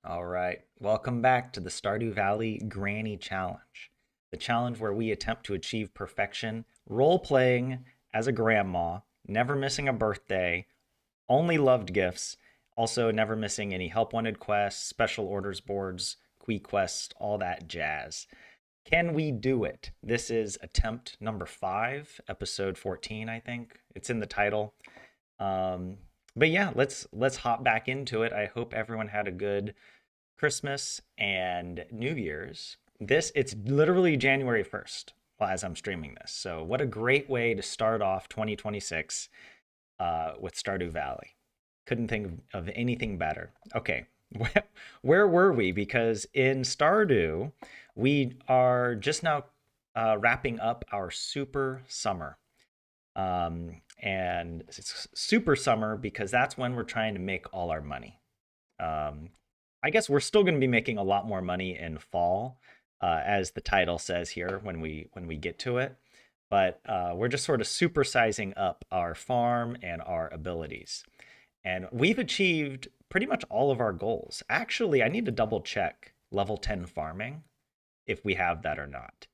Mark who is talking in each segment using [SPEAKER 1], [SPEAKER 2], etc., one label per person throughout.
[SPEAKER 1] All right, welcome back to the Stardew Valley Granny Challenge, the challenge where we attempt to achieve perfection, role playing as a grandma, never missing a birthday, only loved gifts, also never missing any help wanted quests, special orders boards, quests, all that jazz. Can we do it? This is attempt number 5, episode 14, I think. It's in the title. Um, but yeah, let's hop back into it. I hope everyone had a good Christmas and New Year's. It's literally January 1st as I'm streaming this. So what a great way to start off 2026 with Stardew Valley. Couldn't think of anything better. Okay, where were we? Because in Stardew, we are just now wrapping up our super summer. And it's super summer because that's when we're trying to make all our money. Um, I guess we're still going to be making a lot more money in fall, as the title says here when we get to it. But we're just sort of supersizing up our farm and our abilities, and we've achieved pretty much all of our goals. Actually, I need to double check level 10 farming if we have that or not,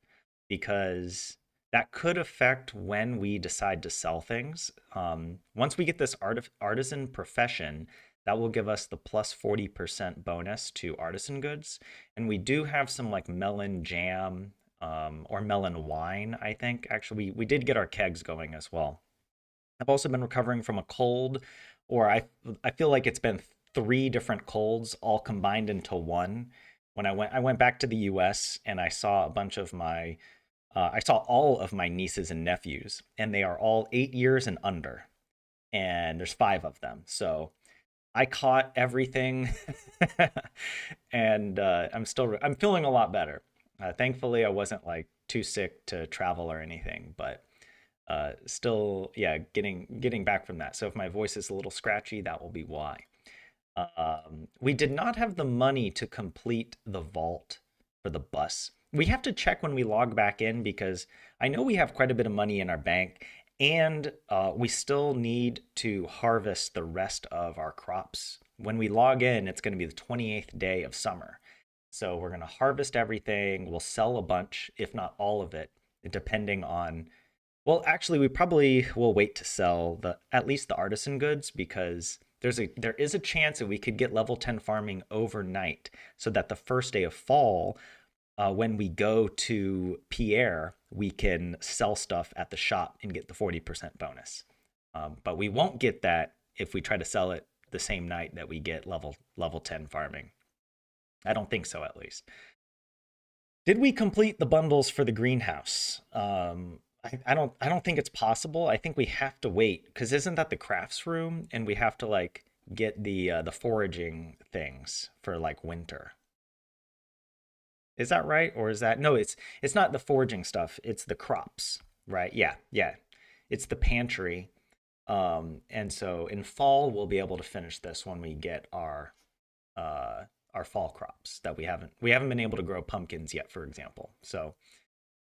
[SPEAKER 1] because that could affect when we decide to sell things. Once we get this artisan profession, that will give us the plus 40% bonus to artisan goods. And we do have some like melon jam or melon wine, I think. Actually, we did get our kegs going as well. I've also been recovering from a cold, or I feel like it's been three different colds all combined into one. When I went back to the US and I saw all of my nieces and nephews, and they are all 8 years and under, and there's five of them. So I caught everything, and I'm feeling a lot better. Thankfully, I wasn't like too sick to travel or anything, but still, yeah, getting back from that. So if my voice is a little scratchy, that will be why. We did not have the money to complete the vault for the bus. We have to check when we log back in because I know we have quite a bit of money in our bank, and we still need to harvest the rest of our crops. When we log in, it's going to be the 28th day of summer. So we're going to harvest everything. We'll sell a bunch, if not all of it, depending on. Well, actually, we probably will wait to sell the at least the artisan goods because there is a chance that we could get level 10 farming overnight so that the first day of fall, when we go to Pierre, we can sell stuff at the shop and get the 40% bonus. But we won't get that if we try to sell it the same night that we get level 10 farming. I don't think so, at least. Did we complete the bundles for the greenhouse? I don't think it's possible. I think we have to wait because isn't that the crafts room, and we have to like get the foraging things for like winter. Is that right? Or is that no, it's not the foraging stuff, it's the crops, right? Yeah, yeah. It's the pantry. And so in fall we'll be able to finish this when we get our fall crops that we haven't been able to grow pumpkins yet, for example. So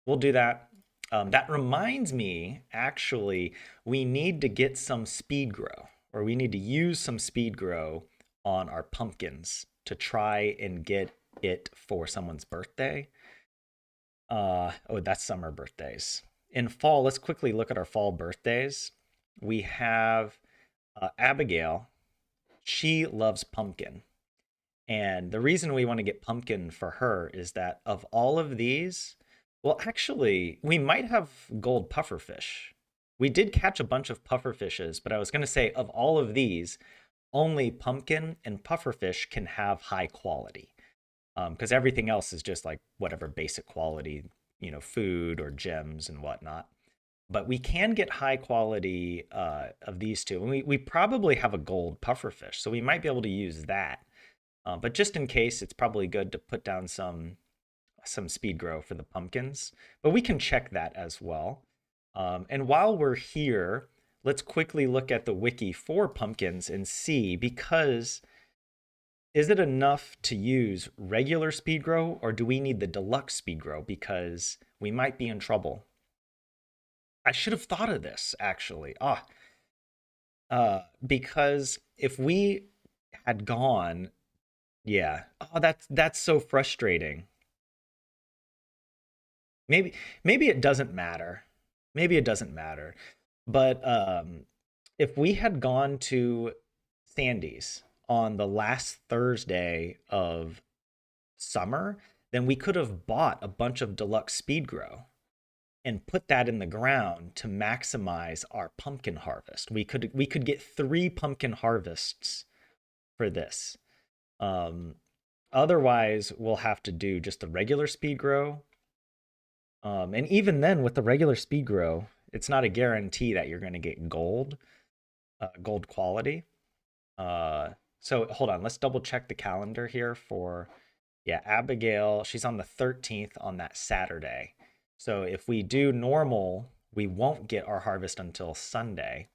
[SPEAKER 1] we'll do that. That reminds me, actually, we need to get some speed grow, or we need to use some speed grow on our pumpkins to try and get it for someone's birthday. Oh, that's summer birthdays. In fall, let's quickly look at our fall birthdays. We have Abigail. She loves pumpkin. And the reason we want to get pumpkin for her is that of all of these, well, actually, we might have gold pufferfish. We did catch a bunch of pufferfishes, but I was going to say of all of these, only pumpkin and pufferfish can have high quality. Because everything else is just like whatever basic quality, food or gems and whatnot. But we can get high quality of these two. And we probably have a gold pufferfish, so we might be able to use that. But just in case, it's probably good to put down some speed grow for the pumpkins. But we can check that as well. And while we're here, let's quickly look at the wiki for pumpkins and see, because is it enough to use regular speed grow or do we need the deluxe speed grow? Because we might be in trouble. I should have thought of this actually. Because if we had gone Yeah. Oh, that's so frustrating. Maybe maybe it doesn't matter. Maybe it doesn't matter. But if we had gone to Sandy's on the last Thursday of summer, then we could have bought a bunch of deluxe speed grow and put that in the ground to maximize our pumpkin harvest. We could get 3 pumpkin harvests for this. Um, Otherwise, we'll have to do just the regular speed grow. And even then, with the regular speed grow, it's not a guarantee that you're going to get gold quality. So hold on, let's double check the calendar here for, yeah, Abigail. She's on the 13th on that Saturday. So if we do normal, we won't get our harvest until Sunday,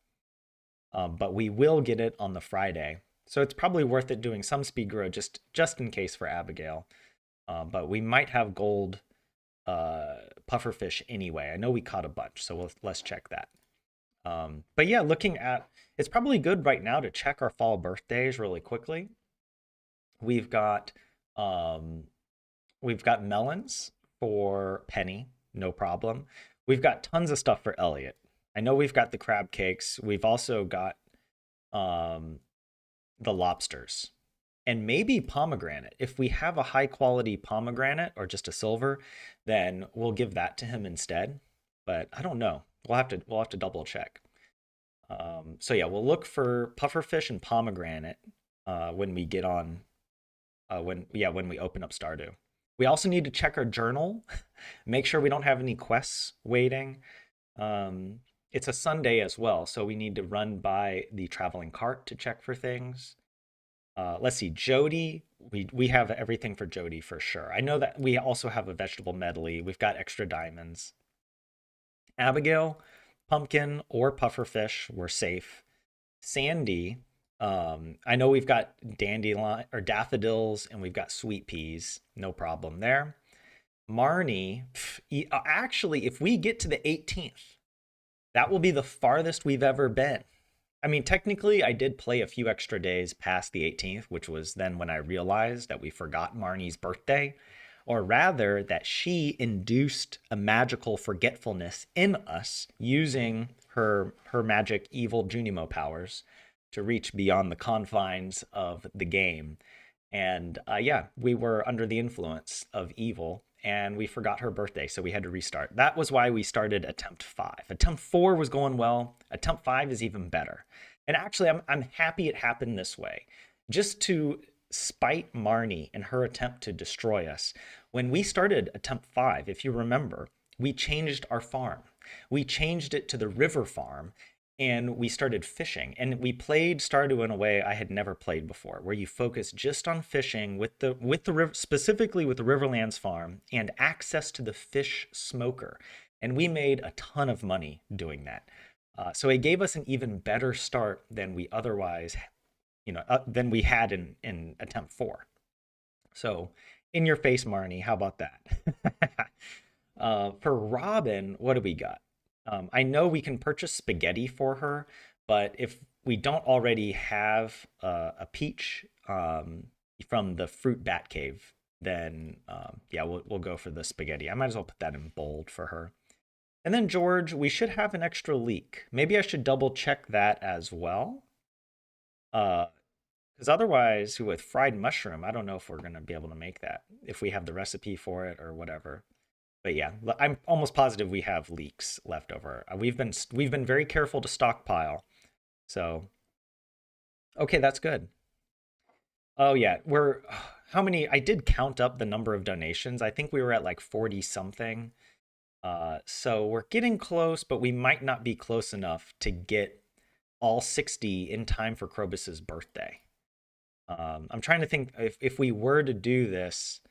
[SPEAKER 1] but we will get it on the Friday. So it's probably worth it doing some speed grow just in case for Abigail. But we might have gold pufferfish anyway. I know we caught a bunch, so let's check that. But yeah, looking at, it's probably good right now to check our fall birthdays really quickly. We've got um, we've got melons for Penny, no problem. We've got tons of stuff for Elliot. I know we've got the crab cakes. We've also got um, the lobsters and maybe pomegranate. If we have a high quality pomegranate or just a silver, then we'll give that to him instead. But I don't know. We'll have to double check. So yeah, we'll look for pufferfish and pomegranate when we get on when we open up Stardew. We also need to check our journal, make sure we don't have any quests waiting. It's a Sunday as well, so we need to run by the traveling cart to check for things. Let's see, Jody. We have everything for Jody for sure. I know that we also have a vegetable medley. We've got extra diamonds. Abigail, pumpkin or pufferfish, we're safe. Sandy, I know we've got dandelion or daffodils and we've got sweet peas. No problem there. Marnie, actually, if we get to the 18th, that will be the farthest we've ever been. I mean, technically, I did play a few extra days past the 18th, which was then when I realized that we forgot Marnie's birthday, or rather, that she induced a magical forgetfulness in us using her magic evil Junimo powers to reach beyond the confines of the game. And yeah, we were under the influence of evil and we forgot her birthday, so we had to restart. That was why we started attempt 5. Attempt 4 was going well. Attempt 5 is even better. And actually, I'm happy it happened this way. Just to spite Marnie and her attempt to destroy us, when we started attempt 5, if you remember, we changed our farm. We changed it to the river farm and we started fishing, and we played Stardew in a way I had never played before, where you focus just on fishing with the river, specifically with the Riverlands farm and access to the fish smoker. And we made a ton of money doing that. So it gave us an even better start than we otherwise, than we had in attempt 4. So in your face, Marnie, how about that? For Robin, what do we got? I know we can purchase spaghetti for her, but if we don't already have a peach from the fruit bat cave, then yeah, we'll go for the spaghetti. I might as well put that in bold for her. And then George, we should have an extra leek. Maybe I should double check that as well. Because otherwise, with fried mushroom, I don't know if we're gonna be able to make that if we have the recipe for it or whatever. But yeah, I'm almost positive we have leeks left over. We've been very careful to stockpile. So okay, that's good. Oh yeah, we're how many? I did count up the number of donations. I think we were at like 40 something. So we're getting close, but we might not be close enough to get all 60 in time for Krobus's birthday. I'm trying to think if we were to do this,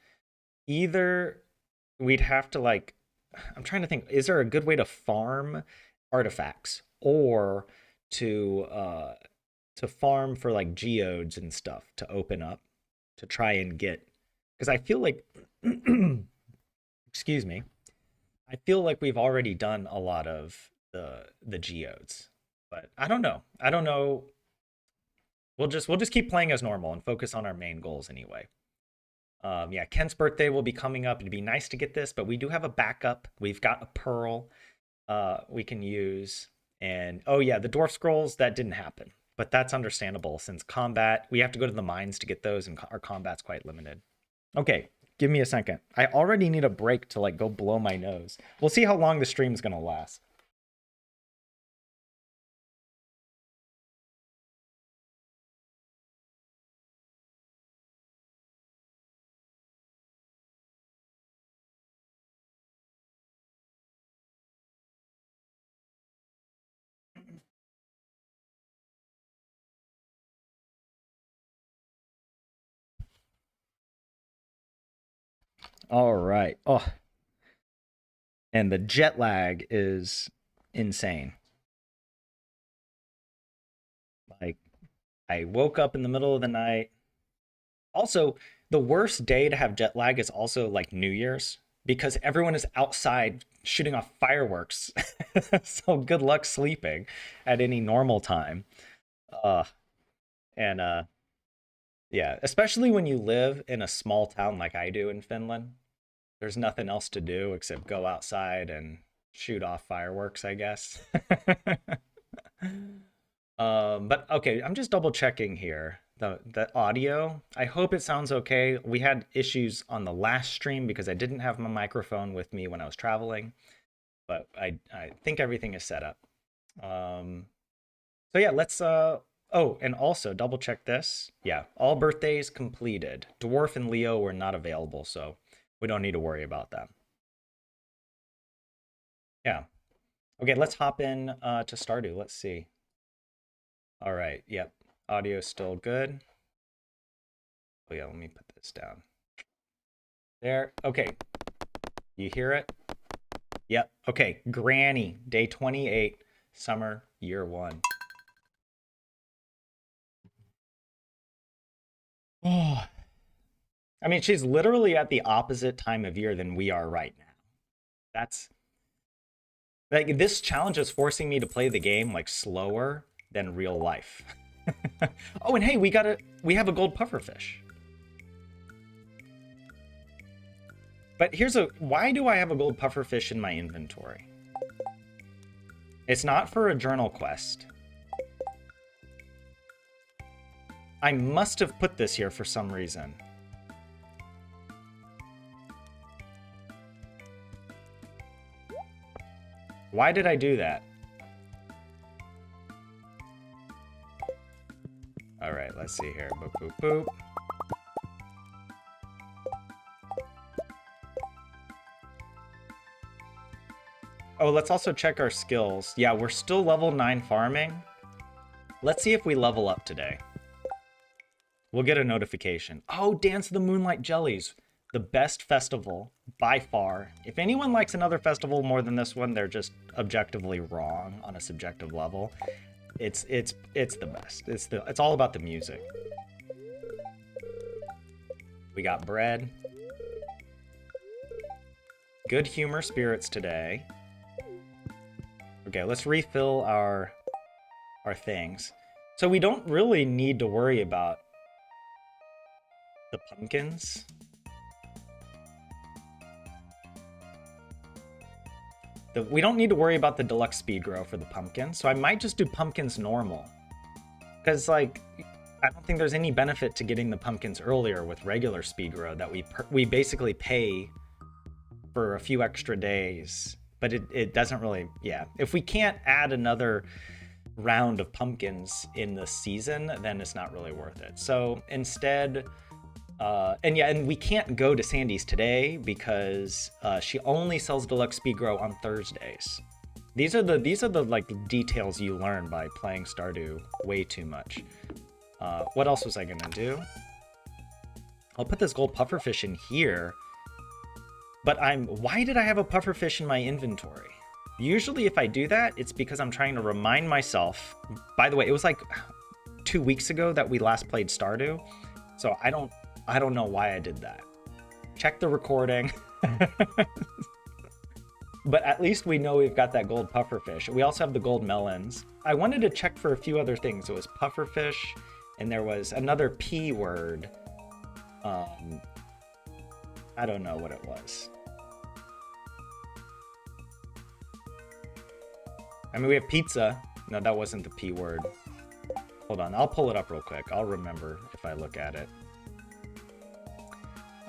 [SPEAKER 1] either we'd have to like, I'm trying to think, is there a good way to farm artifacts or to uh to farm for like geodes and stuff to open up to try and get, because I feel like excuse me, I feel like we've already done a lot of the geodes, but I don't know. I don't know. We'll just keep playing as normal and focus on our main goals anyway. Yeah, Kent's birthday will be coming up. It'd be nice to get this, but we do have a backup. We've got a pearl we can use. And oh yeah, the dwarf scrolls, that didn't happen. But that's understandable since combat, we have to go to the mines to get those, and our combat's quite limited. Okay, give me a second. I already need a break to like go blow my nose. We'll see how long the stream's gonna last. All right. Oh, and the jet lag is insane. Like, I woke up in the middle of the night. Also, the worst day to have jet lag is also like New Year's because everyone is outside shooting off fireworks. So good luck sleeping at any normal time. Uh, and yeah, especially when you live in a small town like I do in Finland. There's nothing else to do except go outside and shoot off fireworks, I guess. But okay, I'm just double checking here. The audio. I hope it sounds okay. We had issues on the last stream because I didn't have my microphone with me when I was traveling, but I think everything is set up. So yeah, let's oh, and also double check this. Yeah, all birthdays completed. Dwarf and Leo were not available, so we don't need to worry about that. Yeah. Okay, let's hop in to Stardew. Let's see. All right. Yep. Audio still good. Oh yeah, let me put this down. There. Okay. You hear it? Yep. Okay. Granny, day 28, summer, year 1. Oh. I mean, she's literally at the opposite time of year than we are right now. That's like this challenge is forcing me to play the game like slower than real life. Oh, and hey, we have a gold pufferfish. But why do I have a gold pufferfish in my inventory? It's not for a journal quest. I must have put this here for some reason. Why did I do that? All right, let's see here. Boop, boop, boop. Oh, let's also check our skills. Yeah, we're still level 9 farming. Let's see if we level up today. We'll get a notification. Oh, Dance of the Moonlight Jellies. The best festival by far. If anyone likes another festival more than this one, they're just objectively wrong on a subjective level. It's the best. It's all about the music. We got bread. Good humor spirits today. Okay, let's refill our things. So we don't really need to worry about the pumpkins. We don't need to worry about the deluxe speed grow for the pumpkins, so I might just do pumpkins normal. Because, like, I don't think there's any benefit to getting the pumpkins earlier with regular speed grow that we basically pay for a few extra days. But it doesn't really, yeah. If we can't add another round of pumpkins in the season, then it's not really worth it. So instead... and we can't go to Sandy's today because she only sells deluxe speed grow on Thursdays. These are the like details you learn by playing Stardew way too much. What else was I gonna do? I'll put this gold pufferfish in here. But why did I have a pufferfish in my inventory? Usually if I do that, it's because I'm trying to remind myself. By the way, it was like 2 weeks ago that we last played Stardew. So I don't know why I did that. Check the recording. But at least we know we've got that gold pufferfish. We also have the gold melons. I wanted to check for a few other things. It was pufferfish, and there was another P word. I don't know what it was. I mean, we have pizza. No, that wasn't the P word. Hold on, I'll pull it up real quick. I'll remember if I look at it.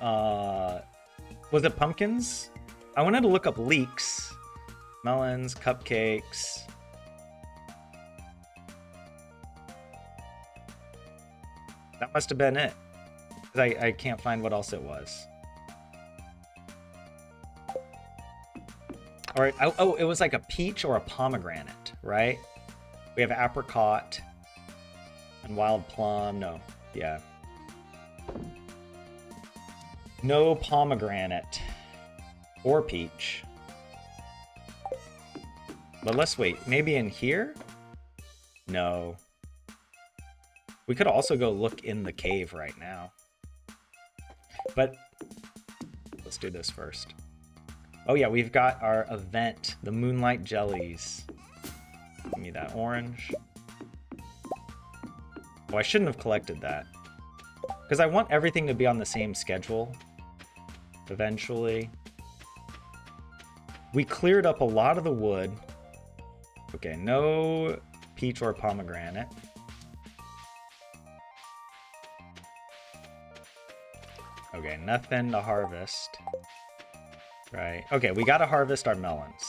[SPEAKER 1] Was it pumpkins? I wanted to look up leeks. Melons, cupcakes. That must have been it. I can't find what else it was. All right. Oh, it was like a peach or a pomegranate, right? We have apricot and wild plum. No, yeah. No pomegranate or peach. But let's wait. Maybe in here? No. We could also go look in the cave right now. But let's do this first. Oh yeah, we've got our event, the Moonlight Jellies. Give me that orange. Oh, I shouldn't have collected that. Because I want everything to be on the same schedule. Eventually. We cleared up a lot of the wood. Okay, no peach or pomegranate. Okay, nothing to harvest. Right. Okay, we gotta harvest our melons.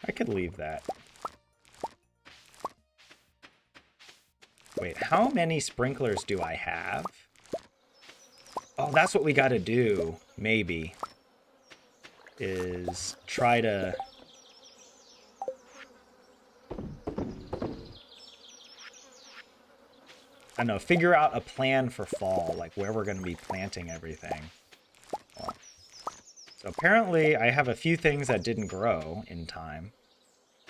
[SPEAKER 1] I could leave that. Wait, how many sprinklers do I have? Oh, that's what we gotta do, maybe. Is try to... I don't know, figure out a plan for fall, like where we're gonna be planting everything. Well, so apparently I have a few things that didn't grow in time.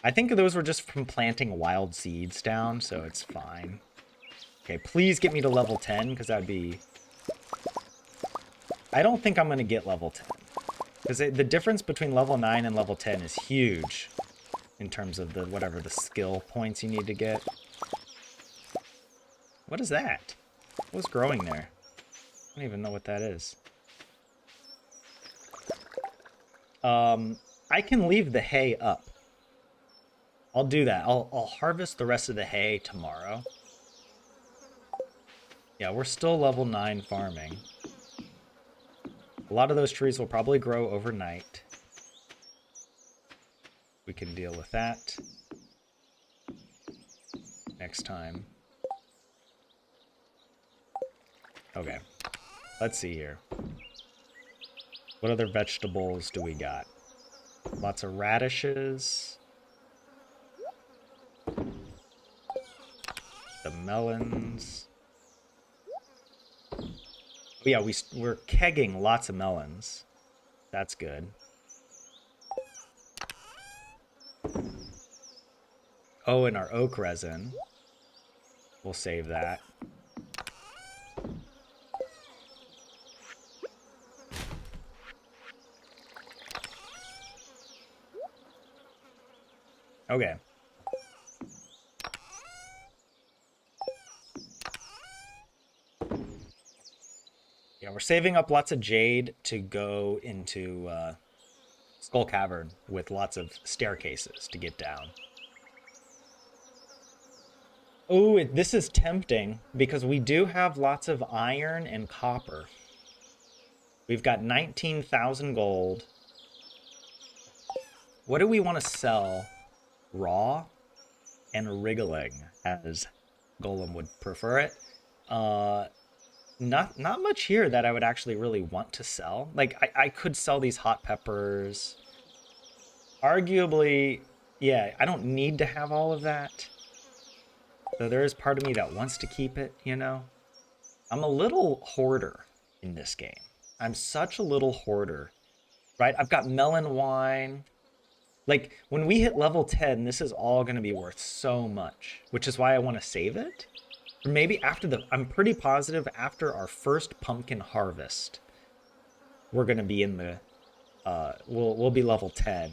[SPEAKER 1] I think those were just from planting wild seeds down, so it's fine. Okay, please get me to level 10, because that'd be... I don't think I'm going to get level 10. Because the difference between level 9 and level 10 is huge. In terms of the whatever the skill points you need to get. What is that? What was growing there? I don't even know what that is. I can leave the hay up. I'll do that. I'll harvest the rest of the hay tomorrow. Yeah, we're still level 9 farming. A lot of those trees will probably grow overnight. We can deal with that next time. Okay, let's see here. What other vegetables do we got? Lots of radishes. The melons. Yeah, we're kegging lots of melons. That's good. Oh, and our oak resin. We'll save that. Okay. Yeah, we're saving up lots of jade to go into Skull Cavern with lots of staircases to get down. Oh, this is tempting because we do have lots of iron and copper. We've got 19,000 gold. What do we want to sell? Raw and wriggling, as Golem would prefer it. Not much here that I would actually really want to sell. Like, I could sell these hot peppers. Arguably, yeah, I don't need to have all of that. So there is part of me that wants to keep it, you know? I'm a little hoarder in this game. I'm such a little hoarder, right? I've got melon wine. Like when we hit level 10, this is all going to be worth so much, which is why I want to save it. Or maybe after I'm pretty positive after our first pumpkin harvest, we're going to be in the, we'll be level 10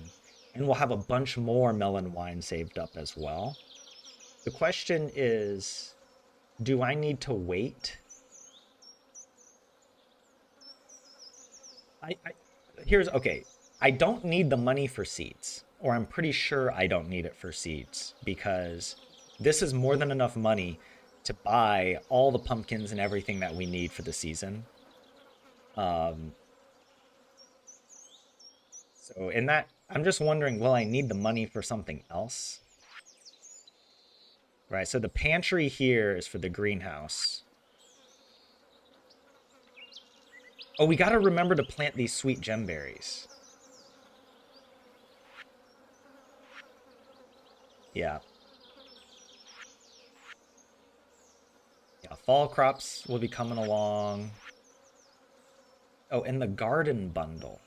[SPEAKER 1] and we'll have a bunch more melon wine saved up as well. The question is, do I need to wait? I here's okay. I don't need the money for seeds, or I'm pretty sure I don't need it for seeds because this is more than enough money to buy all the pumpkins and everything that we need for the season. Um, so in that, I'm just wondering, will I need the money for something else? Right. So the pantry here is for the greenhouse. Oh, we got to remember to plant these sweet gemberries. Yeah. Yeah, fall crops will be coming along. Oh, and the garden bundle.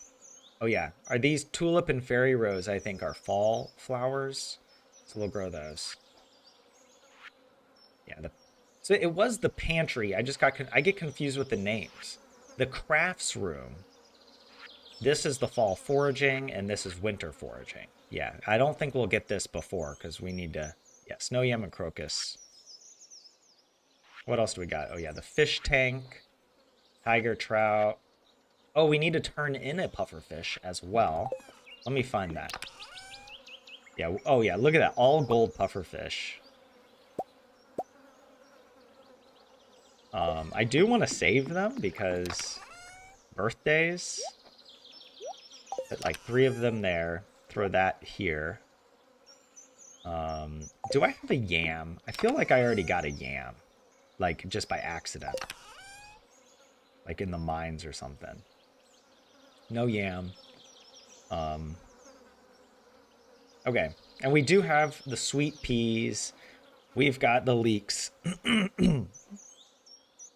[SPEAKER 1] Oh yeah, are these tulip and fairy rose? I think are fall flowers, so we'll grow those. Yeah, so it was the pantry. I get confused with the names. The crafts room. This is the fall foraging, and this is winter foraging. Yeah, I don't think we'll get this before because we need to. Yeah, snow yam and crocus. What else do we got? Oh yeah, the fish tank, tiger trout. Oh, we need to turn in a pufferfish as well. Let me find that. Yeah. Oh, yeah. Look at that. All gold pufferfish. I do want to save them because birthdays. Put like 3 of them there. Throw that here. Do I have a yam? I feel like I already got a yam. Like just by accident. Like in the mines or something. No yam. Um, okay. And we do have the sweet peas. We've got the leeks.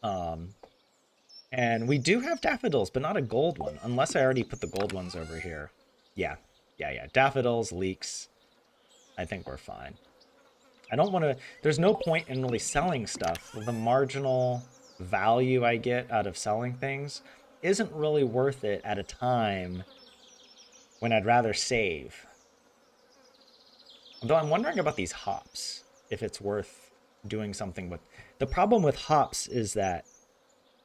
[SPEAKER 1] um, and we do have daffodils, but not a gold one, unless I already put the gold ones over here. Yeah, yeah. Daffodils, leeks. I think we're fine. I don't want to. There's no point in really selling stuff. The marginal value I get out of selling things isn't really worth it at a time when I'd rather save. Though I'm wondering about these hops, if it's worth doing something with. The problem with hops is that,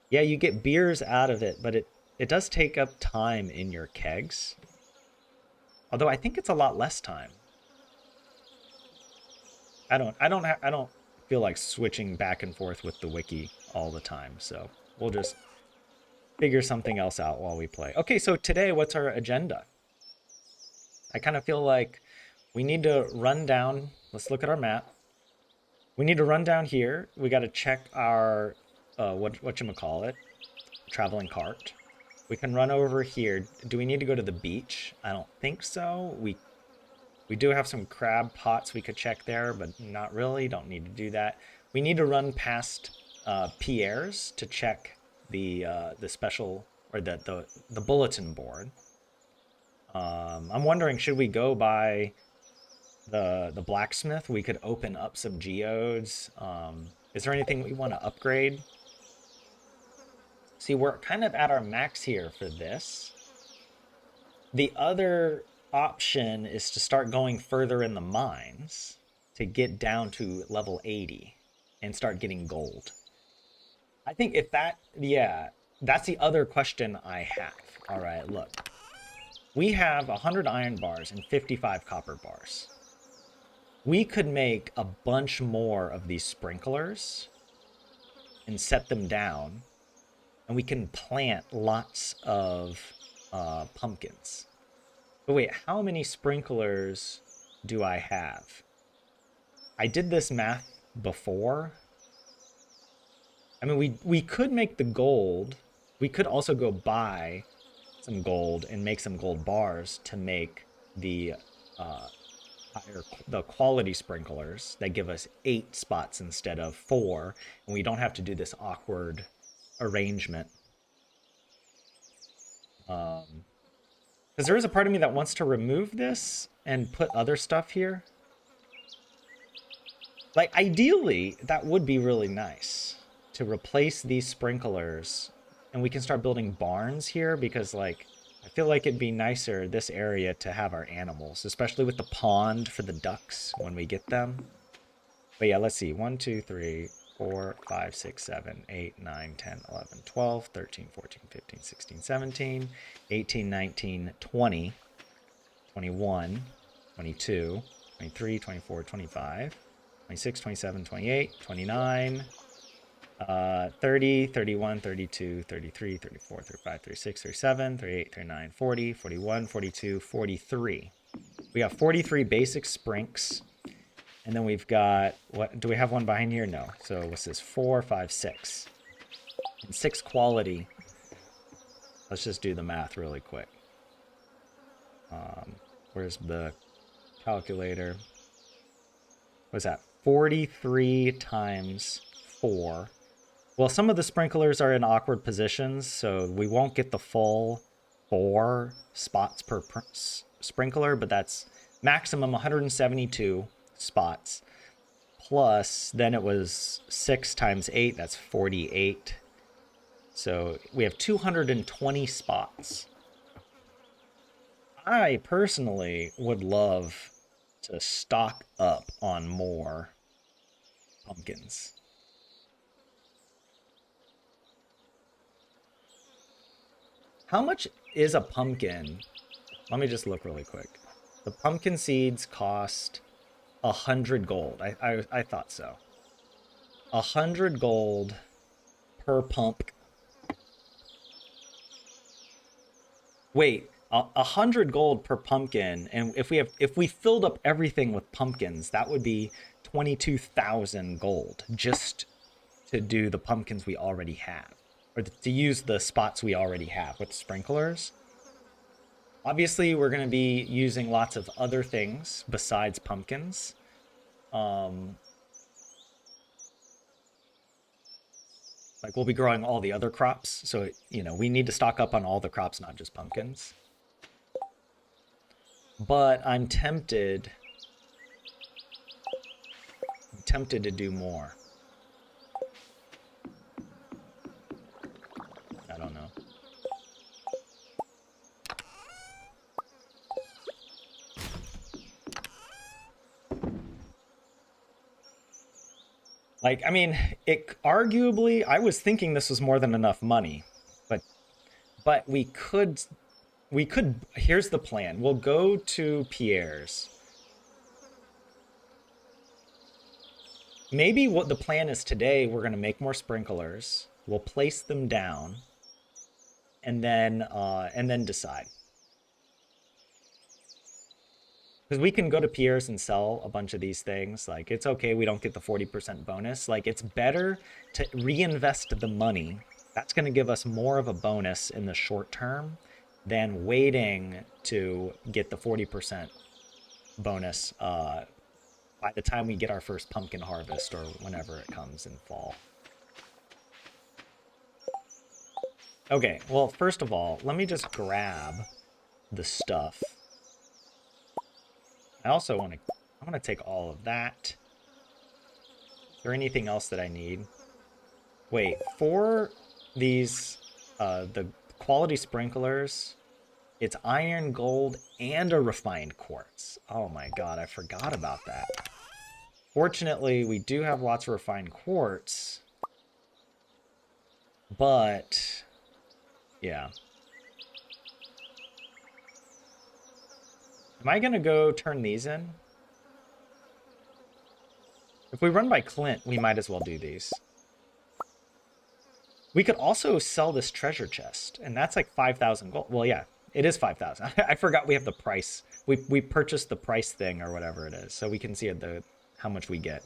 [SPEAKER 1] yeah, you get beers out of it, but it does take up time in your kegs. Although I think it's a lot less time. I don't feel like switching back and forth with the wiki all the time. So we'll just figure something else out while we play. Okay, so today, what's our agenda? I kind of feel like we need to run down. Let's look at our map. We need to run down here. We got to check our whatchamacallit, traveling cart. We can run over here. Do we need to go to the beach? I don't think so. We do have some crab pots we could check there, but not really. Don't need to do that. We need to run past Pierre's to check the special or the bulletin board. I'm wondering, should we go by the blacksmith? We could open up some geodes. Is there anything we want to upgrade? See, we're kind of at our max here for this. The other option is to start going further in the mines to get down to level 80 and start getting gold. I think if that, yeah, that's the other question I have. All right, look. We have 100 iron bars and 55 copper bars. We could make a bunch more of these sprinklers and set them down, and we can plant lots of pumpkins. But wait, how many sprinklers do I have? I did this math before. I mean, we could make the gold. We could also go buy some gold and make some gold bars to make the the quality sprinklers that give us 8 spots instead of 4, and we don't have to do this awkward arrangement. Um, Because there is a part of me that wants to remove this and put other stuff here. Like, ideally, that would be really nice to replace these sprinklers. And we can start building barns here because, like, I feel like it'd be nicer, this area, to have our animals, especially with the pond for the ducks when we get them. But yeah, let's see. 1, 2, 3, 4, 5, 6, 7, 8, 9, 10, 11, 12, 13, 14, 15, 16, 17, 18, 19, 20, 21, 22, 23, 24, 25, 26, 27, 28, 29, 30, 31, 32, 33, 34, 35, 36, 37, 38, 39, 40, 41, 42, 43. We got 43 basic sprinks. And then we've got, what, do we have one behind here? No. So what's this? 4, 5, 6. And 6 quality. Let's just do the math really quick. Where's the calculator? What's that? 43 times 4. Well, some of the sprinklers are in awkward positions, so we won't get the full 4 spots per sprinkler, but that's maximum 172 spots. Plus, then it was 6 times 8, that's 48. So we have 220 spots. I personally would love to stock up on more pumpkins. How much is a pumpkin? Let me just look really quick. The pumpkin seeds cost 100 gold. I thought so. 100 gold per pump. Wait, 100 gold per pumpkin, and if we filled up everything with pumpkins, that would be 22,000 gold just to do the pumpkins we already have, or to use the spots we already have with sprinklers. Obviously, we're going to be using lots of other things besides pumpkins. Like, we'll be growing all the other crops, so, you know, we need to stock up on all the crops, not just pumpkins. But I'm tempted to do more. I don't know. Like, I mean, it arguably, I was thinking this was more than enough money, but we could, here's the plan. We'll go to Pierre's. Maybe what the plan is today, we're going to make more sprinklers. We'll place them down and then decide. Because we can go to Pierre's and sell a bunch of these things. Like, it's okay, we don't get the 40% bonus. Like, it's better to reinvest the money. That's going to give us more of a bonus in the short term than waiting to get the 40% bonus by the time we get our first pumpkin harvest, or whenever it comes in fall. Okay, well, first of all, let me just grab the stuff. I also want to take all of that. Is there anything else that I need? Wait, for these, the quality sprinklers, it's iron, gold, and a refined quartz. Oh my god, I forgot about that. Fortunately, we do have lots of refined quartz. But, yeah. Am I going to go turn these in? If we run by Clint, we might as well do these. We could also sell this treasure chest, and that's like 5,000 gold. Well, yeah, it is 5,000. I forgot we have the price. We purchased the price thing or whatever it is, so we can see how much we get.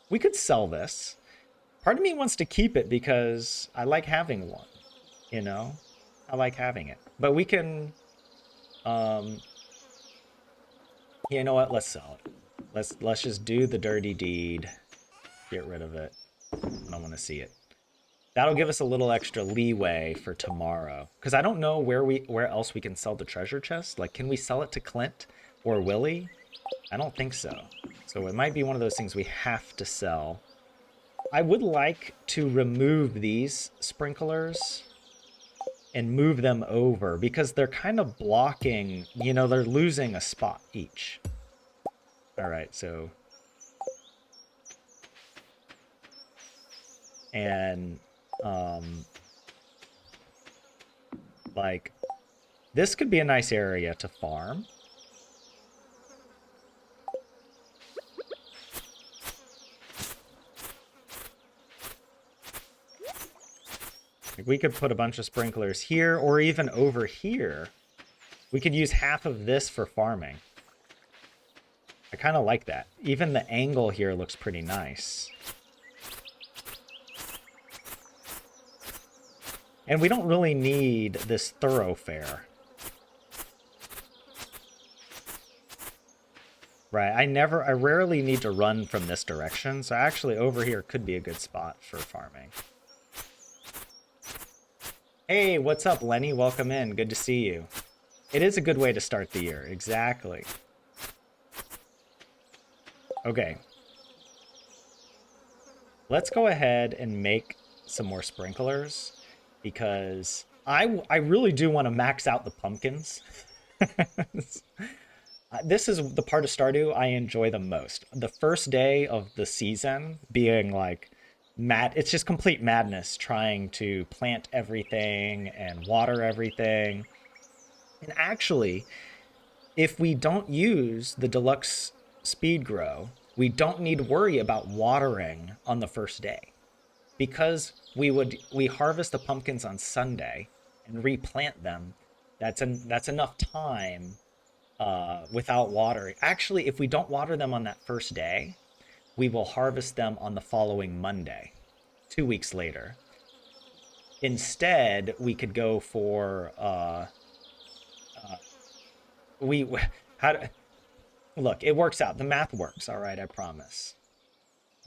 [SPEAKER 1] We could sell this. Part of me wants to keep it because I like having one, you know? I like having it. But we can... you know what? Let's sell it. Let's just do the dirty deed. Get rid of it. I don't want to see it. That'll give us a little extra leeway for tomorrow. Because I don't know where else we can sell the treasure chest. Like, can we sell it to Clint or Willie? I don't think so. So it might be one of those things we have to sell. I would like to remove these sprinklers and move them over because they're kind of blocking, you know, they're losing a spot each. All right, so. And, like, this could be a nice area to farm. We could put a bunch of sprinklers here or even over here. We could use half of this for farming. I kind of like that. Even the angle here looks pretty nice. And we don't really need this thoroughfare. Right, I rarely need to run from this direction, so actually over here could be a good spot for farming. Hey, what's up, Lenny? Welcome in. Good to see you. It is a good way to start the year. Exactly. Okay. Let's go ahead and make some more sprinklers because I really do want to max out the pumpkins. This is the part of Stardew I enjoy the most. The first day of the season being like mad. It's just complete madness trying to plant everything and water everything. And actually, if we don't use the deluxe speed grow, we don't need to worry about watering on the first day. Because we harvest the pumpkins on Sunday and replant them, that's enough time without watering. Actually, if we don't water them on that first day, we will harvest them on the following Monday, 2 weeks later. Instead, we could go for look, it works out. The math works. All right, I promise.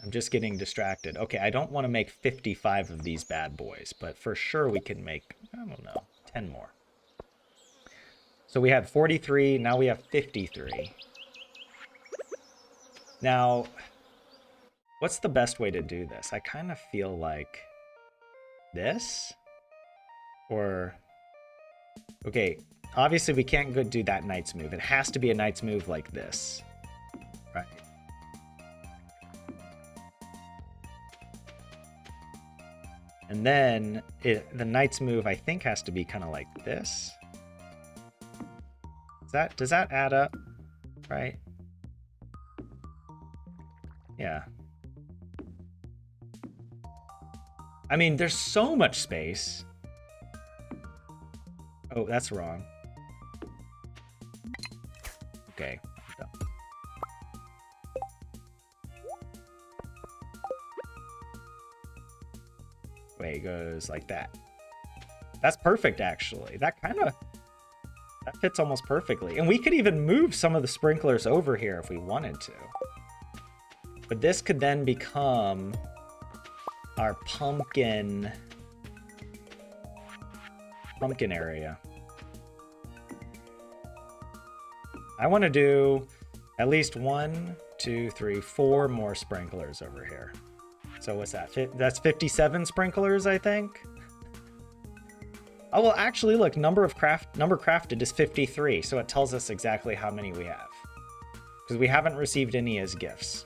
[SPEAKER 1] I'm just getting distracted. Okay, I don't want to make 55 of these bad boys, but for sure we can make, I don't know, 10 more. So we had 43, now we have 53. Now, what's the best way to do this? I kind of feel like this? Or, okay, obviously we can't go do that knight's move. It has to be a knight's move like this, right? And then the knight's move, I think, has to be kind of like this. Does that add up? Right? Yeah. I mean, there's so much space. Oh, that's wrong. Okay. Way it goes like that. That's perfect, actually. That fits almost perfectly. And we could even move some of the sprinklers over here if we wanted to. But this could then become our pumpkin area. I want to do at least 1, 2, 3, 4 more sprinklers over here. So what's that? That's 57 sprinklers, I think. Oh, well, actually, look, number crafted is 53, so it tells us exactly how many we have. Because we haven't received any as gifts.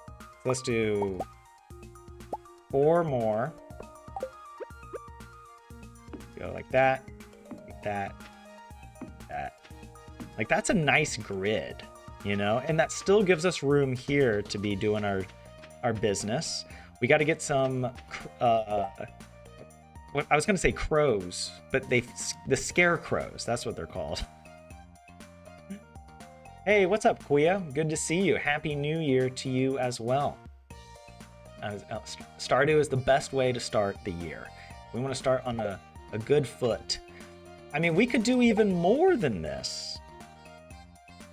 [SPEAKER 1] So let's do 4 more. Go like that, that. Like, that's a nice grid, you know? And that still gives us room here to be doing our business. We got to get some... what I was going to say crows, but the scarecrows, that's what they're called. Hey, what's up, Kuya? Good to see you. Happy New Year to you as well. Stardew is the best way to start the year. We want to start on a good foot. I mean, we could do even more than this.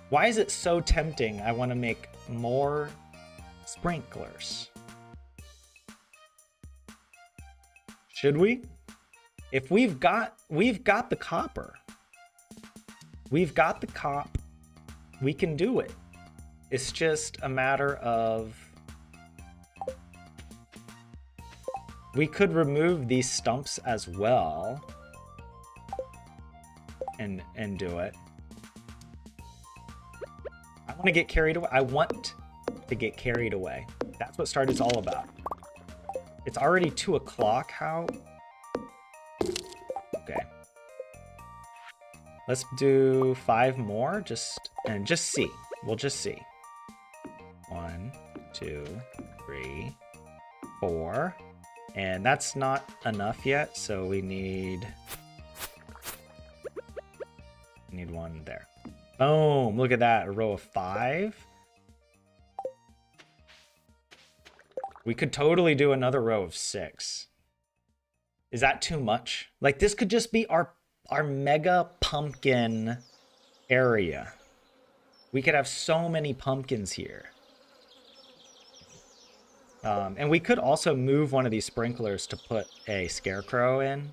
[SPEAKER 1] Why is it so tempting? I want to make more sprinklers. Should we? If we've got the copper. We've got the cop. We can do it. It's just a matter of... We could remove these stumps as well. And do it. I want to get carried away. I want to get carried away. That's what Stardew's all about. It's already 2 o'clock. How? Okay. Let's do 5 more. Just see. We'll just see. 1, 2, 3, 4. And that's not enough yet, so we need 1 there. Boom! Look at that, a row of 5. We could totally do another row of 6. Is that too much? Like, this could just be our mega pumpkin area. We could have so many pumpkins here. And we could also move one of these sprinklers to put a scarecrow in.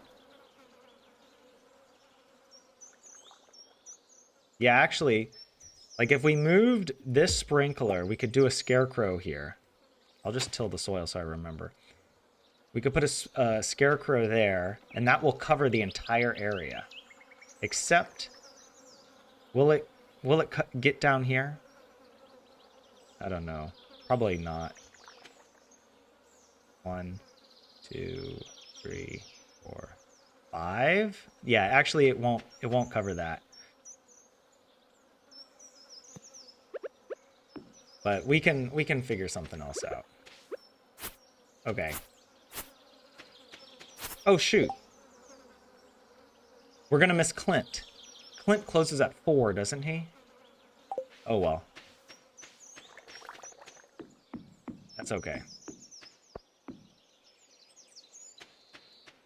[SPEAKER 1] Yeah, actually, like if we moved this sprinkler, we could do a scarecrow here. I'll just till the soil so I remember. We could put a scarecrow there, and that will cover the entire area. Except, will it get down here? I don't know. Probably not. 1, 2, 3, 4, 5. Yeah, actually, it won't cover that. But we can figure something else out. Okay. Oh shoot. We're gonna miss Clint. Clint closes at 4, doesn't he? Oh well. That's okay.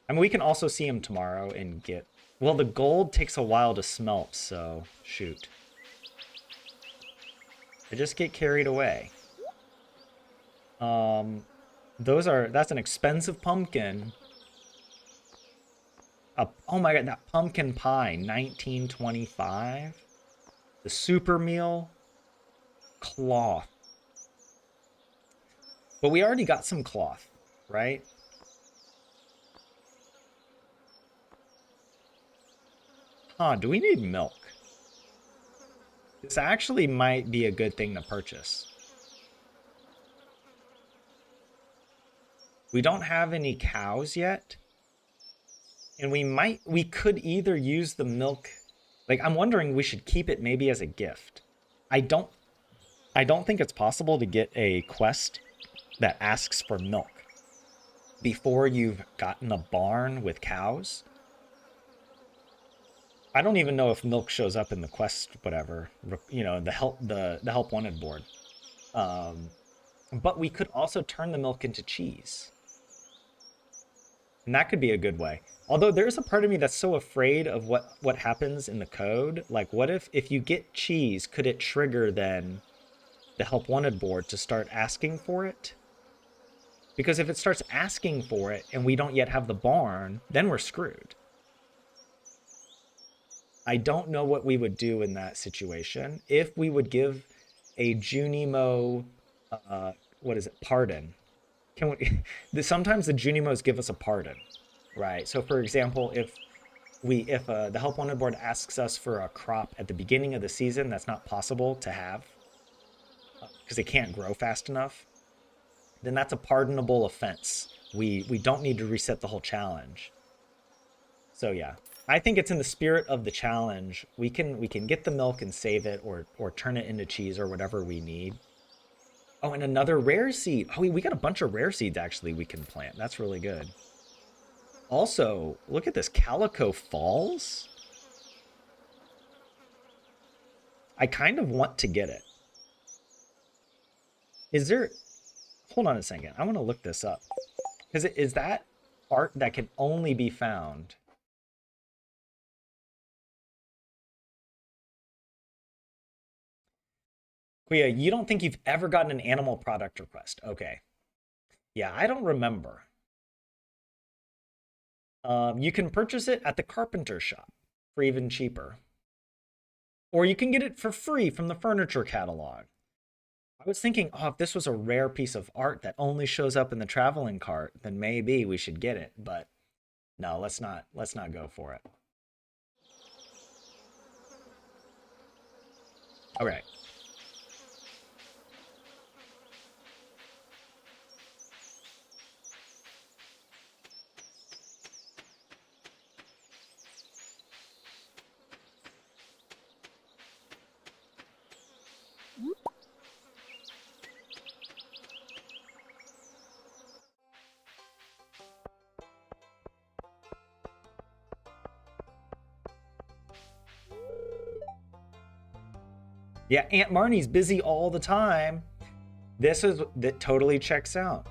[SPEAKER 1] I mean, we can also see him tomorrow and get... Well, the gold takes a while to smelt, so shoot. I just get carried away. That's an expensive pumpkin. Oh my god, that pumpkin pie, 1925. The super meal cloth. But we already got some cloth, right? Huh, do we need milk? This actually might be a good thing to purchase. We don't have any cows yet. And we could either use the milk, like I'm wondering we should keep it maybe as a gift. I don't think it's possible to get a quest that asks for milk before you've gotten a barn with cows. I don't even know if milk shows up in the quest, whatever, you know, the help wanted board. But we could also turn the milk into cheese. And that could be a good way. Although there's a part of me that's so afraid of what happens in the code. Like, what if you get cheese, could it trigger then the help wanted board to start asking for it? Because if it starts asking for it and we don't yet have the barn, then we're screwed. I don't know what we would do in that situation. If we would give a Junimo, pardon. Can we? Sometimes the Junimos give us a pardon, right? So, for example, if the help wanted board asks us for a crop at the beginning of the season, that's not possible to have because it can't grow fast enough. Then that's a pardonable offense. We don't need to reset the whole challenge. So yeah, I think it's in the spirit of the challenge. We can get the milk and save it, or turn it into cheese or whatever we need. Oh, and another rare seed. Oh, we got a bunch of rare seeds actually we can plant. That's really good. Also, look at this, Calico Falls. I kind of want to get it. Is there... Hold on a second. I want to look this up. Because is that art that can only be found... Kuya, you don't think you've ever gotten an animal product request? Okay. Yeah, I don't remember. You can purchase it at the carpenter shop for even cheaper. Or you can get it for free from the furniture catalog. I was thinking, oh, if this was a rare piece of art that only shows up in the traveling cart, then maybe we should get it. But no, let's not go for it. Okay. Yeah, Aunt Marnie's busy all the time. That totally checks out.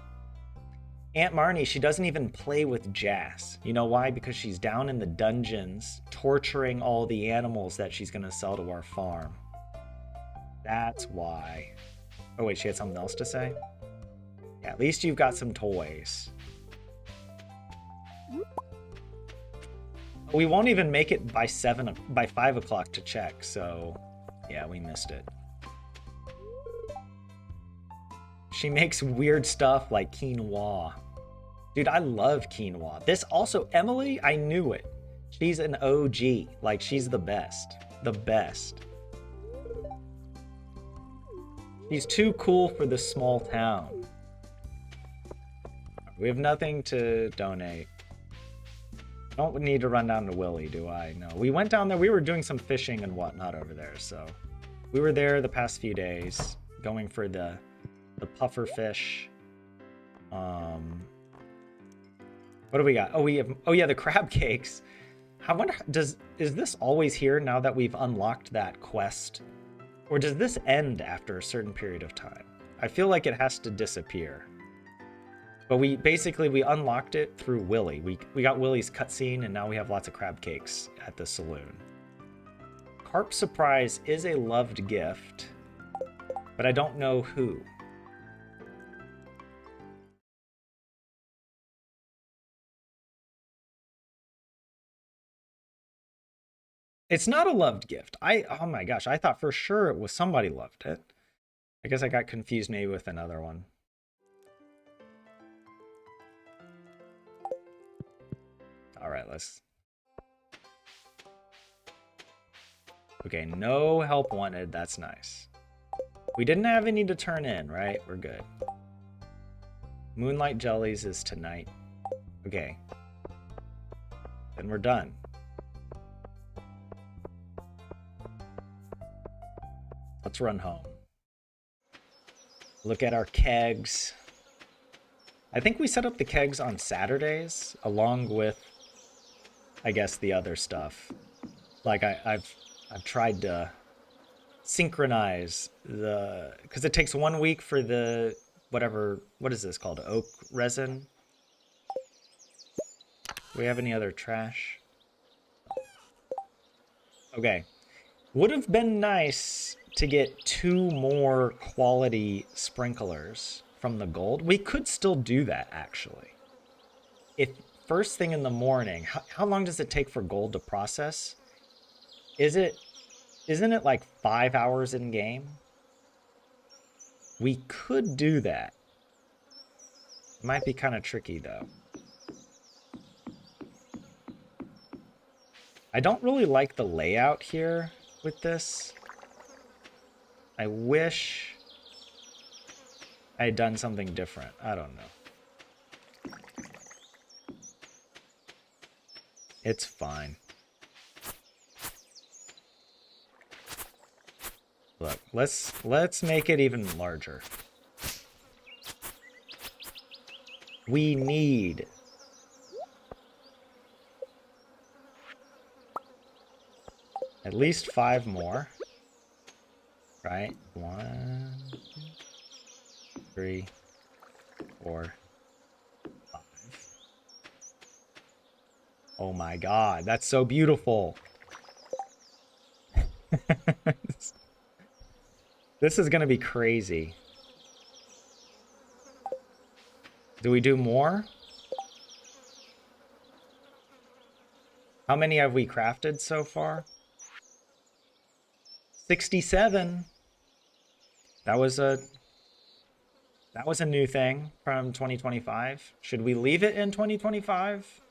[SPEAKER 1] Aunt Marnie, she doesn't even play with Jas. You know why? Because she's down in the dungeons torturing all the animals that she's going to sell to our farm. That's why. Oh, wait, she had something else to say? Yeah, at least you've got some toys. We won't even make it by 5 o'clock to check, so yeah, we missed it. She makes weird stuff like quinoa. Dude, I love quinoa. This also, Emily, I knew it. She's an OG. Like, she's the best. The best. She's too cool for this small town. We have nothing to donate. Don't need to run down to Willie, do I? No. We went down there. We were doing some fishing and whatnot over there, so we were there the past few days, going for the puffer fish. What do we got? Oh yeah, the crab cakes. I wonder, is this always here now that we've unlocked that quest? Or does this end after a certain period of time? I feel like it has to disappear. But we unlocked it through Willie. We got Willie's cutscene, and now we have lots of crab cakes at the saloon. Carp Surprise is a loved gift, but I don't know who. It's not a loved gift. Oh my gosh, I thought for sure it was somebody loved it. I guess I got confused maybe with another one. All right, let's... Okay, no help wanted. That's nice. We didn't have any to turn in, right? We're good. Moonlight Jellies is tonight. Okay. Then we're done. Let's run home. Look at our kegs. I think we set up the kegs on Saturdays, along with, I guess, the other stuff. Like I've tried to synchronize the, because it takes 1 week for the whatever, what is this called? Oak resin. Do we have any other trash? Okay. Would have been nice to get 2 more quality sprinklers from the gold. We could still do that, actually. If first thing in the morning, how long does it take for gold to process? Isn't it like 5 hours in game? We could do that. It might be kind of tricky though. I don't really like the layout here with this. I wish I had done something different. I don't know. It's fine. Look, let's make it even larger. We need at least 5 more. Right? 1, 2, 3, 4, 5. Oh my god, that's so beautiful. This is gonna be crazy. Do we do more? How many have we crafted so far? 67. That was a new thing from 2025. Should we leave it in 2025?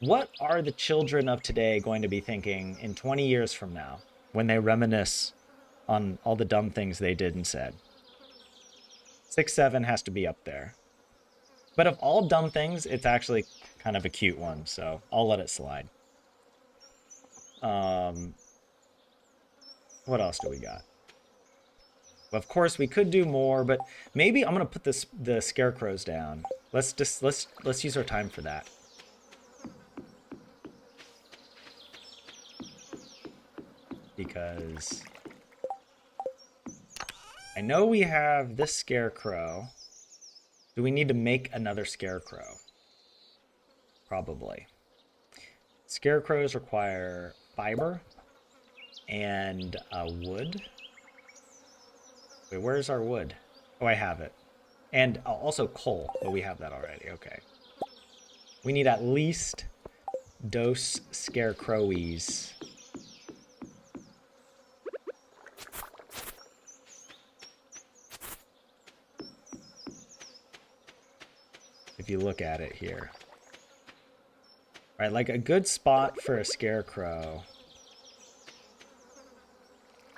[SPEAKER 1] What are the children of today going to be thinking in 20 years from now when they reminisce on all the dumb things they did and said? 6-7 has to be up there. But of all dumb things, it's actually kind of a cute one, so I'll let it slide. What else do we got? Of course, we could do more, but maybe I'm gonna put the scarecrows down. Let's use our time for that. Because I know we have this scarecrow. Do we need to make another scarecrow? Probably. Scarecrows require fiber and wood. Wait, where's our wood? Oh, I have it. And also coal, but we have that already. Okay. We need at least dose scarecrowies. If you look at it here. Right, like a good spot for a scarecrow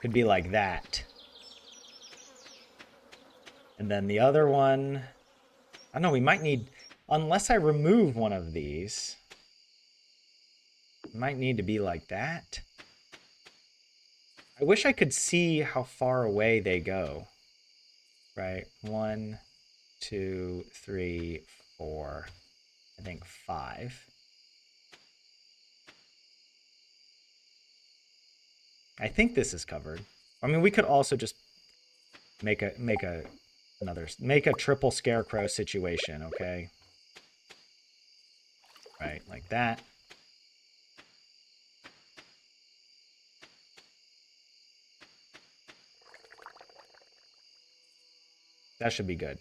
[SPEAKER 1] could be like that. And then the other one, I don't know, we might need, unless I remove one of these, it might need to be like that. I wish I could see how far away they go. Right, 1, 2, 3, 4, I think 5. I think this is covered. I mean, we could also just make a triple scarecrow situation, okay? Right, like that. That should be good.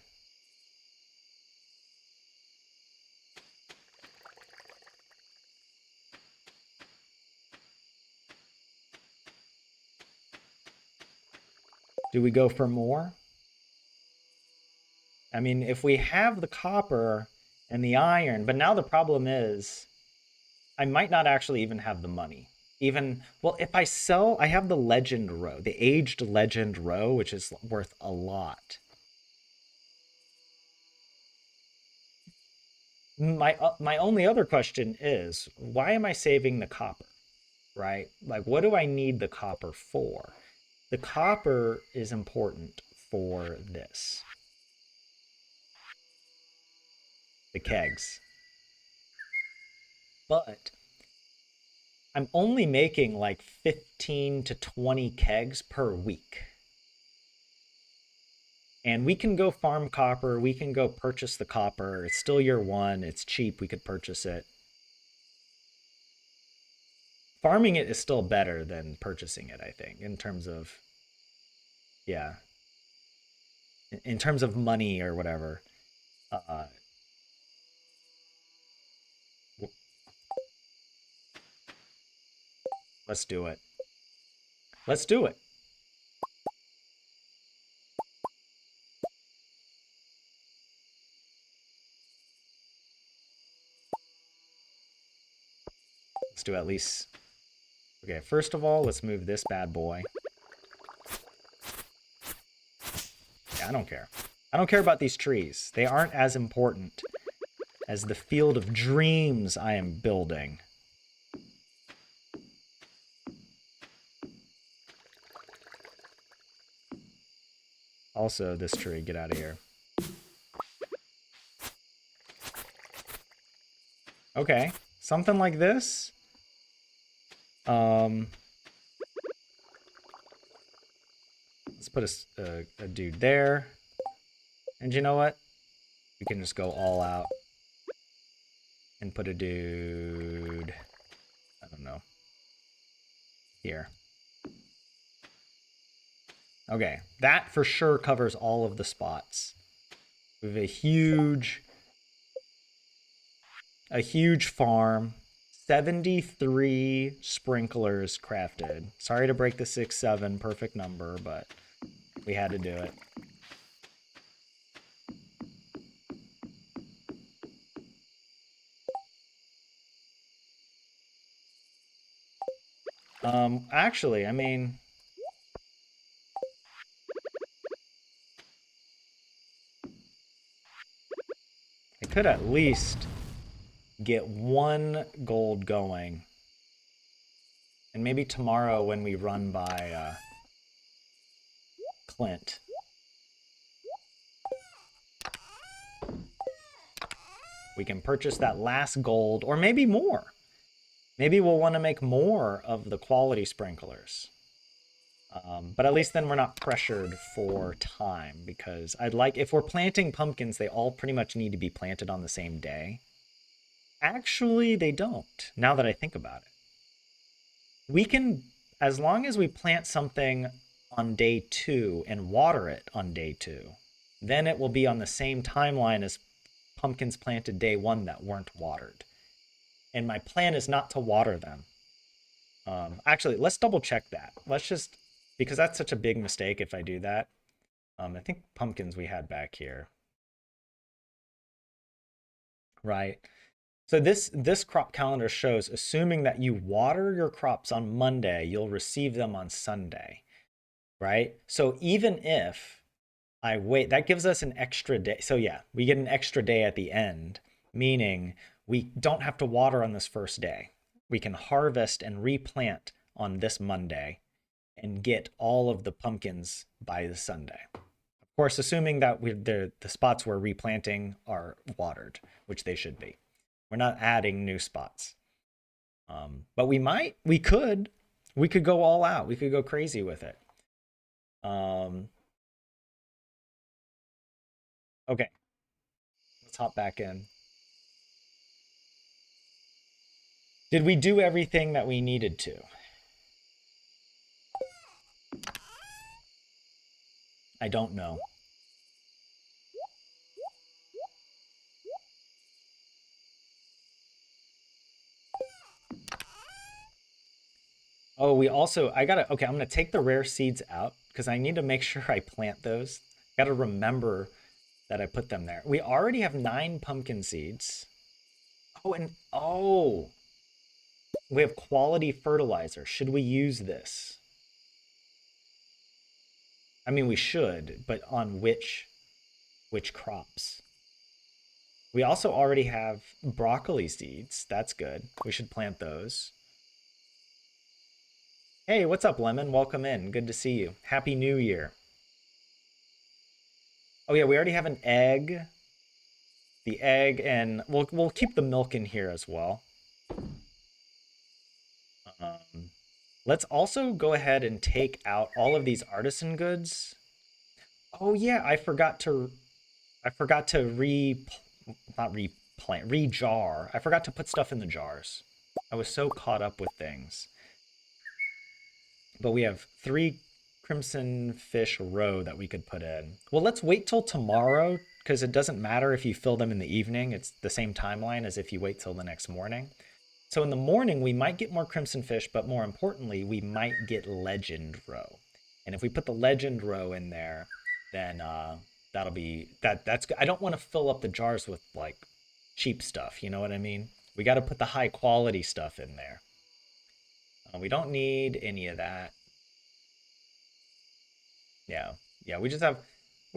[SPEAKER 1] Do we go for more? I mean, if we have the copper and the iron, but now the problem is I might not actually even have the money. Even, well, if I sell, I have the legend row, the aged legend row, which is worth a lot. My only other question is, why am I saving the copper, right? Like, what do I need the copper for? The copper is important for this. The kegs. But I'm only making like 15 to 20 kegs per week. And we can go farm copper. We can go purchase the copper. It's still year one. It's cheap. We could purchase it. Farming it is still better than purchasing it, I think, in terms of, yeah, in terms of money or whatever. Uh, let's do it. Let's do it. Let's do at least. Okay, first of all, let's move this bad boy. Yeah, I don't care. I don't care about these trees. They aren't as important as the field of dreams I am building. Also, this tree, get out of here. Okay, something like this. Let's put a dude there. And you know what? We can just go all out and put a dude, I don't know, here. Okay, that for sure covers all of the spots. We have a huge farm, 73 sprinklers crafted. Sorry to break the 6-7 perfect number, but we had to do it. Actually, I mean, I could at least get 1 gold going. And maybe tomorrow when we run by Clint. We can purchase that last gold, or maybe more. Maybe we'll want to make more of the quality sprinklers. But at least then we're not pressured for time, because I'd like, if we're planting pumpkins, they all pretty much need to be planted on the same day. Actually, they don't, now that I think about it. We can, as long as we plant something on day 2 and water it on day 2, then it will be on the same timeline as pumpkins planted day 1 that weren't watered. And my plan is not to water them. Actually, let's double check that. Let's just, because that's such a big mistake if I do that. I think pumpkins we had back here. Right. So this crop calendar shows, assuming that you water your crops on Monday, you'll receive them on Sunday. Right? So even if I wait, that gives us an extra day. So yeah, we get an extra day at the end, meaning we don't have to water on this first day. We can harvest and replant on this Monday and get all of the pumpkins by the Sunday. Of course, assuming that the spots we're replanting are watered, which they should be. We're not adding new spots. But we could go all out. We could go crazy with it. Okay, let's hop back in. Did we do everything that we needed to? I don't know. Oh, we also, okay, I'm gonna take the rare seeds out because I need to make sure I plant those. Gotta remember that I put them there. We already have 9 pumpkin seeds. Oh, we have quality fertilizer. Should we use this? I mean, we should, but on which crops? We also already have broccoli seeds. That's good. We should plant those. Hey, what's up, Lemon? Welcome in. Good to see you. Happy New Year. Oh yeah, we already have an egg. The egg, and we'll keep the milk in here as well. Let's also go ahead and take out all of these artisan goods. Oh yeah, I forgot to not replant, rejar. I forgot to put stuff in the jars. I was so caught up with things. But we have 3 crimson fish roe that we could put in. Well, let's wait till tomorrow because it doesn't matter if you fill them in the evening. It's the same timeline as if you wait till the next morning. So in the morning, we might get more crimson fish, but more importantly, we might get legend roe. And if we put the legend roe in there, then that'll be that's I don't want to fill up the jars with like cheap stuff, you know what I mean? We got to put the high quality stuff in there. We don't need any of that. Yeah. Yeah, we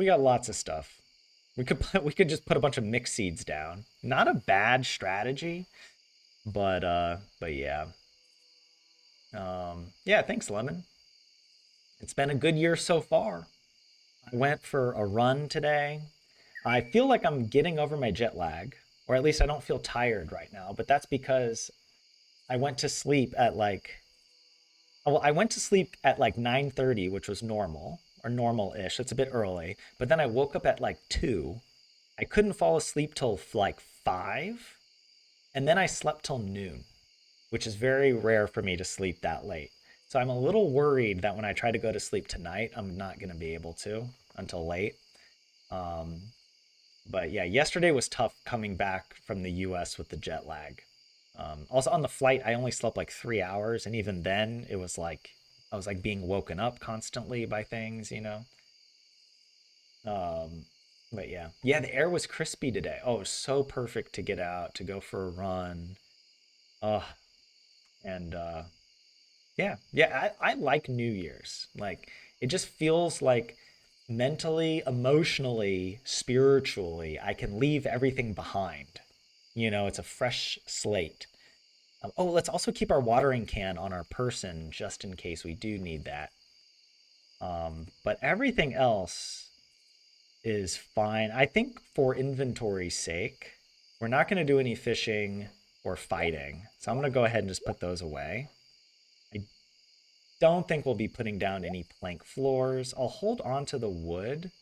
[SPEAKER 1] got lots of stuff. We could just put a bunch of mixed seeds down. Not a bad strategy, but yeah. Yeah, thanks, Lemon. It's been a good year so far. I went for a run today. I feel like I'm getting over my jet lag, or at least I don't feel tired right now, but that's because I went to sleep at like well, I went to sleep at like 9:30, which was normal or normal-ish. It's a bit early, but then I woke up at like 2. I couldn't fall asleep till like 5, and then I slept till noon, which is very rare for me to sleep that late. So I'm a little worried that when I try to go to sleep tonight, I'm not going to be able to until late. Um, but yeah, yesterday was tough coming back from the US with the jet lag. Also on the flight, I only slept like 3 hours, and even then, it was like I was like being woken up constantly by things, you know. Um, but yeah, yeah, the air was crispy today. Oh, it was so perfect to get out to go for a run. Uh, and Yeah, yeah, I like New Year's. Like it just feels like mentally, emotionally, spiritually, I can leave everything behind. You know, it's a fresh slate. Oh, let's also keep our watering can on our person just in case we do need that. But everything else is fine. I think for inventory's sake, we're not going to do any fishing or fighting. So I'm going to go ahead and just put those away. I don't think we'll be putting down any plank floors. I'll hold on to the wood.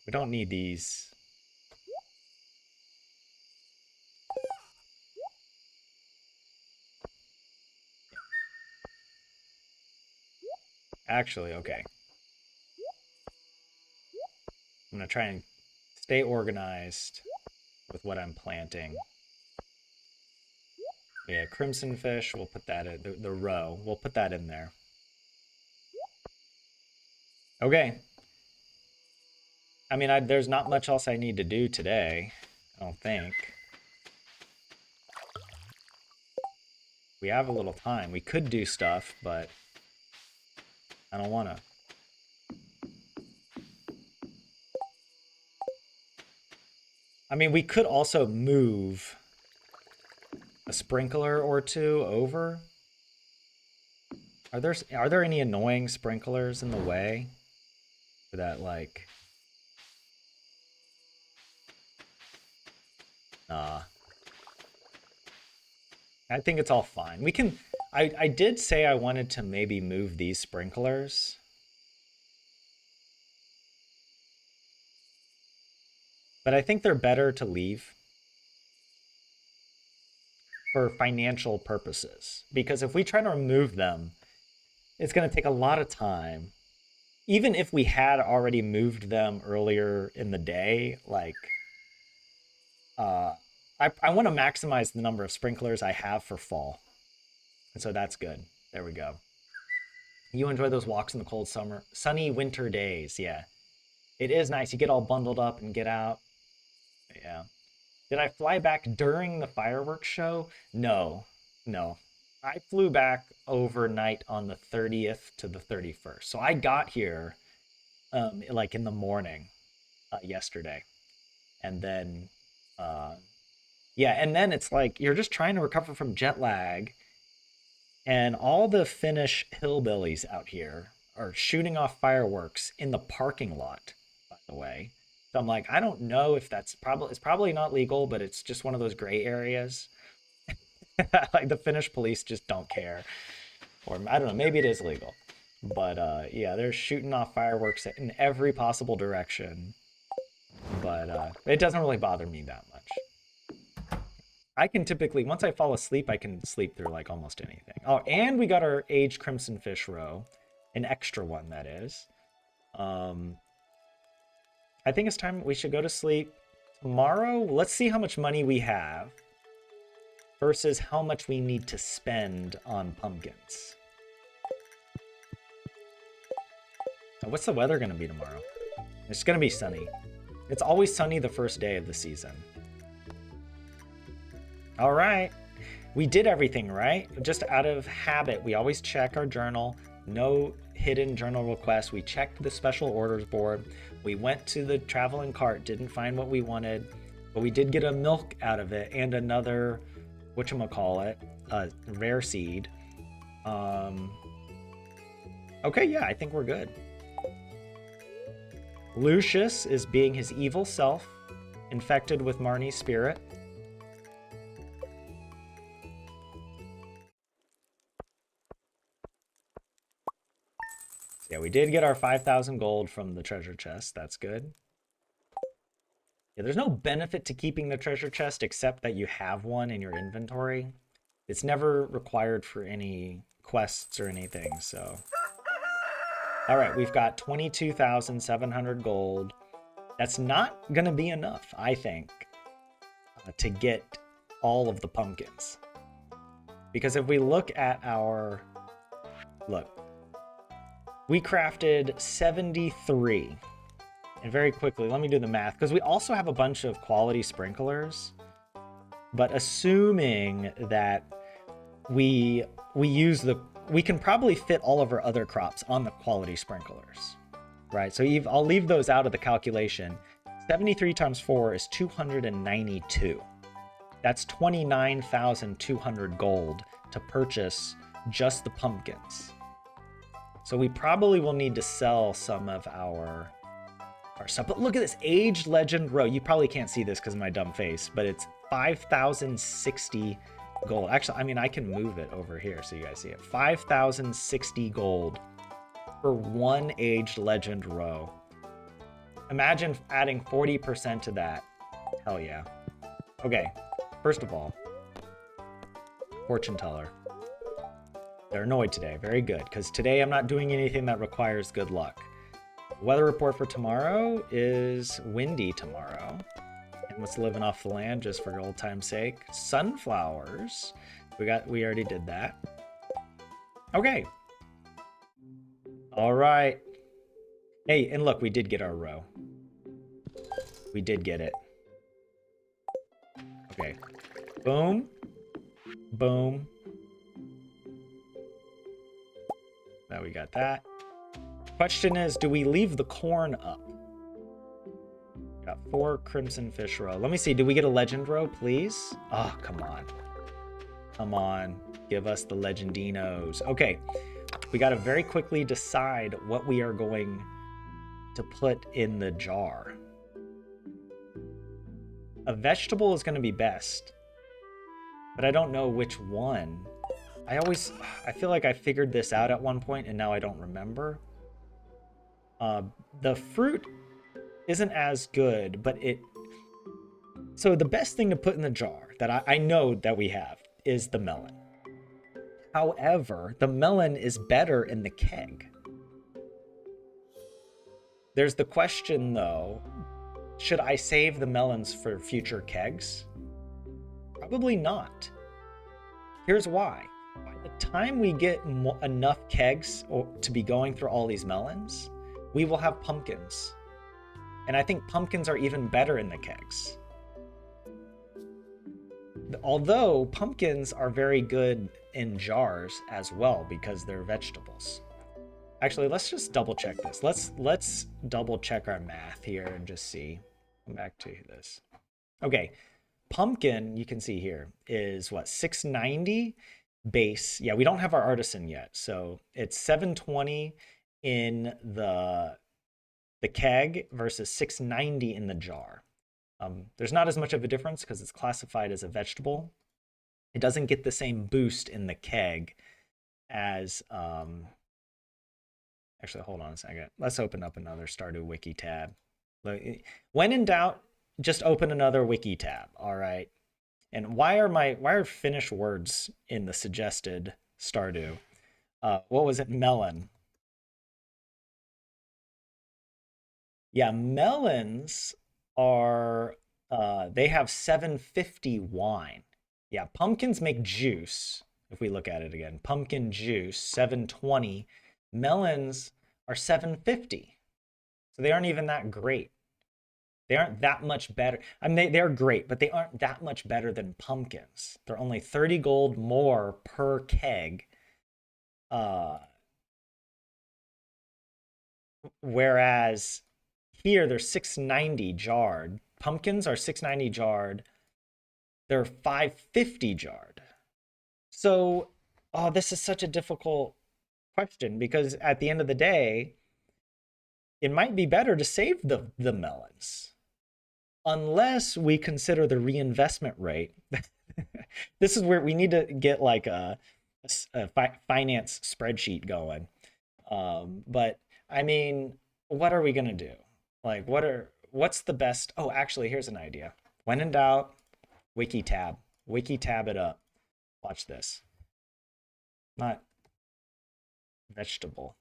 [SPEAKER 1] We don't need these. Actually, okay. I'm going to try and stay organized with what I'm planting. Yeah, crimson fish, we'll put that in the row. We'll put that in there. Okay. I mean, there's not much else I need to do today, I don't think. We have a little time. We could do stuff, but I don't want to. I mean, we could also move a sprinkler or two over. Are there any annoying sprinklers in the way that like uh I think it's all fine. We can I did say I wanted to maybe move these sprinklers. But I think they're better to leave for financial purposes. Because if we try to remove them, it's going to take a lot of time. Even if we had already moved them earlier in the day, like uh, I want to maximize the number of sprinklers I have for fall. And so that's good. There we go. You enjoy those walks in the cold summer, sunny winter days. Yeah, it is nice. You get all bundled up and get out. Yeah. Did I fly back during the fireworks show? No, no. I flew back overnight on the 30th to the 31st. So I got here like in the morning yesterday. And then, uh, yeah, and then it's like you're just trying to recover from jet lag. And all the Finnish hillbillies out here are shooting off fireworks in the parking lot, by the way. So I'm like, I don't know if it's probably not legal, but it's just one of those gray areas. Like the Finnish police just don't care. Or I don't know, maybe it is legal. But yeah, they're shooting off fireworks in every possible direction. But it doesn't really bother me that much. I can typically, once I fall asleep, I can sleep through like almost anything. Oh, and we got our aged crimson fish roe, an extra one that is. Um, I think it's time we should go to sleep. Tomorrow, let's see how much money we have versus how much we need to spend on pumpkins. Now, what's the weather going to be tomorrow? It's going to be sunny. It's always sunny the first day of the season. All right. We did everything, right? Just out of habit, we always check our journal. No hidden journal requests. We checked the special orders board. We went to the traveling cart, didn't find what we wanted, but we did get a milk out of it and another, whatchamacallit, rare seed. Okay, yeah, I think we're good. Lucius is being his evil self, infected with Marnie's spirit. Yeah, we did get our 5,000 gold from the treasure chest. That's good. Yeah, there's no benefit to keeping the treasure chest except that you have one in your inventory. It's never required for any quests or anything, so. All right, we've got 22,700 gold. That's not going to be enough, I think, to get all of the pumpkins. Because if we look at our, look, we crafted 73. And very quickly, let me do the math, because we also have a bunch of quality sprinklers. But assuming that we can probably fit all of our other crops on the quality sprinklers, right? So I'll leave those out of the calculation. 73 times 4 is 292. That's 29,200 gold to purchase just the pumpkins. So we probably will need to sell some of our stuff. But look at this aged legend row. You probably can't see this because of my dumb face, but it's 5,060 gold. Actually, I mean, I can move it over here so you guys see it. 5,060 gold for one aged legend row. Imagine adding 40% to that. Hell yeah. Okay, first of all, fortune teller. They're annoyed today. Very good, because today I'm not doing anything that requires good luck. Weather report for tomorrow is windy tomorrow. And what's living off the land, just for old time's sake? Sunflowers. We already did that. Okay. All right. Hey, and look, we did get our row. We did get it. Okay. Boom. Boom. Now we got that. Question is, do we leave the corn up? Got 4 crimson fish row. Let me see. Do we get a legend row, please? Oh, come on. Come on. Give us the legendinos. Okay. We got to very quickly decide what we are going to put in the jar. A vegetable is going to be best, but I don't know which one. I feel like I figured this out at one point and now I don't remember. The fruit isn't as good, but so the best thing to put in the jar that I know that we have is the melon. However, the melon is better in the keg. There's the question though, should I save the melons for future kegs? Probably not. Here's why. By the time we get enough kegs to be going through all these melons, we will have pumpkins. And I think pumpkins are even better in the kegs. Although pumpkins are very good in jars as well because they're vegetables. Actually, let's just double check this. Let's double check our math here and just see. Come back to this. Okay, pumpkin, you can see here, is what, 690 base. Yeah, we don't have our artisan yet. So it's 720 in the keg versus 690 in the jar. There's not as much of a difference because it's classified as a vegetable. It doesn't get the same boost in the keg as actually, hold on a second. Let's open up another Stardew Wiki tab. When in doubt, just open another Wiki tab. All right. And why are Finnish words in the suggested Stardew? What was it? Melon. Yeah, melons are they have 750 wine. Yeah, pumpkins make juice. If we look at it again, pumpkin juice 720. Melons are 750. So they aren't even that great. They aren't that much better. I mean, they're great, but they aren't that much better than pumpkins. They're only 30 gold more per keg. Whereas here they're 690 jarred. Pumpkins are 690 jarred. They're 550 jarred. So, this is such a difficult question because at the end of the day, it might be better to save the melons. Unless we consider the reinvestment rate. This is where we need to get like a finance spreadsheet going. But I mean, what are we gonna do? Like, what's the best? Oh, actually, here's an idea. When in doubt, wiki tab it up. Watch this. Not vegetable.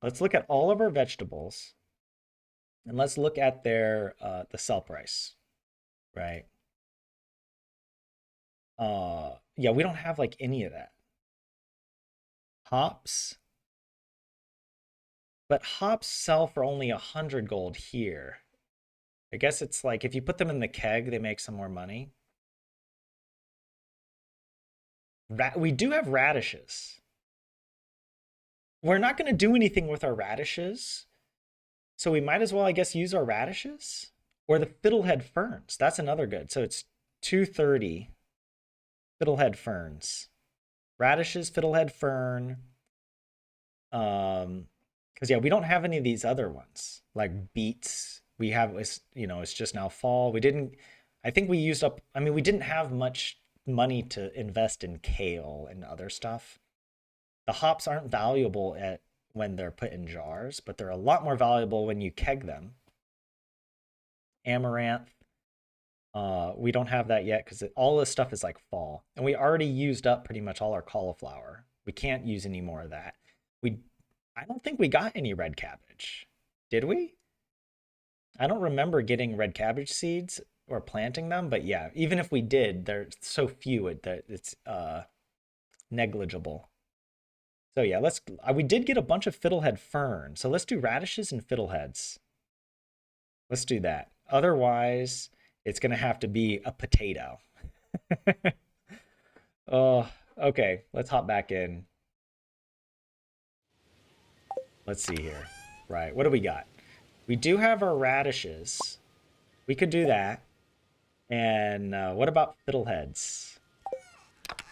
[SPEAKER 1] Let's look at all of our vegetables and let's look at their the sell price, right? Yeah, we don't have like any of that. Hops, but hops sell for only 100 gold here. I guess it's like if you put them in the keg, they make some more money. We do have radishes. We're not going to do anything with our radishes, so we might as well, I guess, use our radishes or the fiddlehead ferns. That's another good. So it's 230 fiddlehead ferns, radishes, fiddlehead fern. Because yeah, we don't have any of these other ones like beets. We have, it's just now fall. We didn't. I think we used up. I mean, we didn't have much money to invest in kale and other stuff. The hops aren't valuable at when they're put in jars, but they're a lot more valuable when you keg them. Amaranth. We don't have that yet because all this stuff is like fall, and we already used up pretty much all our cauliflower. We can't use any more of that. We, I don't think we got any red cabbage. Did we? I don't remember getting red cabbage seeds or planting them, but yeah, even if we did, they're so few that it's negligible. So yeah, we did get a bunch of fiddlehead fern. So let's do radishes and fiddleheads. Let's do that. Otherwise, it's gonna have to be a potato. Oh, okay. Let's hop back in. Let's see here. Right, what do we got? We do have our radishes. We could do that. And what about fiddleheads?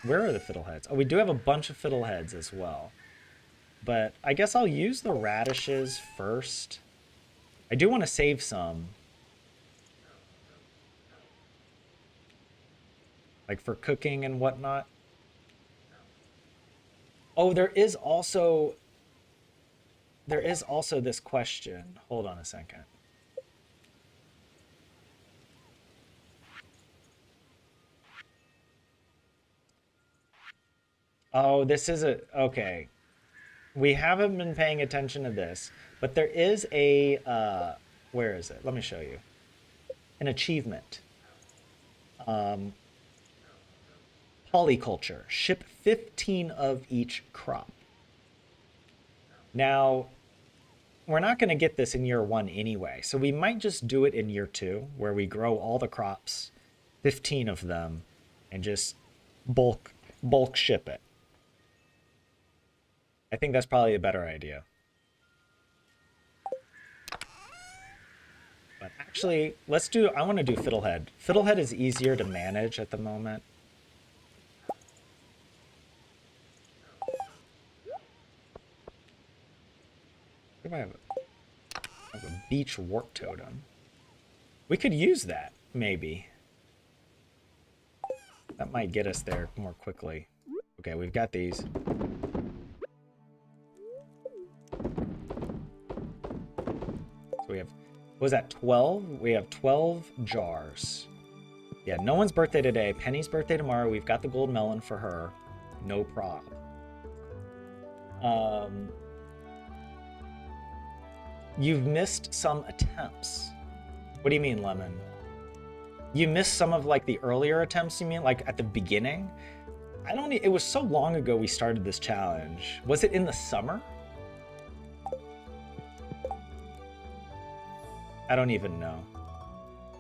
[SPEAKER 1] Where are the fiddleheads? Oh, we do have a bunch of fiddleheads as well. But I guess I'll use the radishes first. I do want to save some. Like for cooking and whatnot. Oh, there is also this question. Hold on a second. Oh, this is okay. We haven't been paying attention to this, but there is where is it? Let me show you. An achievement. Um, Polyculture. Ship 15 of each crop. Now, we're not going to get this in year 1 anyway, so we might just do it in year 2, where we grow all the crops, 15 of them, and just bulk ship it. I think that's probably a better idea. But actually, I want to do Fiddlehead. Fiddlehead is easier to manage at the moment. What do I have? I have a beach warp totem. We could use that, maybe. That might get us there more quickly. Okay, we've got these. So we have, what was that, 12? We have 12 jars. Yeah, no one's birthday today. Penny's birthday tomorrow. We've got the gold melon for her. No problem. You've missed some attempts. What do you mean, Lemon? You missed some of like the earlier attempts, you mean? Like at the beginning? It was so long ago we started this challenge. Was it in the summer? I don't even know.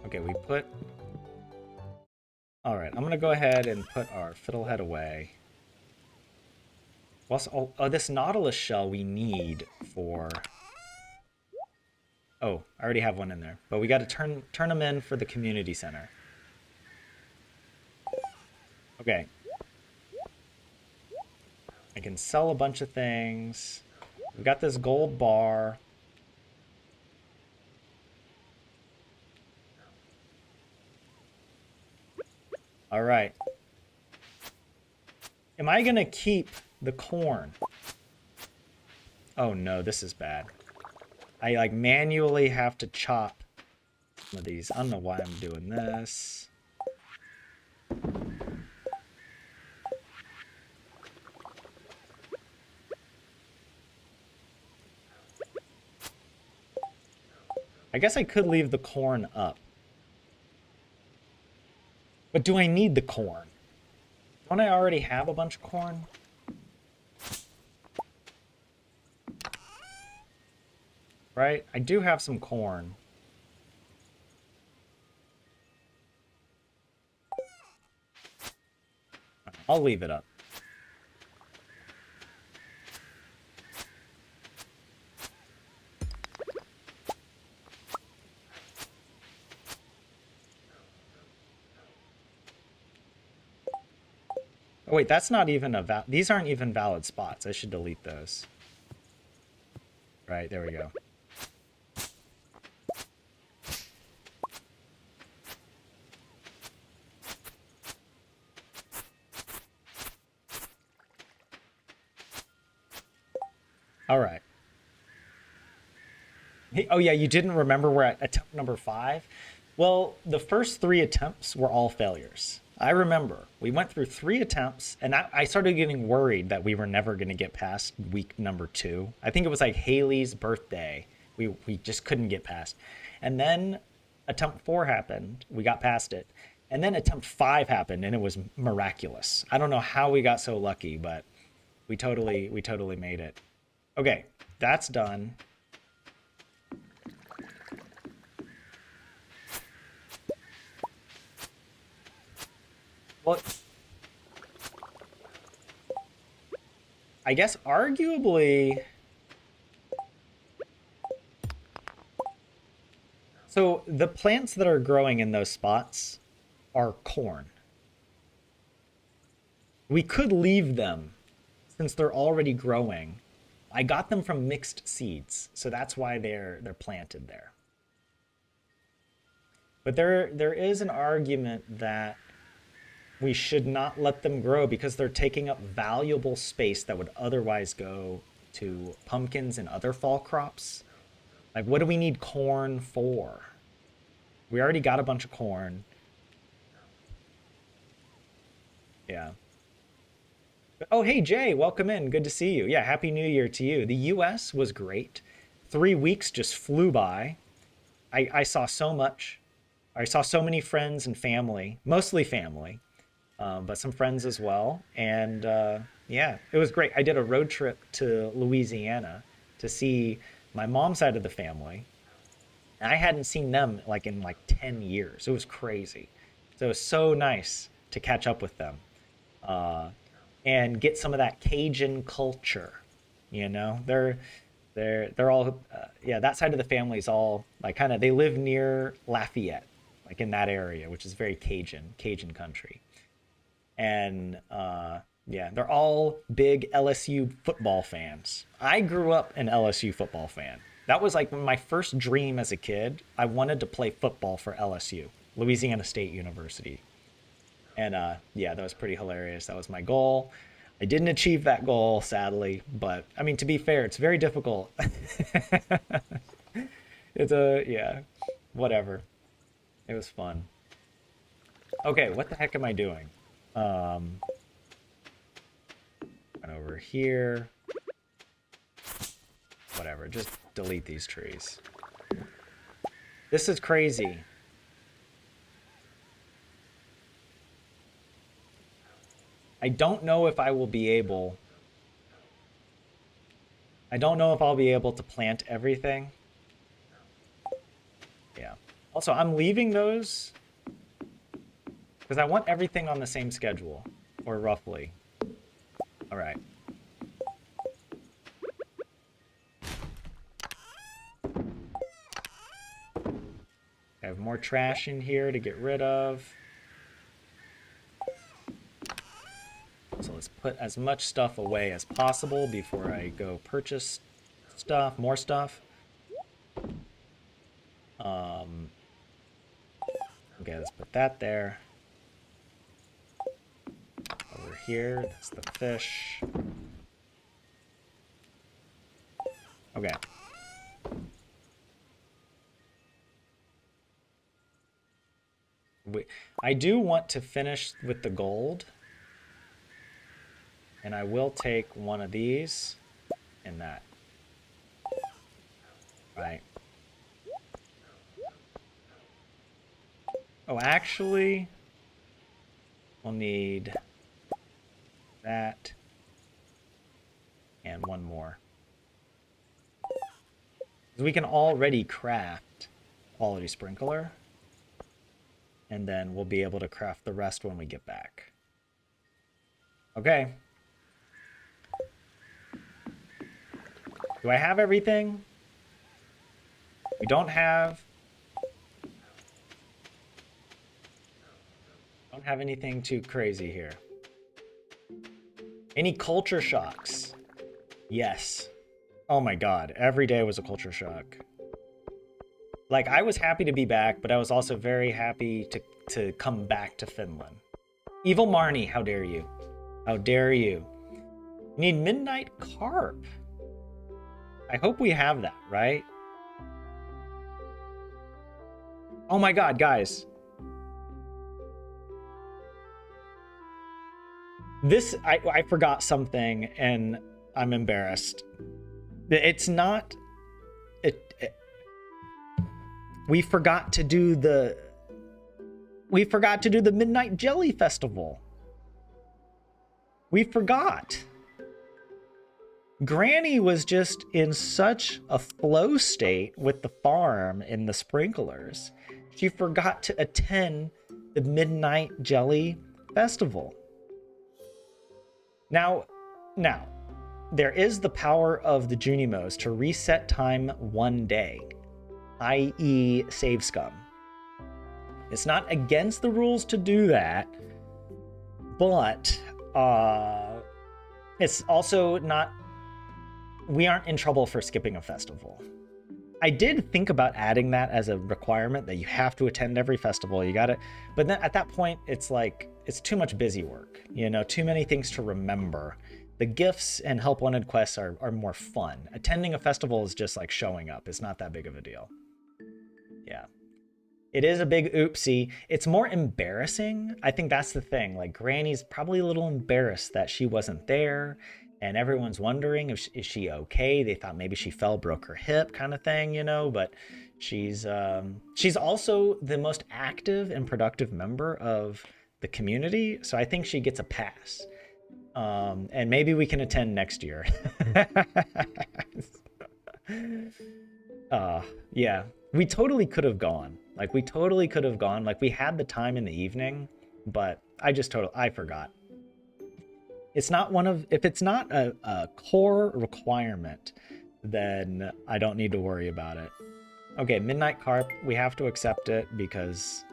[SPEAKER 1] Okay, all right, I'm gonna go ahead and put our fiddlehead away. Oh, this nautilus shell we need for... Oh, I already have one in there. But we got to turn them in for the community center. Okay. I can sell a bunch of things. We got this gold bar. All right. Am I going to keep the corn? Oh no, this is bad. I like manually have to chop some of these. I don't know why I'm doing this. I guess I could leave the corn up. But do I need the corn? Don't I already have a bunch of corn? Right? I do have some corn. I'll leave it up. Oh wait, that's not even a these aren't even valid spots. I should delete those. Right, there we go. All right. Hey, oh yeah, you didn't remember we're at attempt number 5? Well, the first 3 attempts were all failures. I remember we went through 3 attempts, and I started getting worried that we were never going to get past week number 2. I think it was like Haley's birthday. We just couldn't get past. And then attempt 4 happened. We got past it. And then attempt 5 happened, and it was miraculous. I don't know how we got so lucky, but we totally made it. Okay, that's done. Well, I guess arguably, so the plants that are growing in those spots are corn. We could leave them since they're already growing. I got them from mixed seeds, so that's why they're planted there. But there is an argument that we should not let them grow because they're taking up valuable space that would otherwise go to pumpkins and other fall crops. Like, what do we need corn for? We already got a bunch of corn. Yeah. Oh, hey, Jay, welcome in. Good to see you. Yeah, Happy New Year to you. The US was great. 3 weeks just flew by. I saw so much. I saw so many friends and family, mostly family, but some friends as well. And yeah, it was great. I did a road trip to Louisiana to see my mom's side of the family. And I hadn't seen them like in like 10 years. It was crazy. So it was so nice to catch up with them uh, and get some of that Cajun culture. You know, they're all yeah. That side of the family is all like kind of they live near Lafayette, like in that area, which is very Cajun country. And yeah, they're all big LSU football fans. I grew up an LSU football fan. That was like my first dream as a kid. I wanted to play football for LSU, Louisiana State University. And yeah, that was pretty hilarious. That was my goal. I didn't achieve that goal, sadly, but I mean, to be fair, it's very difficult. It's a, yeah, whatever. It was fun. Okay, what the heck am I doing? Um, and over here, whatever, just delete these trees. This is crazy. I don't know if I will be able, I don't know if I'll be able to plant everything. Yeah. Also, I'm leaving those because I want everything on the same schedule, or roughly. All right. I have more trash in here to get rid of. So let's put as much stuff away as possible before I go purchase stuff, more stuff. Okay, let's put that there. Over here, that's the fish. Okay. I do want to finish with the gold. And I will take one of these and that. Right. Oh, actually, we'll need That. And one more. We can already craft quality sprinkler. And then we'll be able to craft the rest when we get back. Okay. Do I have everything? We don't have anything too crazy here. Any culture shocks? Yes. Oh my god, every day was a culture shock. Like, I was happy to be back, but I was also very happy to come back to Finland. Evil Marnie, how dare you? How dare you? You need Midnight Carp. I hope we have that, right? Oh my god, guys. This, I forgot something, and I'm embarrassed. It's not... We forgot to do the Midnight Jelly Festival. We forgot. Granny was just in such a flow state with the farm and the sprinklers. She forgot to attend the Midnight Jelly Festival. Now, there is the power of the Junimos to reset time one day, i.e. save scum. It's not against the rules to do that, but it's also not, we aren't in trouble for skipping a festival. I did think about adding that as a requirement that you have to attend every festival. You got it. But then at that point, it's like, it's too much busy work, you know, too many things to remember. The gifts and help wanted quests are more fun. Attending a festival is just like showing up. It's not that big of a deal. Yeah. It is a big oopsie. It's more embarrassing. I think that's the thing. Like, Granny's probably a little embarrassed that she wasn't there, and everyone's wondering if is she okay. They thought maybe she fell, broke her hip, kind of thing, you know. But she's also the most active and productive member of the community, so I think she gets a pass. And maybe we can attend next year. Yeah, we totally could have gone. Like, we totally could have gone. Like, we had the time in the evening, but I forgot. It's not one of, if it's not a core requirement, then I don't need to worry about it. Okay, Midnight Carp, we have to accept it because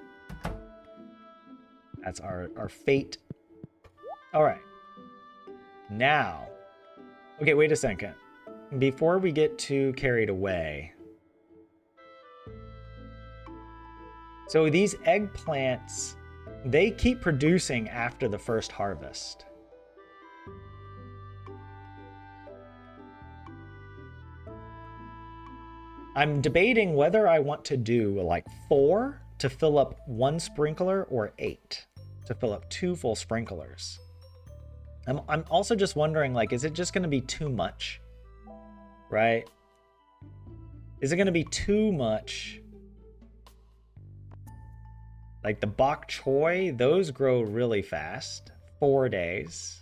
[SPEAKER 1] that's our fate. All right. Now, okay, wait a second. Before we get too carried away. So these eggplants, they keep producing after the first harvest. I'm debating whether I want to do like 4 to fill up 1 sprinkler or 8 to fill up 2 full sprinklers. I'm also just wondering, like, is it just going to be too much? Right? Is it going to be too much? Like the bok choy, those grow really fast. 4 days.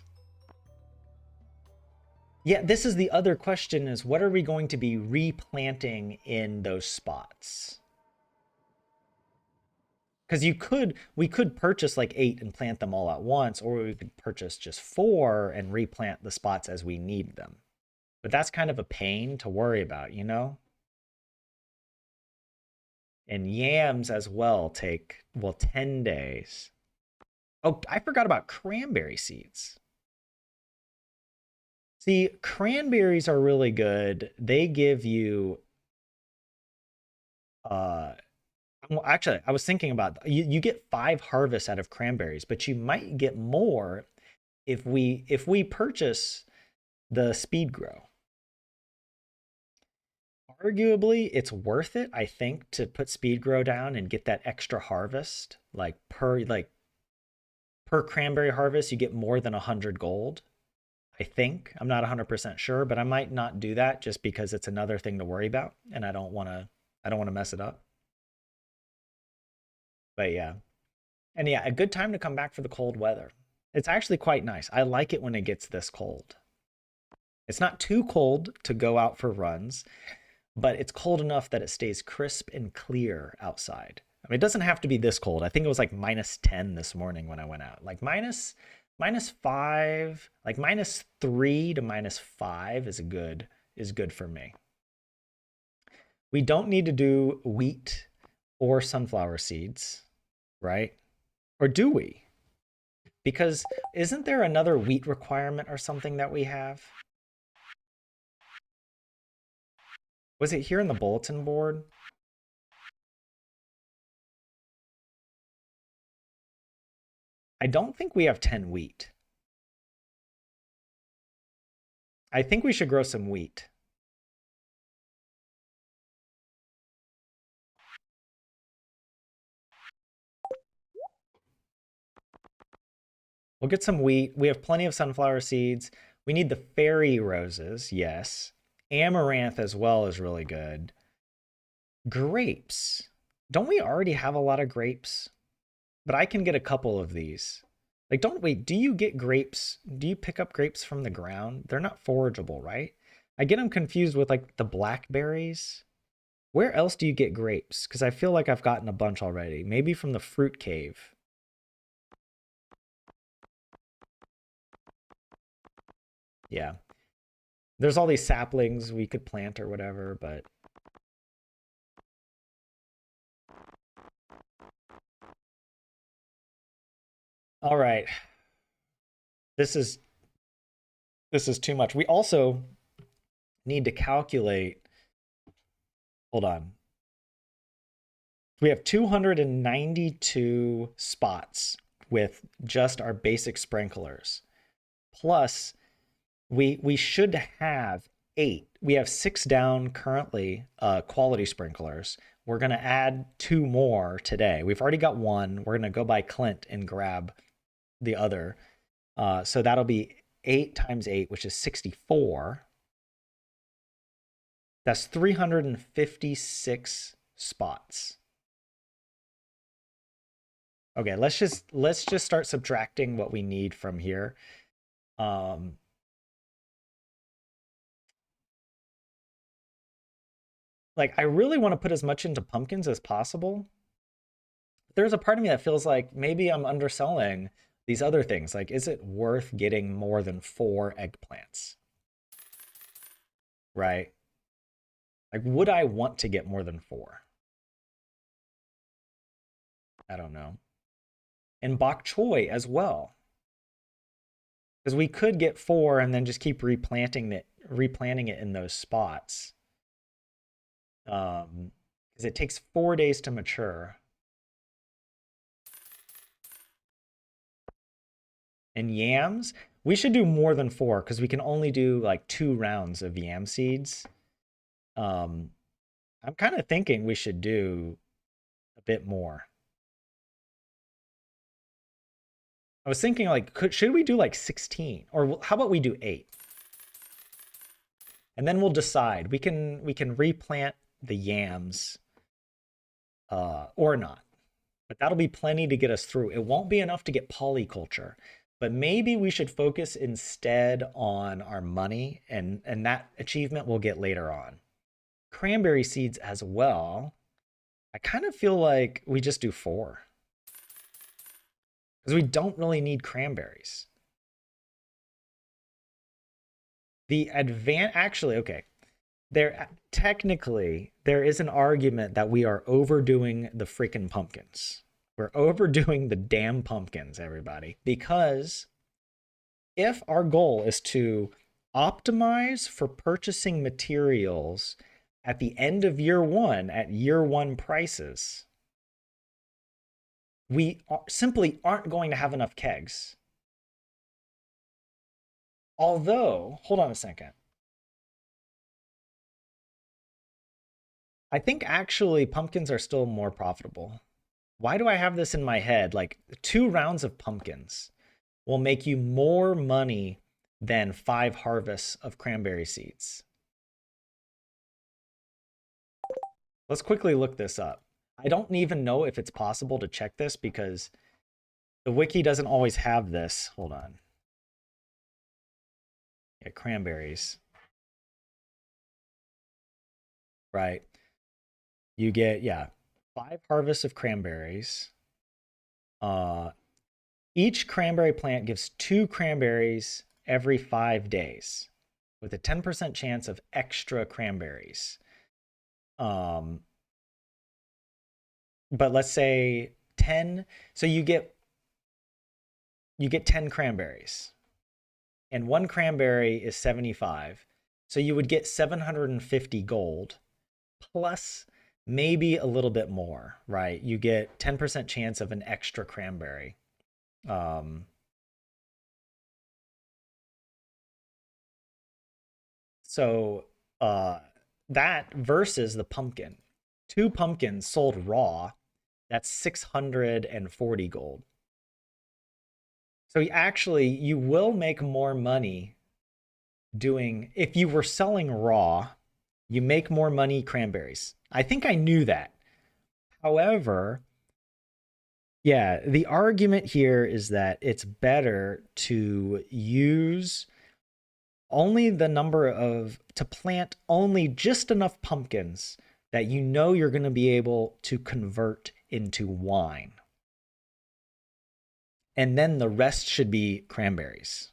[SPEAKER 1] Yeah, this is the other question, is what are we going to be replanting in those spots? Because we could purchase like 8 and plant them all at once, or we could purchase just 4 and replant the spots as we need them. But that's kind of a pain to worry about, you know? And yams as well take, well, 10 days. Oh, I forgot about cranberry seeds. See, cranberries are really good. They give you, well, actually, I was thinking about, you get 5 harvests out of cranberries, but you might get more if we purchase the speed grow. Arguably, it's worth it, I think, to put speed grow down and get that extra harvest. Like per cranberry harvest, you get more than 100 gold. I think. I'm not 100% sure, but I might not do that just because it's another thing to worry about, and I don't want to mess it up. But yeah. And yeah, a good time to come back for the cold weather. It's actually quite nice. I like it when it gets this cold. It's not too cold to go out for runs, but it's cold enough that it stays crisp and clear outside. I mean, it doesn't have to be this cold. I think it was like -10 this morning when I went out. Like -5, like -3 to -5 is good for me. We don't need to do wheat or sunflower seeds, right? Or do we? Because isn't there another wheat requirement or something that we have? Was it here in the bulletin board? I don't think we have 10 wheat. I think we should grow some wheat. We'll get some wheat. We have plenty of sunflower seeds. We need the fairy roses, yes. Amaranth as well is really good. Grapes. Don't we already have a lot of grapes? But I can get a couple of these. Like, do you get grapes? Do you pick up grapes from the ground? They're not forageable, right? I get them confused with like the blackberries. Where else do you get grapes? Because I feel like I've gotten a bunch already. Maybe from the fruit cave. Yeah. There's all these saplings we could plant or whatever, but all right. This is too much. We also need to calculate. Hold on. We have 292 spots with just our basic sprinklers. Plus, we should have 8. We have 6 down currently, quality sprinklers. We're going to add 2 more today. We've already got 1. We're going to go by Clint and grab the other. So that'll be 8 times 8, which is 64. That's 356 spots. Okay, let's just start subtracting what we need from here. Like, I really want to put as much into pumpkins as possible. There's a part of me that feels like maybe I'm underselling these other things. Like, is it worth getting more than 4 eggplants? Right? Like, would I want to get more than 4? I don't know. And bok choy as well. Because we could get 4 and then just keep replanting it in those spots. Because it takes 4 days to mature. And yams, we should do more than 4 because we can only do like 2 rounds of yam seeds. I'm kind of thinking we should do a bit more. I was thinking like, should we do like 16? Or how about we do 8? And then we'll decide. We can replant the yams or not. But that'll be plenty to get us through. It won't be enough to get polyculture. But maybe we should focus instead on our money, and that achievement we'll get later on. Cranberry seeds as well. I kind of feel like we just do 4. Because we don't really need cranberries. Actually, okay. Technically, there is an argument that we are overdoing the freaking pumpkins. We're overdoing the damn pumpkins, everybody. Because if our goal is to optimize for purchasing materials at the end of year 1 at year 1 prices, we simply aren't going to have enough kegs. Although, hold on a second. I think actually pumpkins are still more profitable. Why do I have this in my head? Like 2 rounds of pumpkins will make you more money than 5 harvests of cranberry seeds. Let's quickly look this up. I don't even know if it's possible to check this because The wiki doesn't always have this. Hold on. Yeah, cranberries. Right. You get, yeah, 5 harvests of cranberries. Uh, each cranberry plant gives 2 cranberries every 5 days with a 10% chance of extra cranberries. Um, but let's say 10, so you get 10 cranberries and 1 cranberry is 75. So you would get 750 gold plus maybe a little bit more, right? You get 10% chance of an extra cranberry. Um, so uh, that versus the pumpkin. 2 pumpkins sold raw, that's 640 gold. So you will make more money doing, if you were selling raw, you make more money cranberries. I think I knew that. However, yeah, the argument here is that it's better to use only the number of, to plant only just enough pumpkins that you know you're going to be able to convert into wine. And then the rest should be cranberries.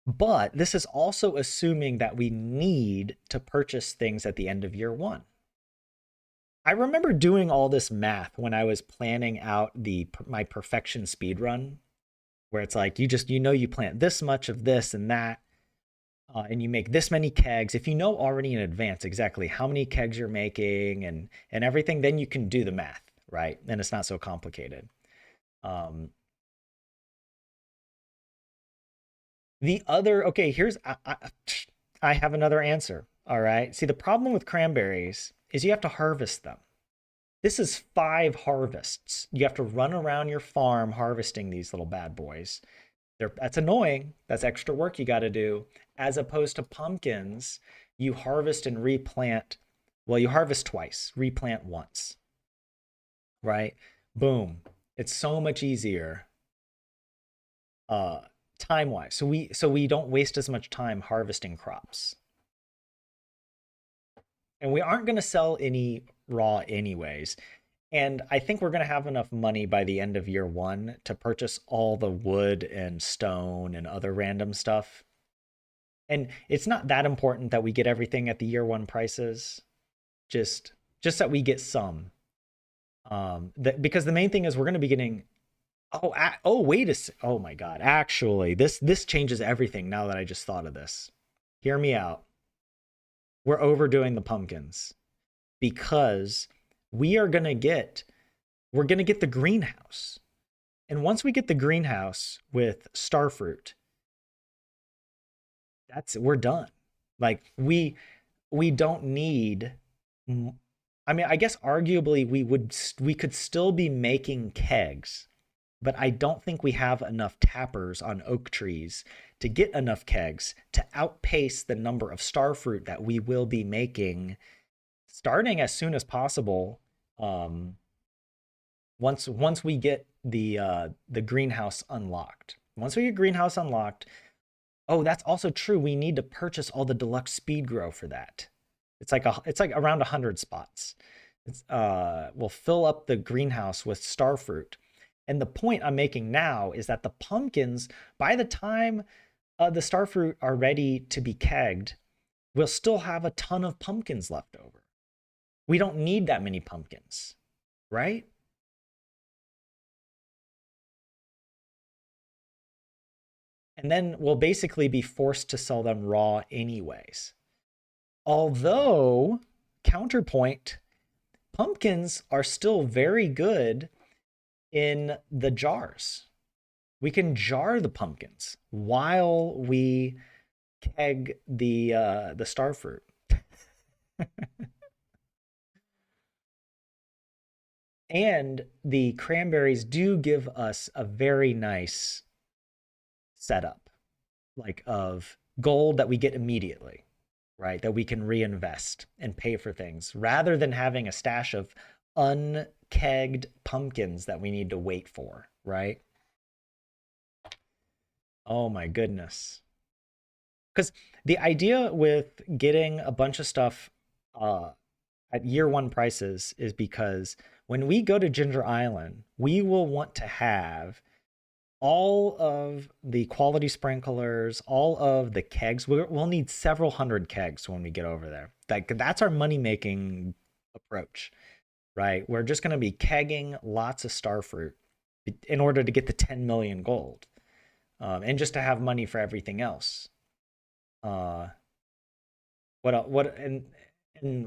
[SPEAKER 1] But this is also assuming that we need to purchase things at the end of year one. I remember doing all this math when I was planning out my perfection speed run, where it's like you plant this much of this and that, and you make this many kegs. If you know already in advance exactly how many kegs you're making and everything, then you can do the math, right? And it's not so complicated. Um, the other, okay, I have another answer. All right. See, the problem with cranberries is you have to harvest them. This is 5 harvests. You have to run around your farm harvesting these little bad boys. That's annoying. That's extra work you got to do. As opposed to pumpkins, you harvest and replant. Well, you harvest twice, replant once, right? Boom. It's so much easier uh time wise. So we don't waste as much time harvesting crops. And we aren't going to sell any raw anyways. And I think we're going to have enough money by the end of year one to purchase all the wood and stone and other random stuff. And it's not that important that we get everything at the year one prices, just that we get some. Because the main thing is we're going to be getting. Oh, wait oh my God! Actually, this changes everything. Now that I just thought of this, hear me out. We're overdoing the pumpkins because we are gonna get we're gonna get the greenhouse, and once we get the greenhouse with starfruit, we're done. Like we don't need. I mean, I guess arguably we could still be making kegs, but I don't think we have enough tappers on oak trees to get enough kegs to outpace the number of starfruit that we will be making starting as soon as possible. Once we get the greenhouse unlocked. Once we get greenhouse unlocked, oh, that's also true. We need to purchase all the deluxe speed grow for that. It's like around 100 spots. We'll fill up the greenhouse with starfruit. And the point I'm making now is that the pumpkins, by the time the starfruit are ready to be kegged, we'll still have a ton of pumpkins left over. We don't need that many pumpkins, right? And then we'll basically be forced to sell them raw anyways. Although, counterpoint, pumpkins are still very good in the jars. We can jar the pumpkins while we keg the starfruit. And the cranberries do give us a very nice setup, like of gold that we get immediately, right? That we can reinvest and pay for things rather than having a stash of kegged pumpkins that we need to wait for, right? Oh my goodness. Because the idea with getting a bunch of stuff uh, at year one prices is because when we go to Ginger Island, we will want to have all of the quality sprinklers, all of the kegs. We'll need several hundred kegs when we get over there. Like that's our money making approach, right? We're just going to be kegging lots of starfruit in order to get the 10 million gold, and just to have money for everything else. Uh, and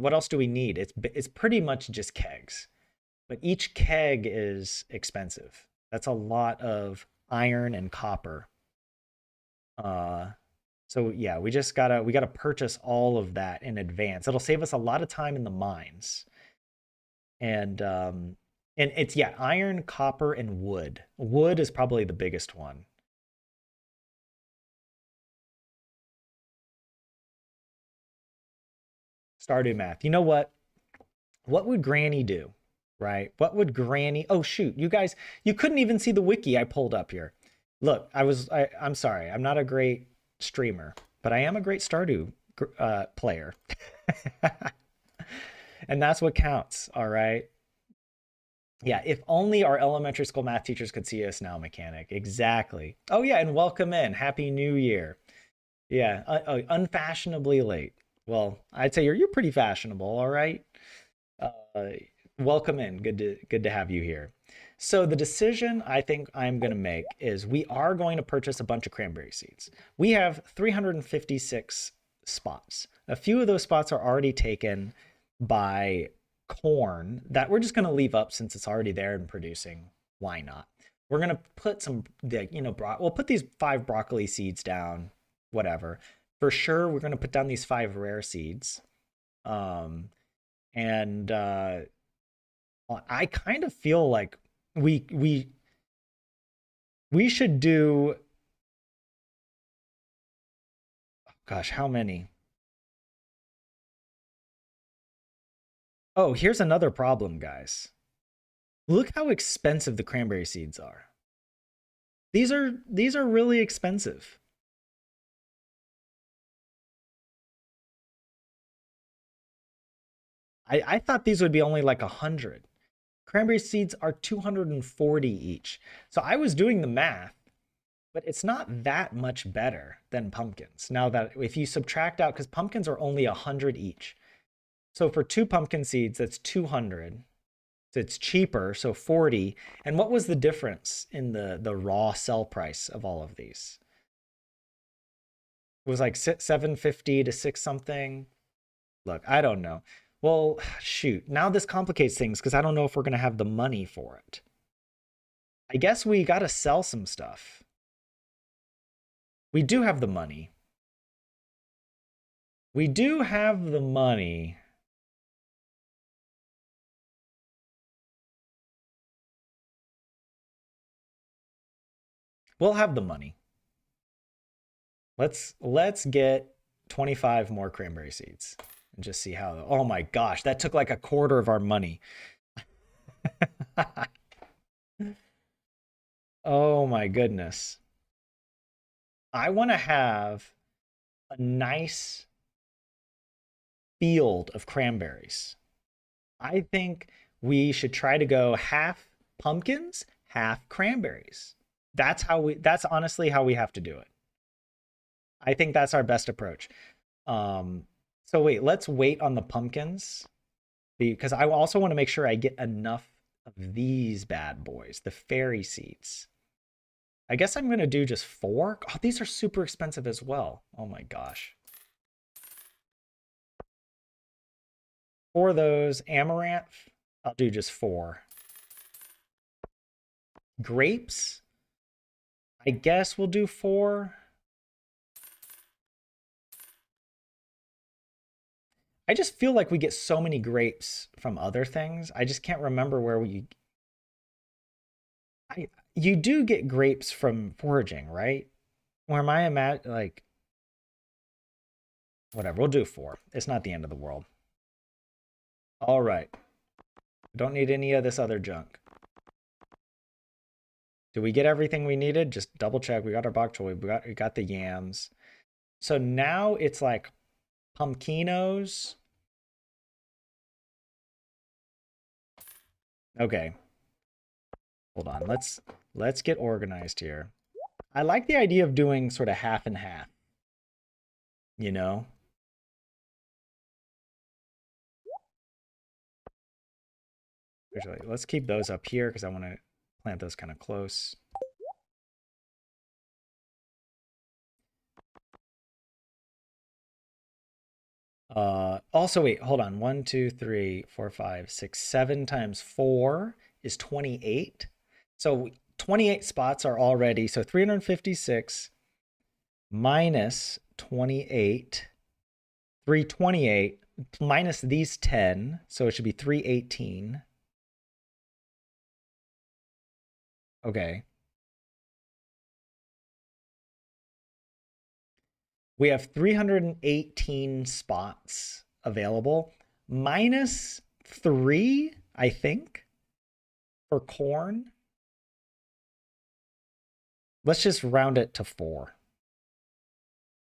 [SPEAKER 1] what else do we need? It's pretty much just kegs, but each keg is expensive. That's a lot of iron and copper. Uh, so yeah, we gotta purchase all of that in advance. It'll save us a lot of time in the mines. And it's yeah, iron, copper, and wood. Wood is probably the biggest one. Stardew math. You know what? What would Granny do? Right? What would Granny? Oh shoot, you guys, you couldn't even see the wiki I pulled up here. Look, I'm sorry, I'm not a great streamer, but I am a great Stardew player, and that's what counts. All right. Yeah, if only our elementary school math teachers could see us now, mechanic. Exactly. Oh yeah, and welcome in. Happy New Year. Yeah, unfashionably late. Well, I'd say you're pretty fashionable, all right? Uh, welcome in. Good to have you here. So the decision I think I'm going to make is we are going to purchase a bunch of cranberry seeds. We have 356 spots. A few of those spots are already taken by corn that we're just going to leave up since it's already there and producing. Why not? We're going to put we'll put these 5 broccoli seeds down, whatever. For sure, we're going to put down these 5 rare seeds. Um, and I kind of feel like we we we should do, gosh, how many? Oh, here's another problem, guys. Look how expensive the cranberry seeds are. These are really expensive. I thought these would be only like 100. Cranberry seeds are 240 each. So I was doing the math, but it's not that much better than pumpkins. Now that if you subtract out, because pumpkins are only 100 each. So for 2 pumpkin seeds, that's 200. So it's cheaper, so 40. And what was the difference in the raw sell price of all of these? It was like 750 to 6 something. Look, I don't know. Well, shoot. Now this complicates things because I don't know if we're going to have the money for it. I guess we got to sell some stuff. We do have the money. We do have the money. We'll have the money. Let's get 25 more cranberry seeds and just see how. Oh my gosh, that took like a quarter of our money. Oh my goodness. I want to have a nice field of cranberries. I think we should try to go half pumpkins, half cranberries. That's honestly how we have to do it. I think that's our best approach. Um, so wait, let's wait on the pumpkins because I also want to make sure I get enough of these bad boys, the fairy seeds. I guess I'm gonna do just 4. Oh, these are super expensive as well. Oh my gosh. For those amaranth, I'll do just 4. Grapes, I guess we'll do 4. I just feel like we get so many grapes from other things. I just can't remember where you do get grapes from foraging, right? Where am I like whatever, we'll do 4. It's not the end of the world. All right. We don't need any of this other junk. Did we get everything we needed? Just double check. We got our bok choy. We got the yams. So now it's like pumpkinos. Okay. Hold on. Let's get organized here. I like the idea of doing sort of half and half. You know? Actually, let's keep those up here because I want to plant those kind of close. Also, wait, hold on. 1, 2, 3, 4, 5, 6, 7 times 4 is 28. So 28 spots are already, so 356 minus 28, 328 minus these 10, so it should be 318. Okay. We have 318 spots available, minus 3, I think, for corn. Let's just round it to 4.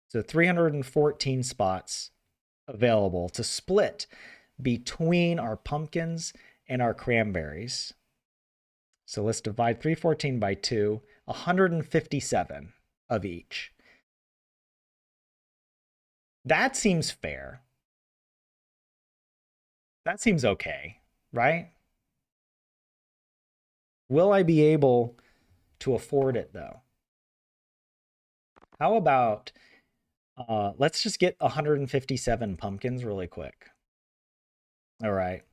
[SPEAKER 1] So 314 spots available to split between our pumpkins and our cranberries. So let's divide 314 by 2, 157 of each. That seems fair. That seems okay, right? Will I be able to afford it though? How about let's just get 157 pumpkins really quick. All right.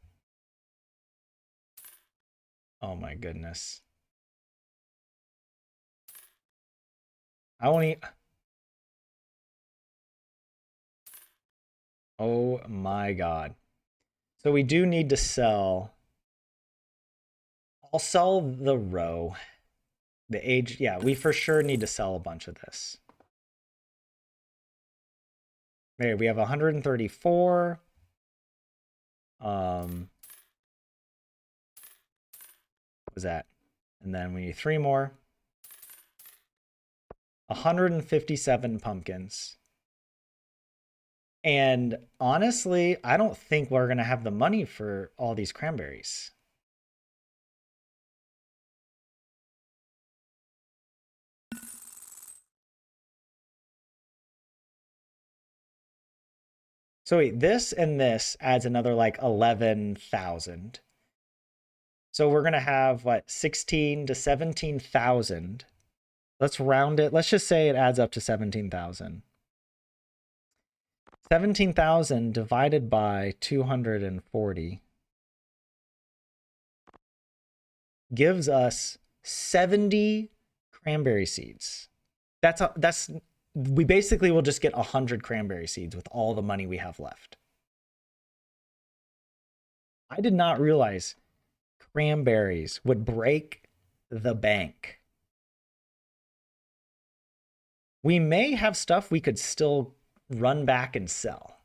[SPEAKER 1] Oh my goodness. I won't eat. Oh my God. So we do need to sell. I'll sell the row. The age, yeah, we for sure need to sell a bunch of this. There, we have 134. What was that? And then we need 3 more. 157 pumpkins. And honestly, I don't think we're going to have the money for all these cranberries. So wait, this and this adds another like 11,000. So we're going to have what, 16 to 17,000. Let's round it. Let's just say it adds up to 17,000. 17,000 divided by 240 gives us 70 cranberry seeds. That's we basically will just get 100 cranberry seeds with all the money we have left. I did not realize cranberries would break the bank. We may have stuff we could still run back and sell,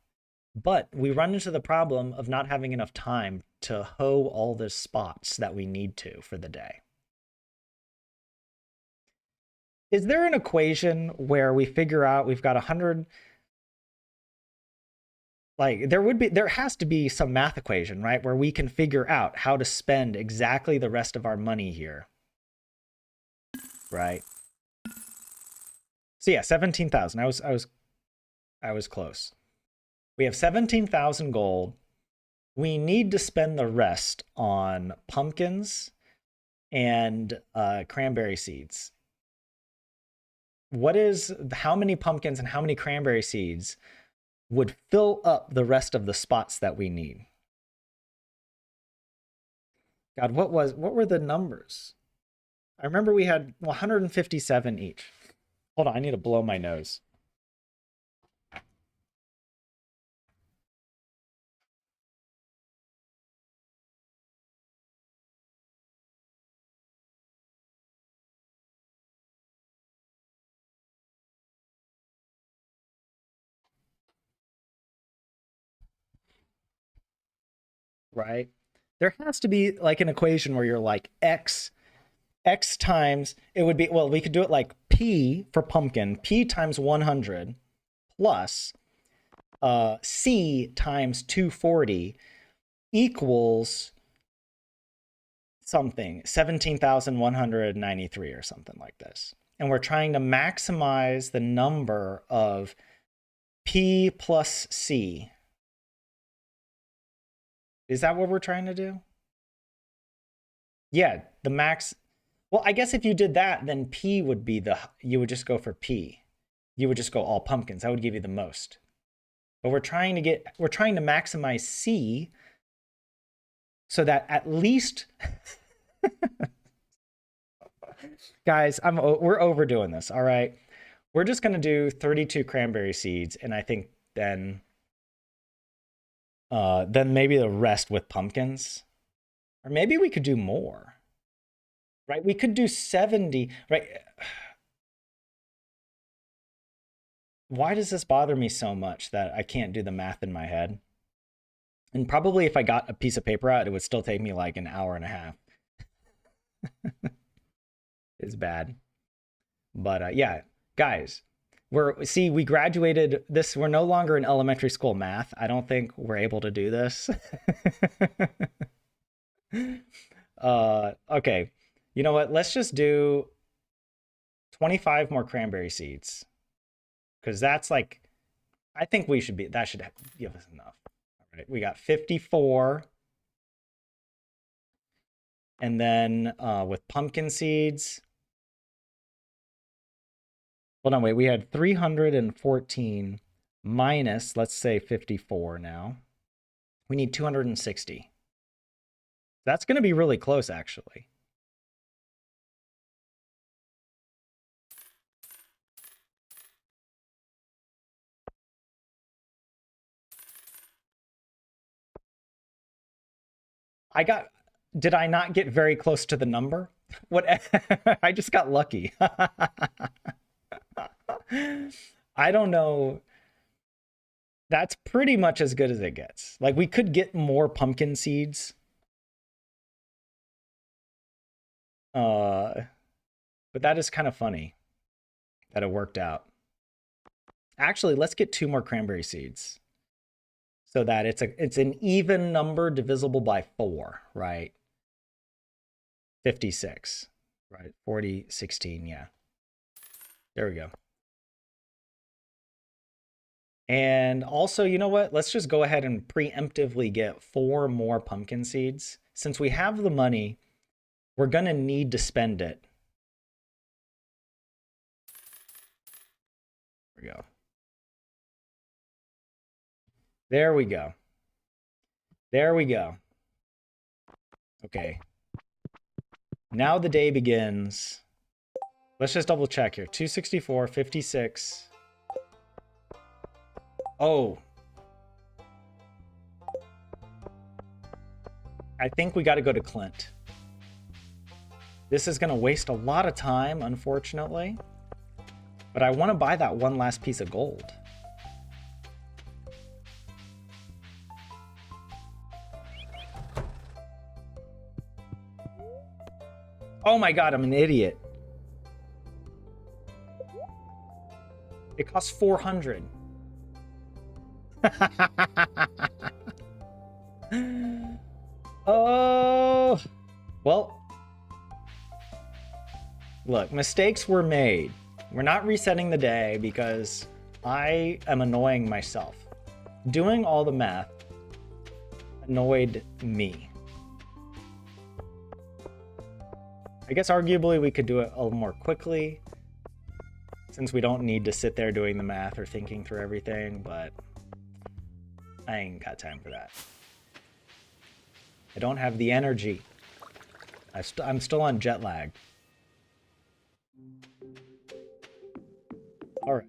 [SPEAKER 1] but we run into the problem of not having enough time to hoe all the spots that we need to for the day. Is there an equation where we figure out we've got 100? Like there has to be some math equation, right? Where we can figure out how to spend exactly the rest of our money here. Right? So yeah, 17,000. I was close. We have 17,000 gold. We need to spend the rest on pumpkins and cranberry seeds. How many pumpkins and how many cranberry seeds would fill up the rest of the spots that we need? God, what were the numbers? I remember we had 157 each. Hold on, I need to blow my nose. Right? There has to be like an equation where you're like x times, it would be, well, we could do it like p for pumpkin, p times 100 plus c times 240 equals something, 17,193 or something like this. And we're trying to maximize the number of p plus c. Is that what we're trying to do? Yeah, the max. Well, I guess if you did that, then P would be you would just go for P. You would just go all pumpkins. That would give you the most. But we're trying to maximize C so that at least, guys, we're overdoing this, all right? We're just going to do 32 cranberry seeds, and I think then maybe the rest with pumpkins. Or maybe we could do more. Right? We could do 70, right? Why does this bother me so much that I can't do the math in my head? And probably if I got a piece of paper out, it would still take me like an hour and a half. It's bad. But yeah, guys, we graduated this. We're no longer in elementary school math. I don't think we're able to do this. Okay. You know what? Let's just do 25 more cranberry seeds. Because that's like, I think that should give us enough. All right, we got 54. And then with pumpkin seeds. Hold on, wait, we had 314 minus, let's say 54 now. We need 260. That's going to be really close, actually. Did I not get very close to the number? What? I just got lucky. I don't know. That's pretty much as good as it gets. Like, we could get more pumpkin seeds. But that is kind of funny that it worked out. Actually, let's get 2 more cranberry seeds so that it's an even number divisible by 4, right? 56, right? 40, 16, yeah. There we go. And also, you know what? Let's just go ahead and preemptively get 4 more pumpkin seeds. Since we have the money, we're going to need to spend it. There we go. There we go. There we go. Okay. Now the day begins. Let's just double check here. 264, 56. Oh. I think we got to go to Clint. This is going to waste a lot of time, unfortunately. But I want to buy that one last piece of gold. Oh my god, I'm an idiot. It costs 400. Oh. Well. Look, mistakes were made. We're not resetting the day because I am annoying myself. Doing all the math annoyed me. I guess arguably we could do it a little more quickly since we don't need to sit there doing the math or thinking through everything, but I ain't got time for that. I don't have the energy. I'm still on jet lag. All right.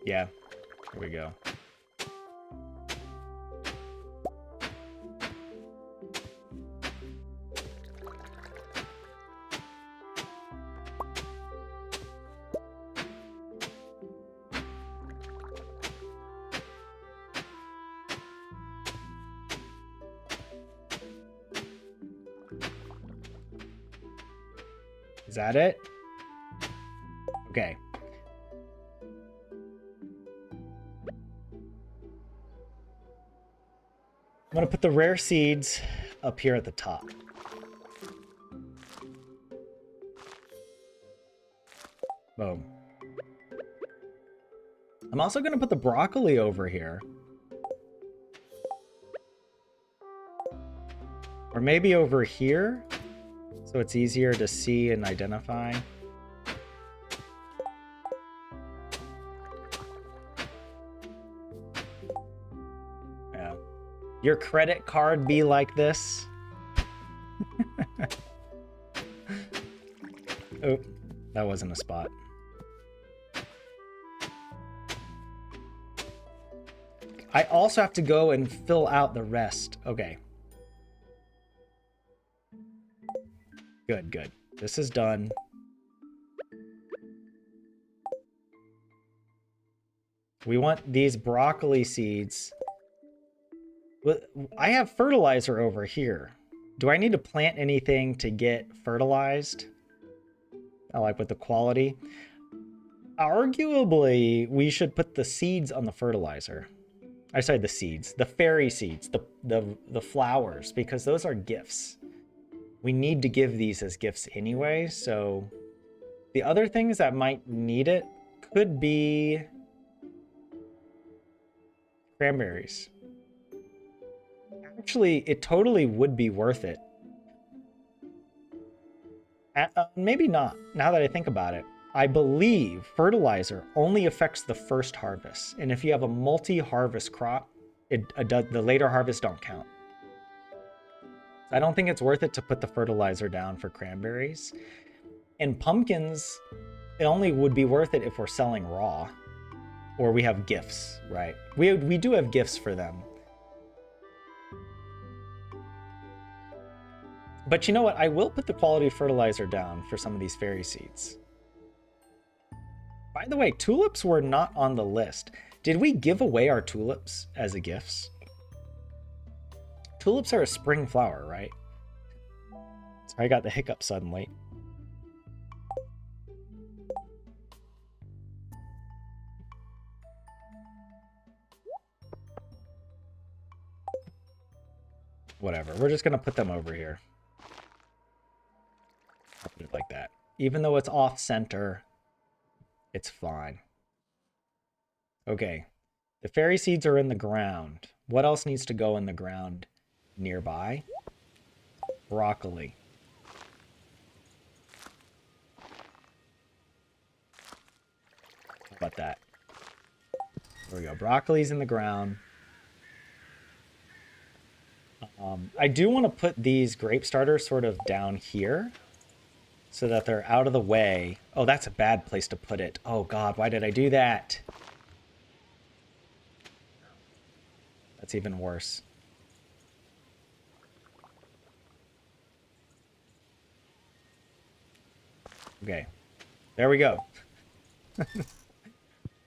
[SPEAKER 1] Yeah, here we go. Is that it? Okay. I'm gonna put the rare seeds up here at the top. Boom. I'm also gonna put the broccoli over here. Or maybe over here, so it's easier to see and identify. Yeah. Your credit card be like this? Oh, that wasn't a spot. I also have to go and fill out the rest. Okay. Good, good. This is done. We want these broccoli seeds. I have fertilizer over here. Do I need to plant anything to get fertilized? I like with the quality. Arguably, we should put the seeds on the fertilizer. I said the seeds, the fairy seeds, the flowers, because those are gifts. We need to give these as gifts anyway, so the other things that might need it could be cranberries. Actually, it totally would be worth it. Maybe not, now that I think about it. I believe fertilizer only affects the first harvest, and if you have a multi-harvest crop, the later harvests don't count. I don't think it's worth it to put the fertilizer down for cranberries. And pumpkins, it only would be worth it if we're selling raw, or we have gifts, right? We do have gifts for them. But you know what? I will put the quality fertilizer down for some of these fairy seeds. By the way, tulips were not on the list. Did we give away our tulips as a gifts? Tulips are a spring flower, right? Sorry, I got the hiccup suddenly. Whatever, we're just gonna put them over here. I'll put it like that. Even though it's off center, it's fine. Okay, the fairy seeds are in the ground. What else needs to go in the ground nearby? Broccoli. How about that? There we go. Broccoli's in the ground. I do want to put these grape starters sort of down here so that they're out of the way. Oh, that's a bad place to put it. Oh God, why did I do that? That's even worse. Okay, there we go.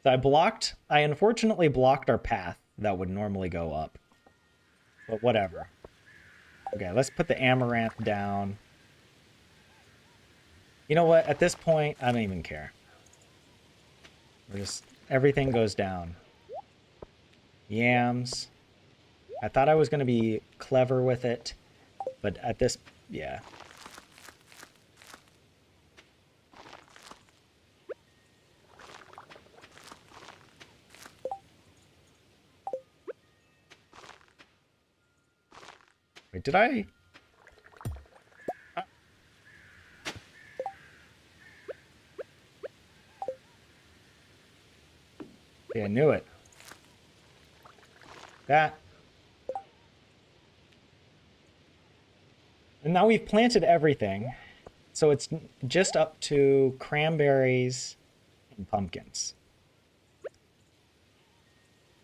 [SPEAKER 1] So I unfortunately blocked our path that would normally go up. But whatever. Okay, let's put the amaranth down. You know what? At this point, I don't even care. We're just... everything goes down. Yams. I thought I was going to be clever with it. But at this... yeah. Wait, did I... yeah, I knew it. That. And now we've planted everything. So it's just up to cranberries and pumpkins.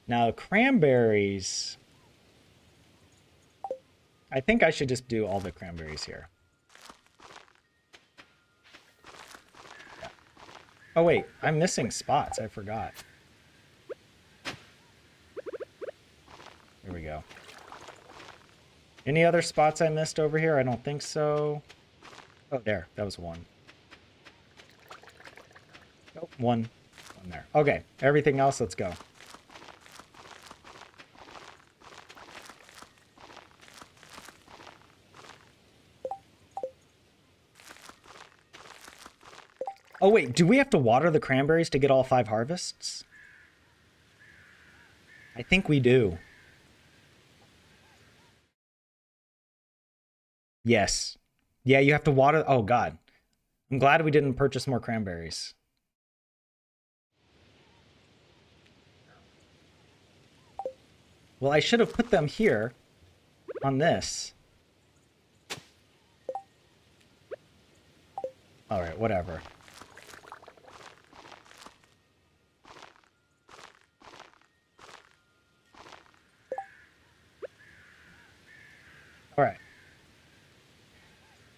[SPEAKER 1] Now, cranberries... I think I should just do all the cranberries here. Yeah. Oh wait, I'm missing spots. I forgot. Here we go. Any other spots I missed over here? I don't think so. Oh, there. That was one. Nope, one there. Okay, everything else, let's go. Oh wait, do we have to water the cranberries to get all 5 harvests? I think we do. Yes. Yeah, you have to water. Oh god. I'm glad we didn't purchase more cranberries. Well, I should have put them here on this. All right, whatever. All right.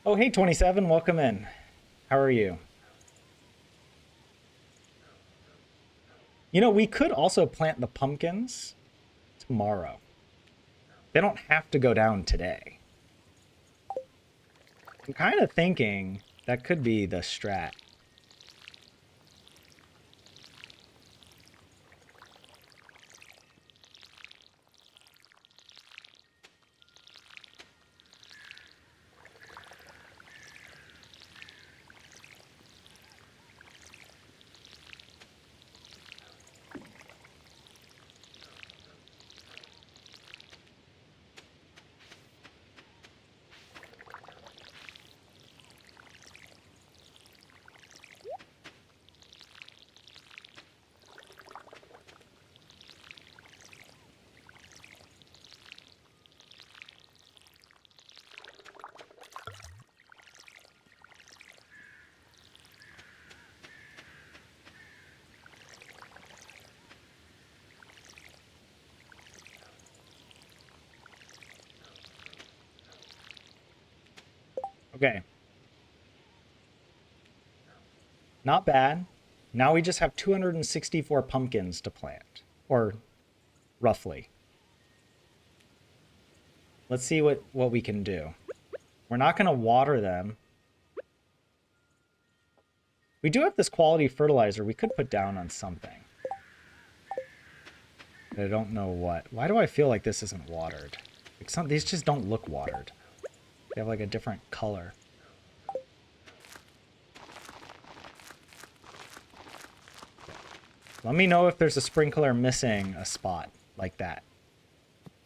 [SPEAKER 1] Oh, hey, 27, welcome in. How are you? You know, we could also plant the pumpkins tomorrow. They don't have to go down today. I'm kind of thinking that could be the strat. Okay. Not bad. Now we just have 264 pumpkins to plant, or roughly. Let's see what we can do. We're not going to water them. We do have this quality fertilizer we could put down on something. But I don't know what. Why do I feel like this isn't watered? Like these just don't look watered. They have like a different color. Let me know if there's a sprinkler missing a spot like that.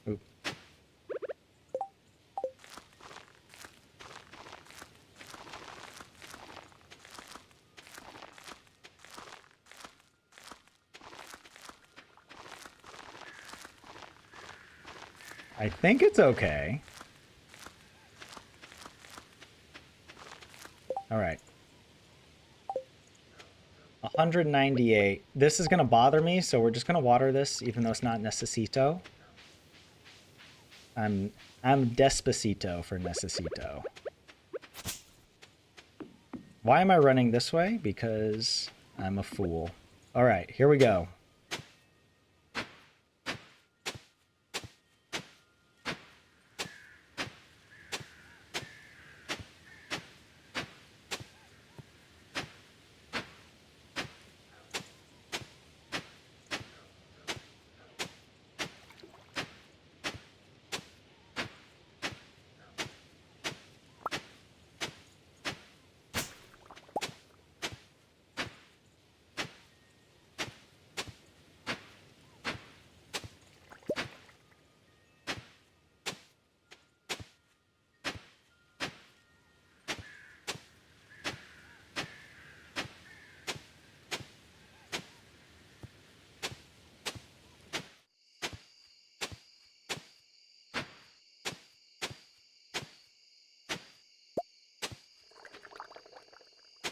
[SPEAKER 1] Oop. I think it's okay. All right. 198. This is going to bother me, so we're just going to water this, even though it's not necesito. I'm despacito for necesito. Why am I running this way? Because I'm a fool. All right, here we go.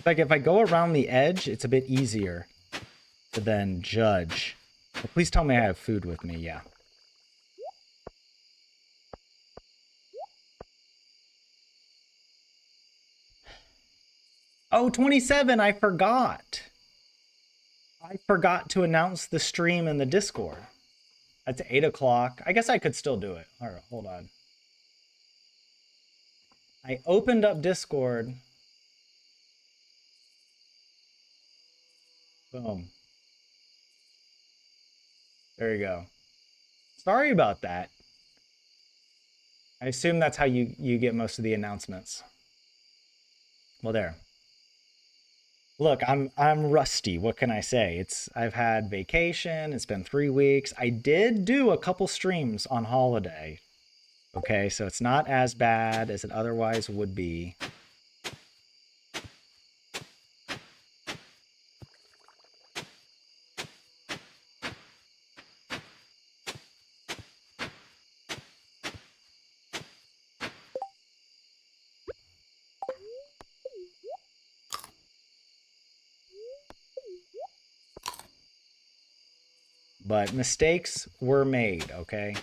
[SPEAKER 1] Like if I go around the edge, it's a bit easier to then judge. Well, please tell me I have food with me, yeah. Oh, 27, I forgot. I forgot to announce the stream in the Discord. That's 8 o'clock. I guess I could still do it. All right, hold on. I opened up Discord. Boom. There you go. Sorry about that. I assume that's how you get most of the announcements. Well, there. Look, I'm rusty. What can I say? I've had vacation. It's been 3 weeks. I did do a couple streams on holiday. Okay, so it's not as bad as it otherwise would be. But mistakes were made, okay?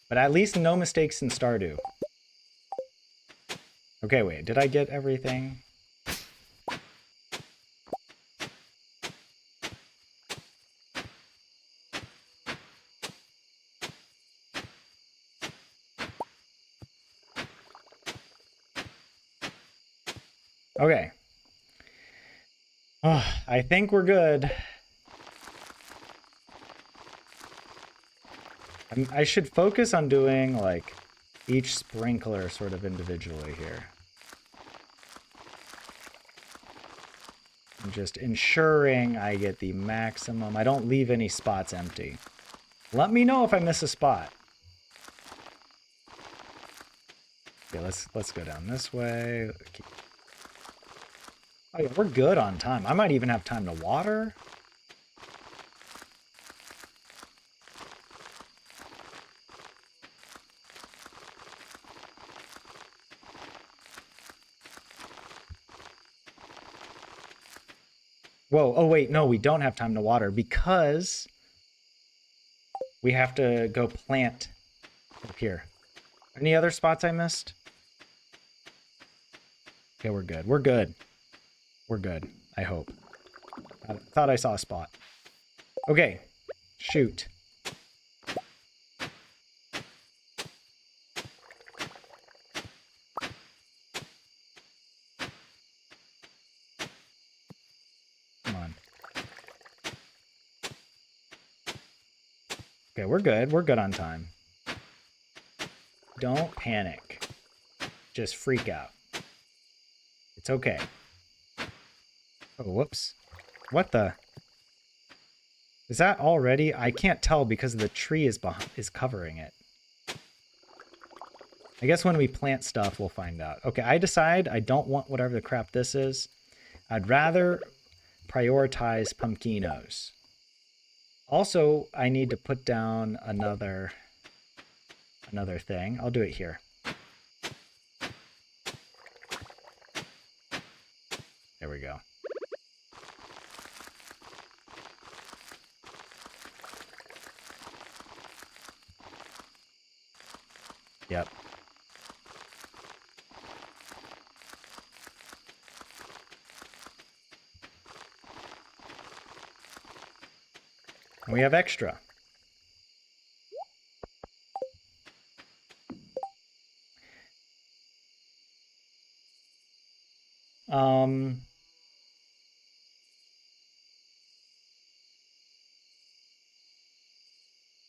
[SPEAKER 1] But at least no mistakes in Stardew. Okay, wait, did I get everything? Okay. Oh, I think we're good. I should focus on doing, like, each sprinkler sort of individually here. I'm just ensuring I get the maximum. I don't leave any spots empty. Let me know if I miss a spot. Okay, let's go down this way. Oh yeah, we're good on time. I might even have time to water. Whoa, oh wait, no, we don't have time to water because we have to go plant up here. Any other spots I missed? Okay, we're good. We're good. We're good, I hope. I thought I saw a spot. Okay, shoot. Come on. Okay, we're good. We're good on time. Don't panic. Just freak out. It's okay. Oh, whoops. What the? Is that already? I can't tell because the tree is covering it. I guess when we plant stuff, we'll find out. Okay, I decide I don't want whatever the crap this is. I'd rather prioritize pumpkinos. Also, I need to put down another thing. I'll do it here. There we go. Yep. And we have extra.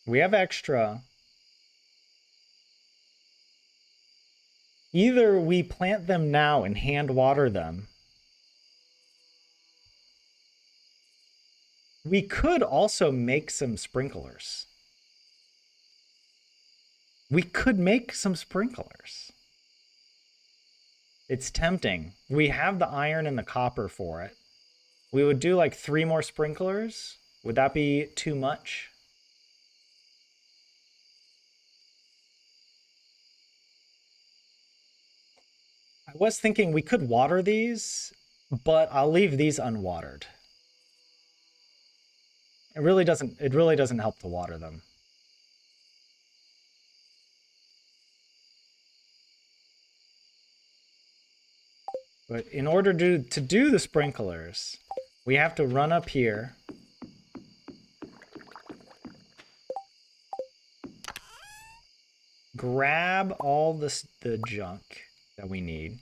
[SPEAKER 1] We have extra. Either we plant them now and hand water them. We could also make some sprinklers. We could make some sprinklers. It's tempting. We have the iron and the copper for it. We would do like 3 more sprinklers. Would that be too much? I was thinking we could water these, but I'll leave these unwatered. It really doesn't help to water them. But in order to do the sprinklers, we have to run up here. Grab all the junk that we need.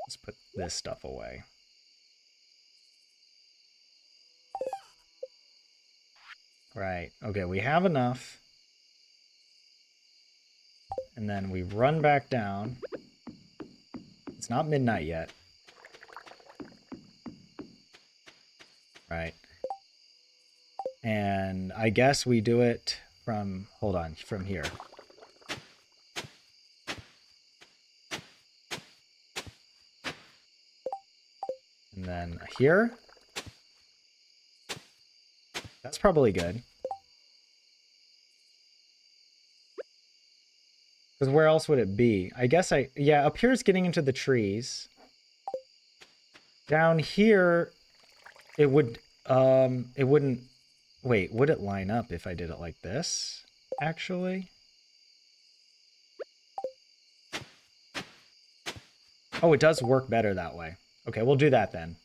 [SPEAKER 1] Let's put this stuff away. Right. Okay, we have enough. And then we run back down. It's not midnight yet. Right. And I guess we do it from, hold on, from here. And then here. That's probably good. Because where else would it be? I guess yeah, up here is getting into the trees. Down here, it wouldn't, wait, would it line up if I did it like this, actually? Oh, it does work better that way. Okay, we'll do that then.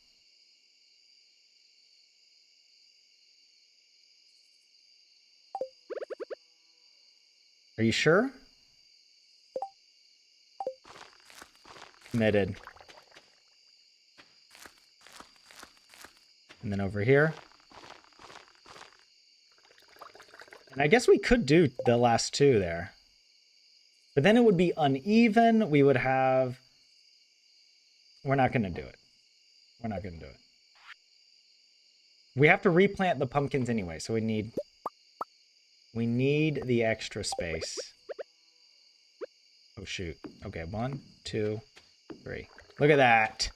[SPEAKER 1] Are you sure? Committed. And then over here. And I guess we could do the last two there. But then it would be uneven. We would have... We're not going to do it. We're not going to do it. We have to replant the pumpkins anyway, so we need the extra space. Oh, shoot. Okay, 1, 2, 3. Look at that.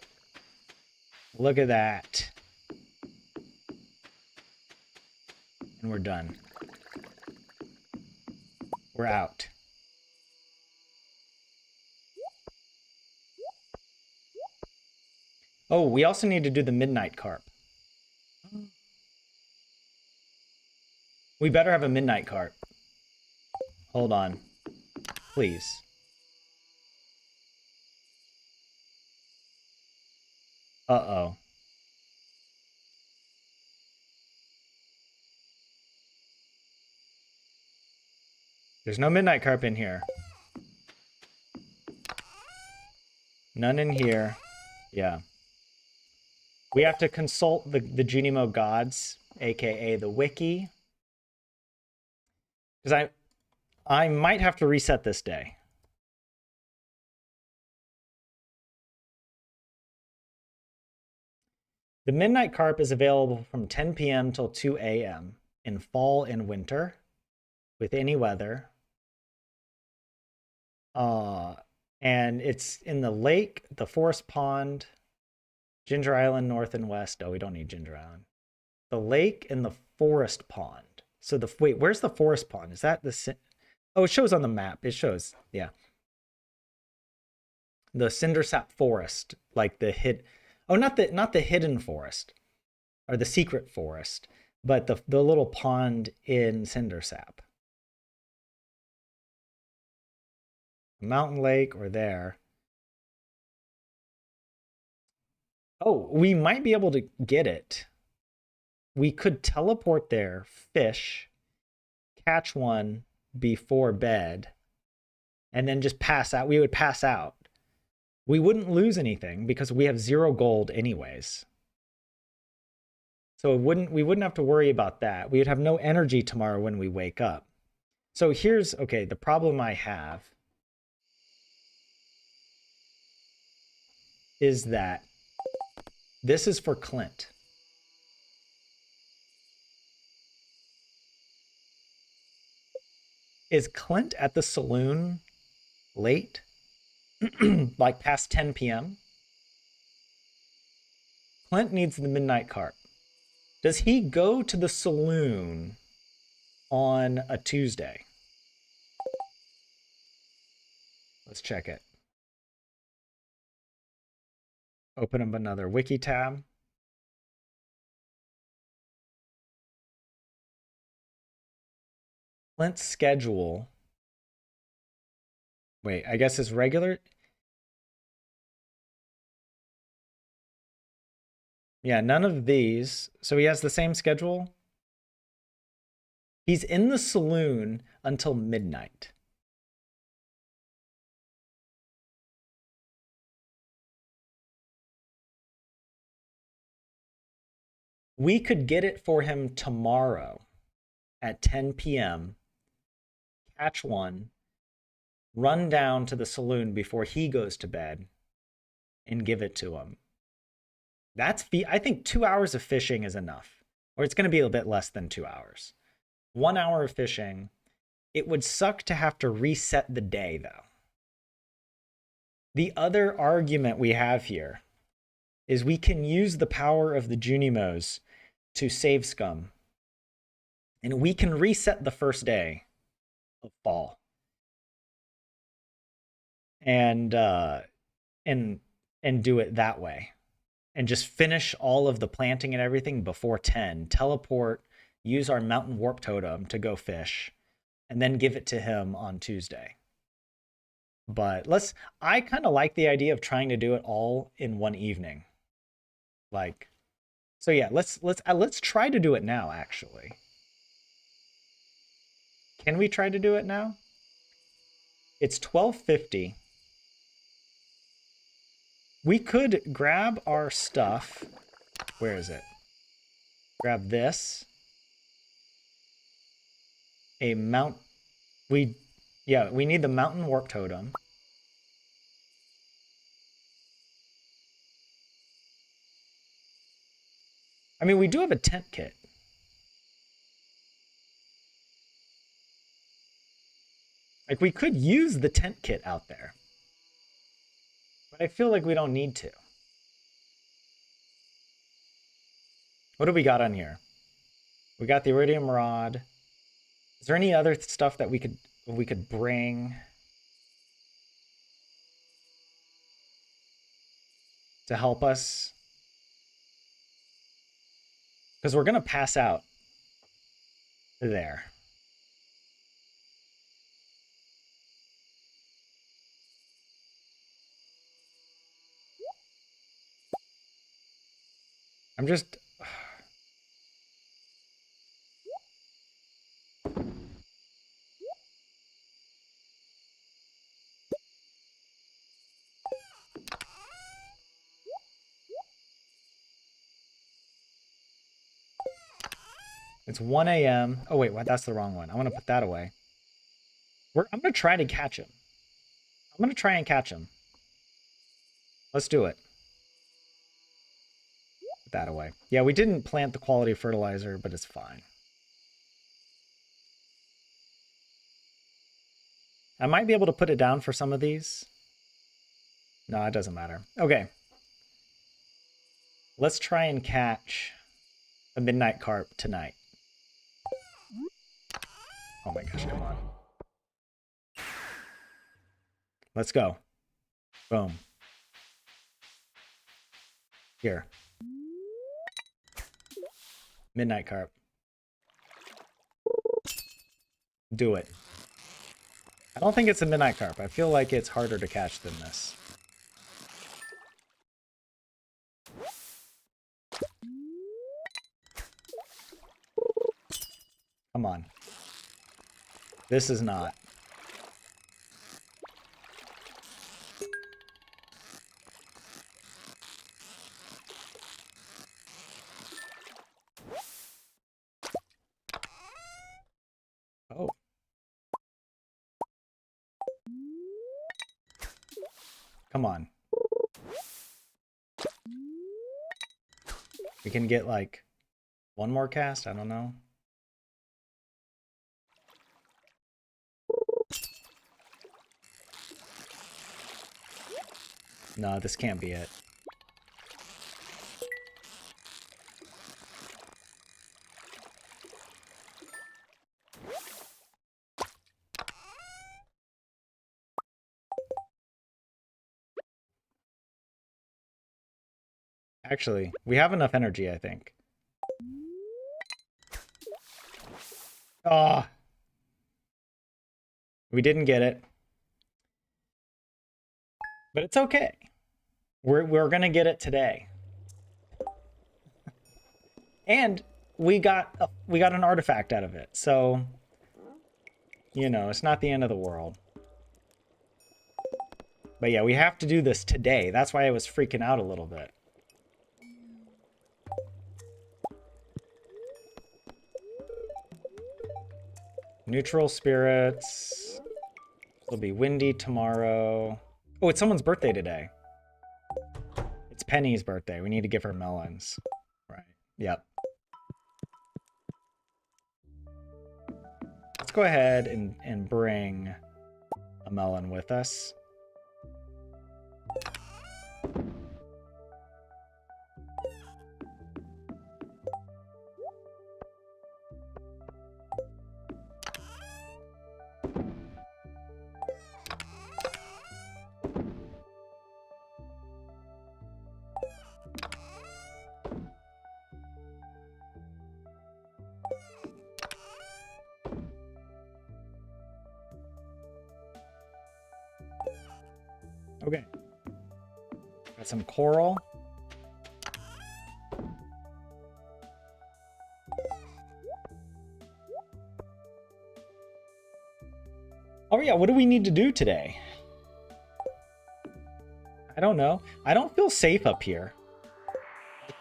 [SPEAKER 1] Look at that. And we're done. We're out. Oh, we also need to do the midnight carp. We better have a midnight carp. Hold on. Please. Uh-oh. There's no midnight carp in here. None in here. Yeah. We have to consult the Junimo gods, aka the wiki. Because I might have to reset this day. The midnight carp is available from 10 p.m. till 2 a.m. in fall and winter with any weather. And it's in the lake, the forest pond, Ginger Island, north and west. Oh, we don't need Ginger Island. The lake and the forest pond. So wait, where's the forest pond? Is that the... Oh, it shows on the map. It shows, yeah. The Cindersap Forest, like the oh, not the hidden forest or the secret forest, but the little pond in Cindersap. Mountain Lake or there. Oh, we might be able to get it. We could teleport there, fish, catch one before bed, and then just pass out. We would pass out. We wouldn't lose anything because we have 0 gold anyways. So we wouldn't have to worry about that. We would have no energy tomorrow when we wake up. So here's, okay, the problem I have is that this is for Clint. Is Clint at the saloon late? Like past 10 p.m.? Clint needs the midnight carp. Does he go to the saloon on a Tuesday? Let's check it. Open up another wiki tab. Clint's schedule. Wait, I guess his regular... Yeah, none of these. So he has the same schedule. He's in the saloon until midnight. We could get it for him tomorrow. at 10 p.m., catch one, run down to the saloon before he goes to bed, and give it to him. I think 2 hours of fishing is enough. Or it's going to be a bit less than 2 hours. 1 hour of fishing. It would suck to have to reset the day, though. The other argument we have here is we can use the power of the Junimos to save scum. And we can reset the first day of fall. And do it that way. And just finish all of the planting and everything before 10. Teleport, use our mountain warp totem to go fish, and then give it to him on Tuesday. But I kind of like the idea of trying to do it all in one evening. So yeah, let's try to do it now, actually. Can we try to do it now? It's 12:50. We could grab our stuff. Where is it? Grab this. We need the mountain warp totem. I mean, we do have a tent kit. Like, we could use the tent kit out there. But I feel like we don't need to. What do we got on here? We got the iridium rod. Is there any other stuff that we could bring to help us? Because we're gonna pass out there. I'm just... It's 1 a.m. Oh, wait, that's the wrong one. I want to put that away. I'm going to try to catch him. I'm going to try and catch him. Let's do it. Put that away. Yeah, we didn't plant the quality fertilizer, but it's fine. I might be able to put it down for some of these. No, it doesn't matter. Okay. Let's try and catch a midnight carp tonight. Oh my gosh, come on. Let's go. Boom. Here. Midnight carp. Do it. I don't think it's a midnight carp. I feel like it's harder to catch than this. Come on. This is not. Oh. Come on. We can get like one more cast? I don't know. No, this can't be it. Actually, we have enough energy, I think. Oh. We didn't get it. But it's okay. We're gonna get it today. And we got an artifact out of it. So, you know, it's not the end of the world. But yeah, we have to do this today. That's why I was freaking out a little bit. Neutral spirits. It'll be windy tomorrow. Oh, it's someone's birthday today. It's Penny's birthday. We need to give her melons. Right. Yep. Let's go ahead and bring a melon with us. Okay. Got some coral. Oh yeah, what do we need to do today? I don't know. I don't feel safe up here.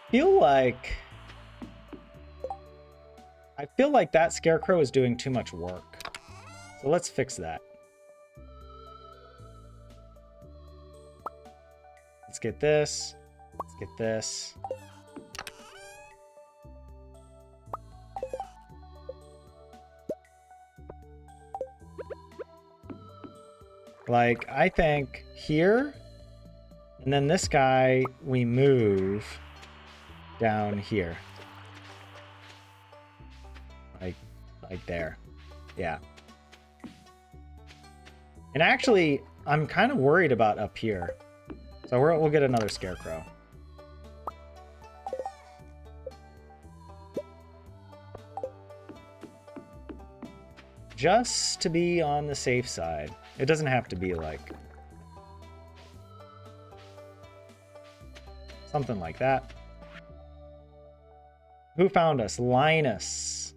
[SPEAKER 1] I feel like that scarecrow is doing too much work. So let's fix that. Let's get this. Let's get this. Like, I think here, and then this guy, we move down here. Like there. Yeah. And actually, I'm kind of worried about up here. So we'll get another scarecrow. Just to be on the safe side. It doesn't have to be like something like that. Who found us? Linus.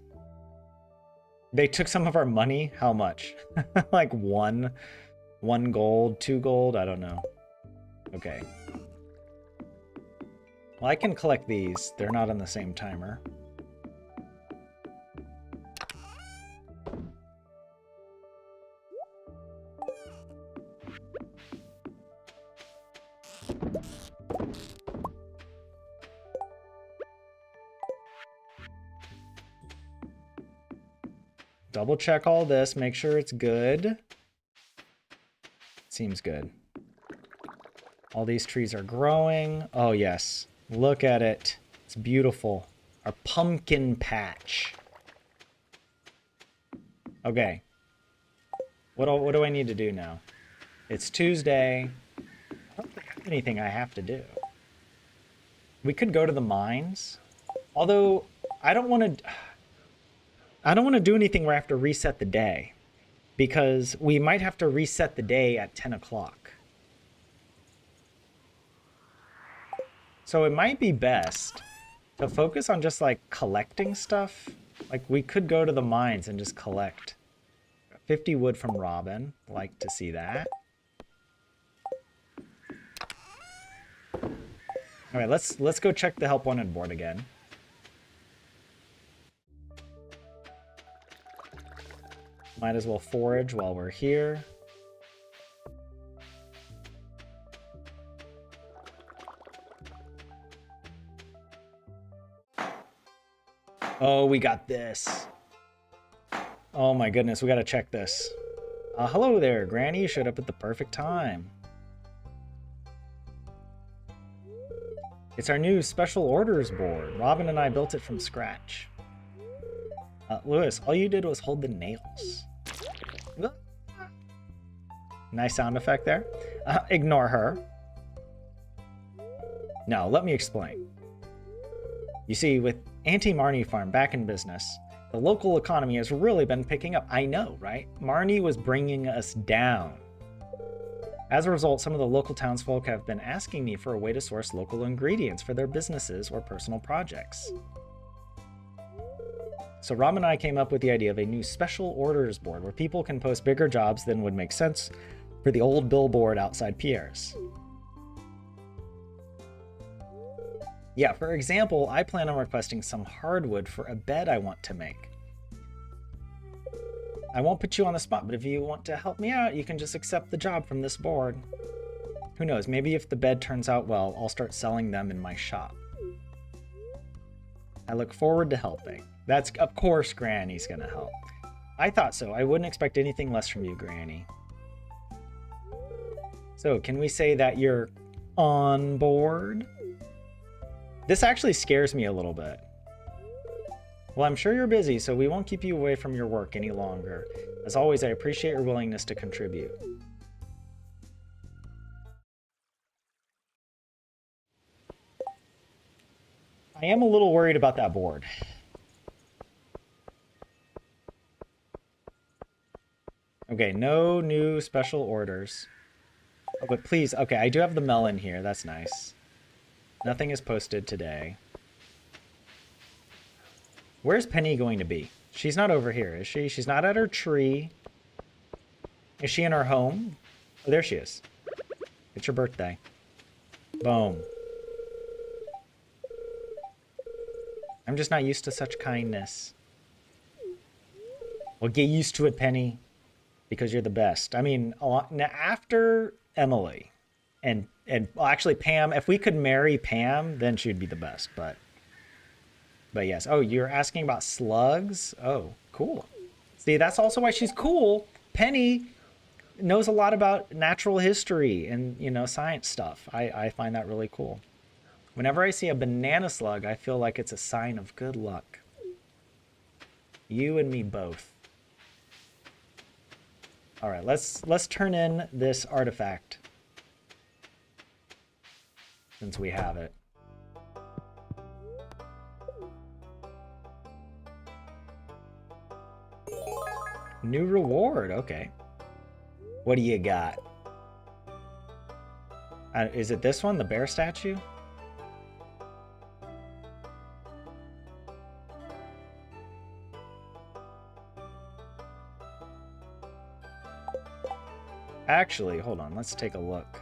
[SPEAKER 1] They took some of our money. How much? Like one gold, 2 gold. I don't know. Okay. Well, I can collect these. They're not on the same timer. Double check all this, make sure it's good. Seems good. All these trees are growing. Oh yes, look at it. It's beautiful. Our pumpkin patch. Okay. What do I need to do now? It's Tuesday. I don't think I have anything I have to do. We could go to the mines. Although, I don't want to do anything where I have to reset the day. Because we might have to reset the day at 10 o'clock. So it might be best to focus on just like collecting stuff. Like we could go to the mines and just collect. 50 wood from Robin. Like to see that. All right, let's go check the help wanted board again. Might as well forage while we're here. Oh, we got this. Oh my goodness, we gotta check this. Hello there, Granny. You showed up at the perfect time. It's our new special orders board. Robin and I built it from scratch. Lewis, all you did was hold the nails. Nice sound effect there. Ignore her. Now, let me explain. You see, with Auntie Marnie Farm back in business, the local economy has really been picking up. I know, right? Marnie was bringing us down. As a result, some of the local townsfolk have been asking me for a way to source local ingredients for their businesses or personal projects. So Rob and I came up with the idea of a new special orders board where people can post bigger jobs than would make sense for the old billboard outside Pierre's. Yeah, for example, I plan on requesting some hardwood for a bed I want to make. I won't put you on the spot, but if you want to help me out, you can just accept the job from this board. Who knows, maybe if the bed turns out well, I'll start selling them in my shop. I look forward to helping. That's, of course, Granny's gonna help. I thought so. I wouldn't expect anything less from you, Granny. So, can we say that you're on board? This actually scares me a little bit. Well, I'm sure you're busy, so we won't keep you away from your work any longer. As always, I appreciate your willingness to contribute. I am a little worried about that board. Okay, no new special orders. Oh, but please, okay, I do have the melon here. That's nice. Nothing is posted today. Where's Penny going to be? She's not over here, is she? She's not at her tree. Is she in her home? Oh, there she is. It's your birthday. Boom. I'm just not used to such kindness. Well, get used to it, Penny, because you're the best. I mean, after Emily and well, actually Pam, if we could marry Pam, then she'd be the best, but yes. Oh, you're asking about slugs? Oh, cool. See, that's also why she's cool. Penny knows a lot about natural history and, you know, science stuff. I find that really cool. Whenever I see a banana slug, I feel like it's a sign of good luck. You and me both. All right, let's turn in this artifact since we have it. New reward, okay. What do you got? Is it this one, the bear statue? Actually, hold on, let's take a look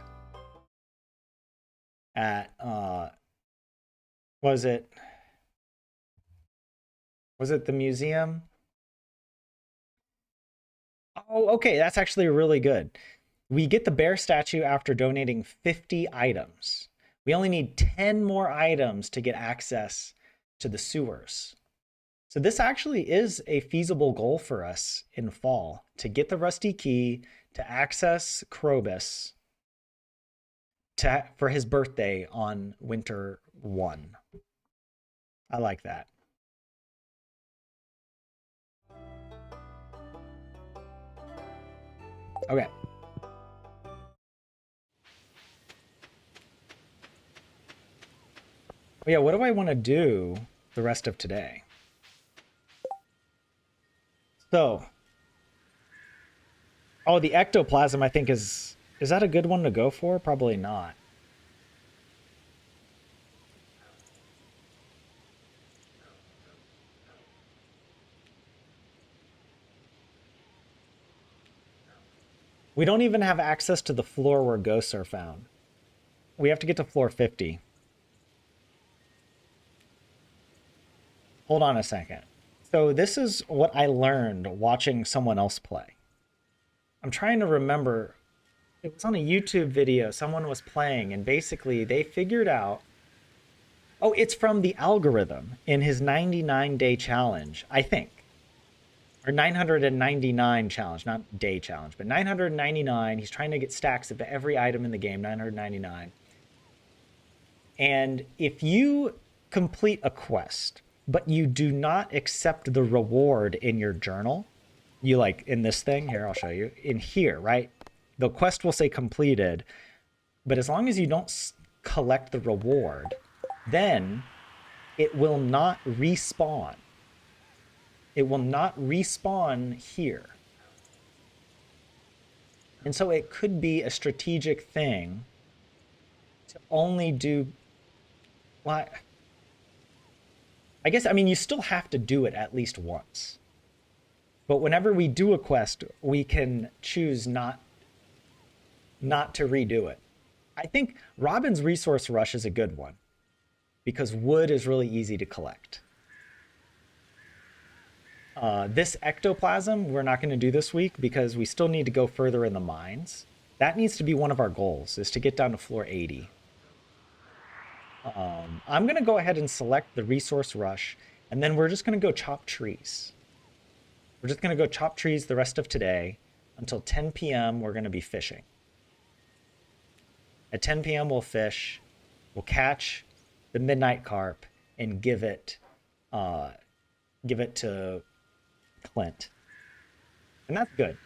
[SPEAKER 1] at, was it the museum? Oh, okay, that's actually really good. We get the bear statue after donating 50 items. We only need 10 more items to get access to the sewers. So this actually is a feasible goal for us in fall, to get the rusty key, to access Krobus for his birthday on Winter 1. I like that. Okay. Oh yeah, what do I want to do the rest of today? So, oh, the ectoplasm I think is that a good one to go for? Probably not. We don't even have access to the floor where ghosts are found. We have to get to floor 50. Hold on a second. So this is what I learned watching someone else play. I'm trying to remember. It was on a YouTube video. Someone was playing, and basically they figured out. Oh, it's from the algorithm in his 99-day challenge, I think. Or 999 challenge, not day challenge, but 999. He's trying to get stacks of every item in the game, 999. And if you complete a quest, but you do not accept the reward in your journal, you like in this thing here, I'll show you in here, right? The quest will say completed, but as long as you don't collect the reward, then it will not respawn. It will not respawn here. And so it could be a strategic thing to only do, well, I guess, I mean, you still have to do it at least once. But whenever we do a quest, we can choose not to redo it. I think Robin's Resource Rush is a good one because wood is really easy to collect. This ectoplasm, we're not going to do this week because we still need to go further in the mines. That needs to be one of our goals, is to get down to floor 80. I'm going to go ahead and select the resource rush, and then we're just going to go chop trees. We're just going to go chop trees the rest of today. Until 10 p.m., we're going to be fishing. At 10 p.m., we'll fish. We'll catch the midnight carp and give it to Clint. And that's good.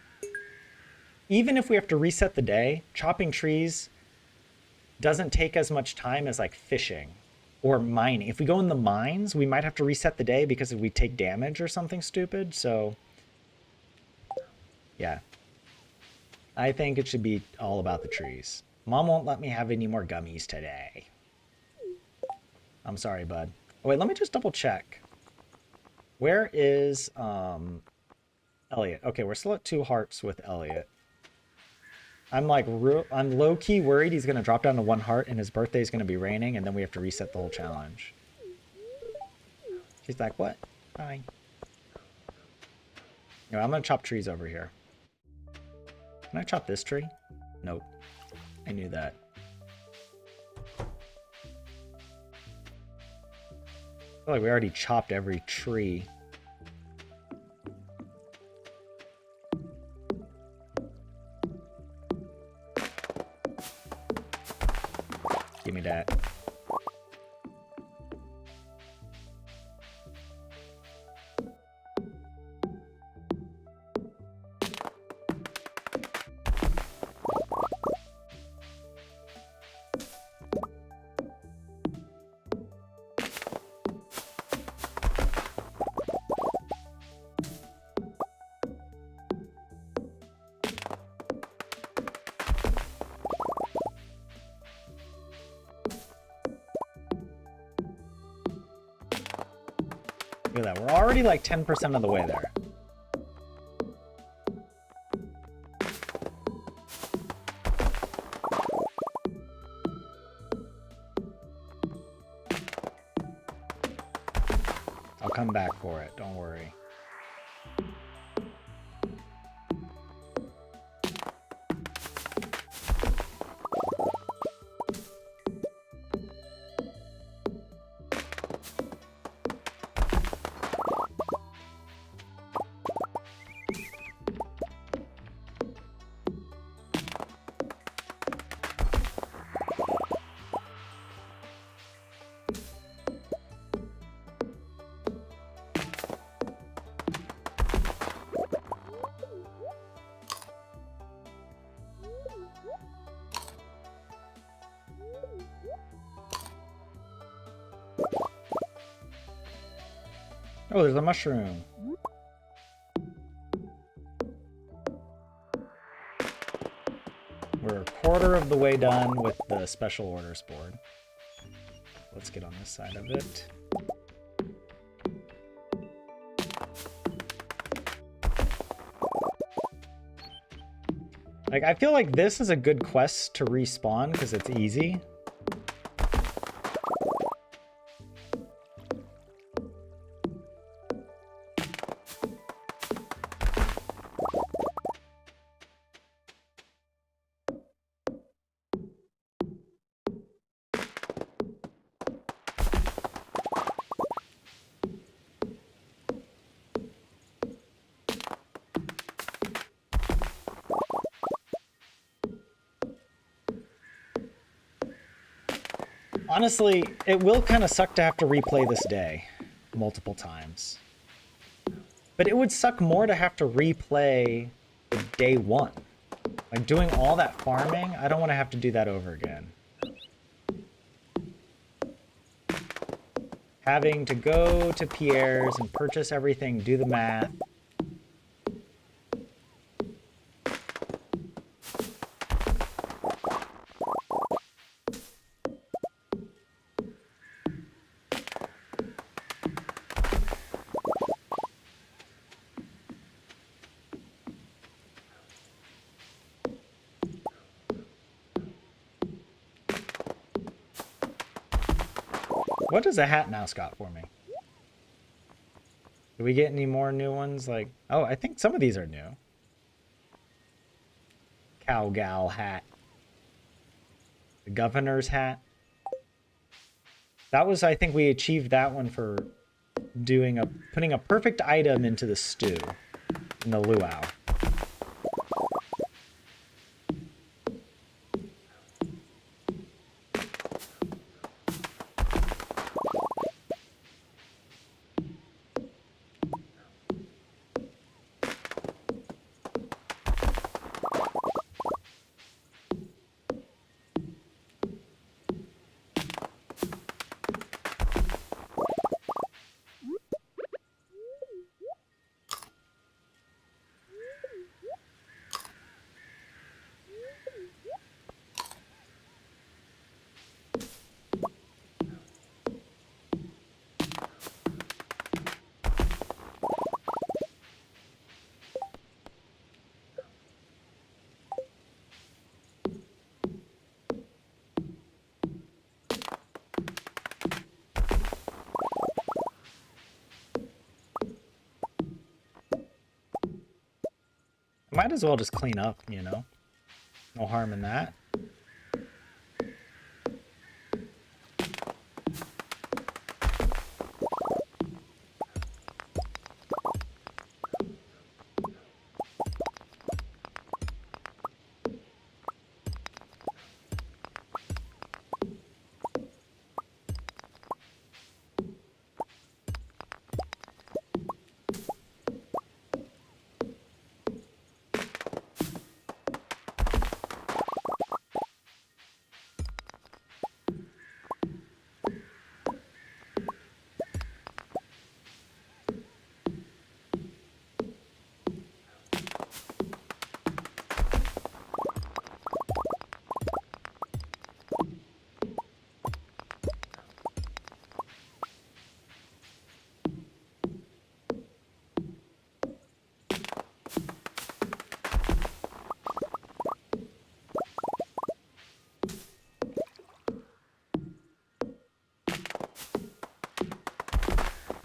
[SPEAKER 1] Even if we have to reset the day, chopping trees doesn't take as much time as like fishing or mining. If we go in the mines, we might have to reset the day because we take damage or something stupid. So yeah, I think it should be all about the trees. Mom won't let me have any more gummies today. I'm sorry, bud. Oh, wait, let me just double check. Where is Elliot? Okay, we're still at 2 hearts with Elliot. I'm like, I'm low-key worried he's going to drop down to 1 heart and his birthday is going to be raining and then we have to reset the whole challenge. He's like, what? Fine. No, I'm going to chop trees over here. Can I chop this tree? Nope. I knew that. I feel like we already chopped every tree. Give me that. Look at that. We're already like 10% of the way there. I'll come back for it. Don't worry. Oh, there's a mushroom. We're a quarter of the way done with the special orders board. Let's get on this side of it. Like, I feel like this is a good quest to respawn because it's easy. Honestly, it will kind of suck to have to replay this day multiple times. But it would suck more to have to replay day 1. Like, doing all that farming, I don't want to have to do that over again. Having to go to Pierre's and purchase everything, do the math. What does a hat mouse got for me? Do we get any more new ones? Like, oh, I think some of these are new. Cow gal hat. The governor's hat. That was, I think we achieved that one for putting a perfect item into the stew in the luau. Might as well just clean up, you know? No harm in that.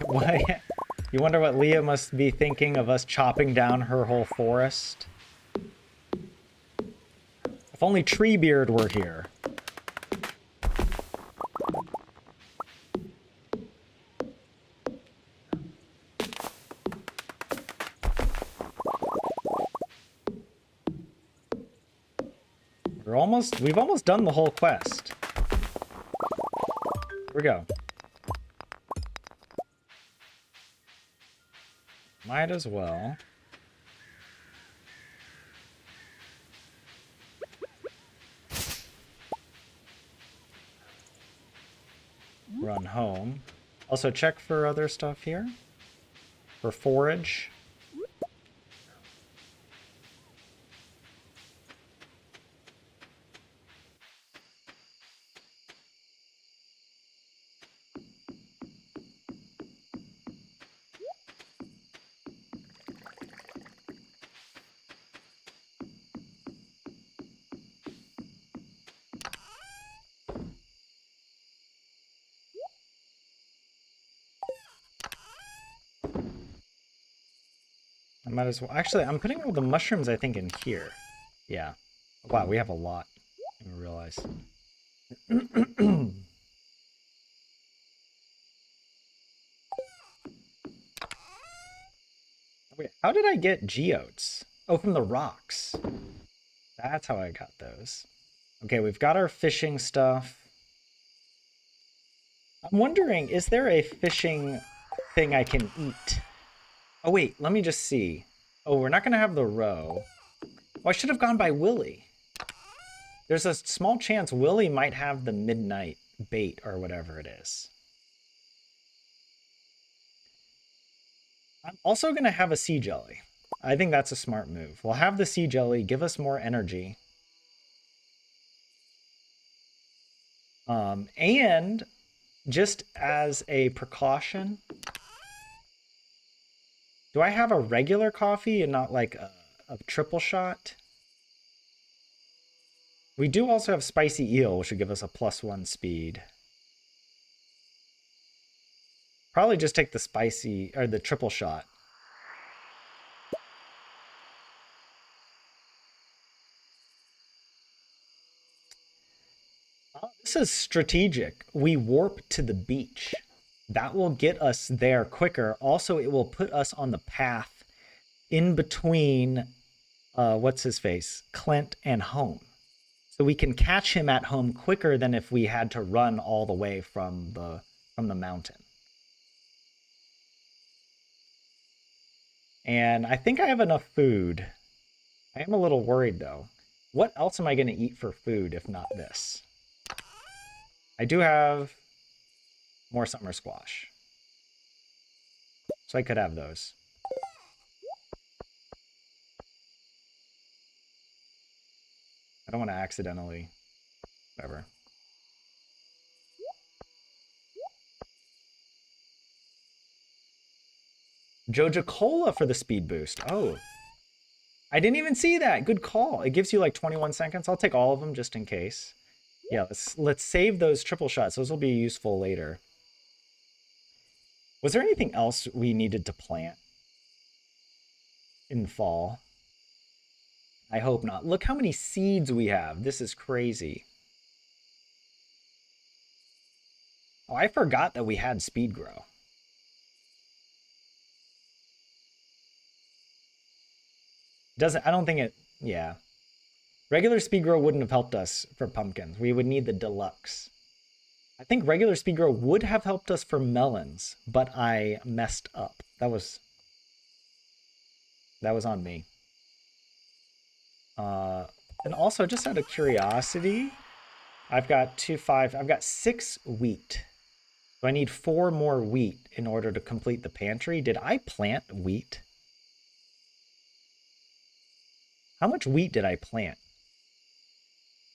[SPEAKER 1] Why? You wonder what Leah must be thinking of us chopping down her whole forest? If only Treebeard were here. We've almost done the whole quest. Here we go. Might as well. Run home. Also check for other stuff here. For forage. I might as well. Actually, I'm putting all the mushrooms, I think, in here. Yeah. Wow, we have a lot. I didn't realize. Wait, how did I get geodes? Oh, from the rocks. That's how I got those. Okay, we've got our fishing stuff. I'm wondering, is there a fishing thing I can eat? Oh, wait, let me just see. Oh, we're not going to have the roe. Oh, I should have gone by Willy. There's a small chance Willy might have the midnight bait or whatever it is. I'm also going to have a sea jelly. I think that's a smart move. We'll have the sea jelly, give us more energy. And just as a precaution, do I have a regular coffee and not like a triple shot? We do also have spicy eel, which would give us a +1 speed. Probably just take the spicy or the triple shot. This is strategic. We warp to the beach. That will get us there quicker. Also, it will put us on the path in between, what's his face? Clint and home. So we can catch him at home quicker than if we had to run all the way from the mountain. And I think I have enough food. I am a little worried though. What else am I going to eat for food if not this? I do have more summer squash. So I could have those. I don't want to accidentally, whatever. Joja Cola for the speed boost. Oh, I didn't even see that. Good call. It gives you like 21 seconds. I'll take all of them just in case. Yeah, let's save those triple shots. Those will be useful later. Was there anything else we needed to plant in fall? I hope not. Look how many seeds we have. This is crazy. Oh, I forgot that we had speed grow. Doesn't, I don't think it, yeah. Regular speed grow wouldn't have helped us for pumpkins. We would need the deluxe. I think regular speed grow would have helped us for melons, but I messed up. That was on me. And also, just out of curiosity, I've got 6 wheat. So I need 4 more wheat in order to complete the pantry. Did I plant wheat? How much wheat did I plant?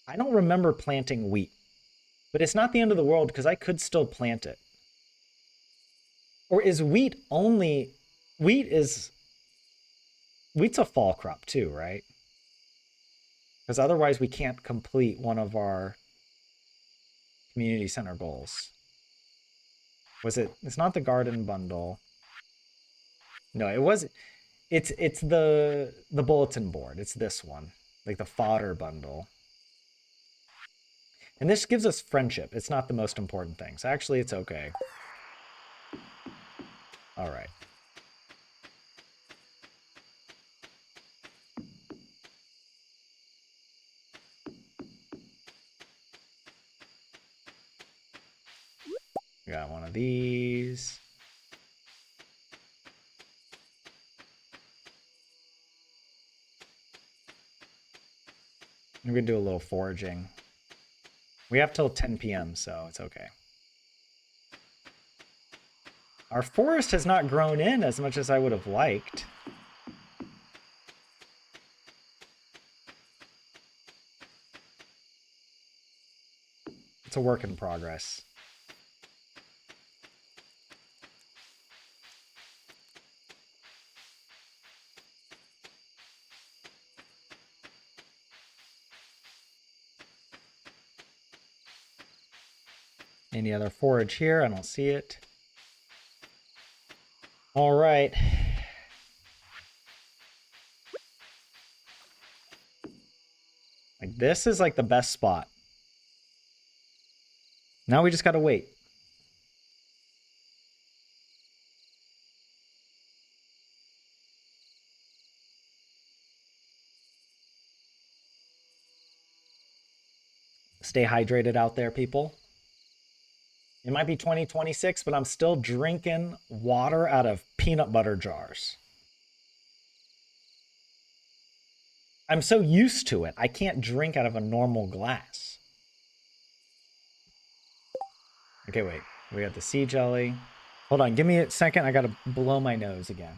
[SPEAKER 1] I don't remember planting wheat, but it's not the end of the world because I could still plant it. Or is wheat only, wheat's a fall crop too, right? Because otherwise we can't complete one of our community center goals. It's not the garden bundle. No, it was, it's the bulletin board. It's this one, like the fodder bundle. And this gives us friendship. It's not the most important thing. So actually it's okay. All right. We got one of these. We're gonna do a little foraging. We have till 10 p.m., so it's okay. Our forest has not grown in as much as I would have liked. It's a work in progress. Any other forage here? I don't see it. All right. Like this is like the best spot. Now we just gotta wait. Stay hydrated out there, people. It might be 2026, but I'm still drinking water out of peanut butter jars. I'm so used to it. I can't drink out of a normal glass. Okay, wait. We got the sea jelly. Hold on. Give me a second. I got to blow my nose again.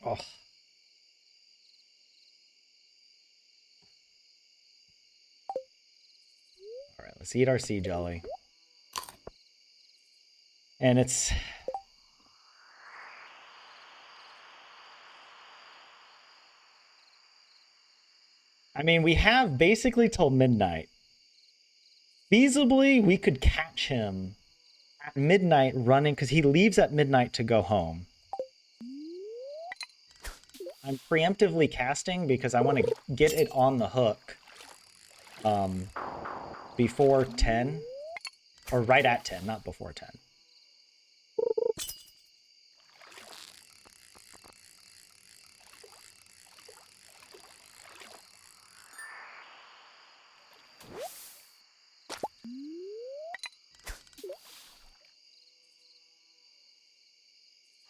[SPEAKER 1] Oh. All right, let's eat our sea jelly. And it's... I mean, we have basically till midnight. Feasibly, we could catch him at midnight running, because he leaves at midnight to go home. I'm preemptively casting because I want to get it on the hook before 10. Or right at 10, not before 10.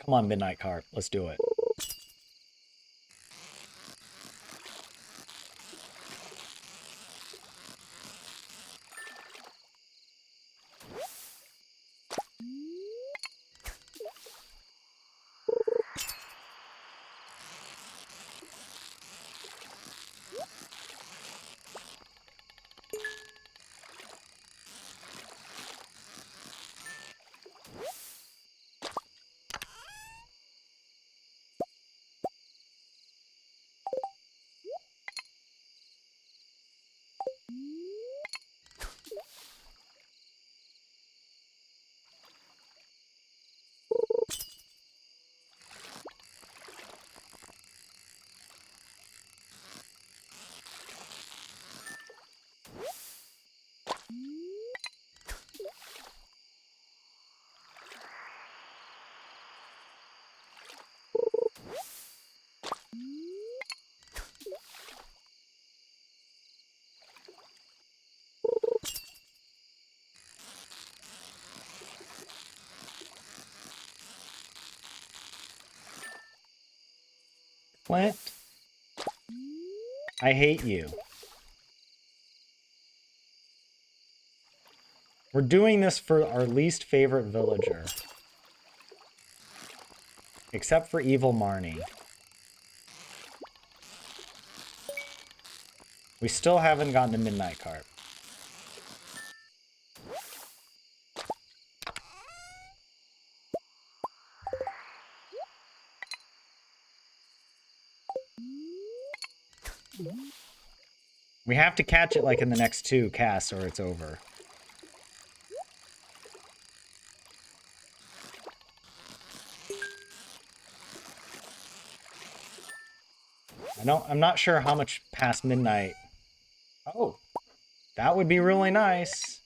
[SPEAKER 1] Come on, Midnight Carp. Let's do it. Clint, I hate you. We're doing this for our least favorite villager. Except for evil Marnie. We still haven't gotten to Midnight Carp. We have to catch it like in the next 2 casts or it's over. I'm not sure how much past midnight. Oh, that would be really nice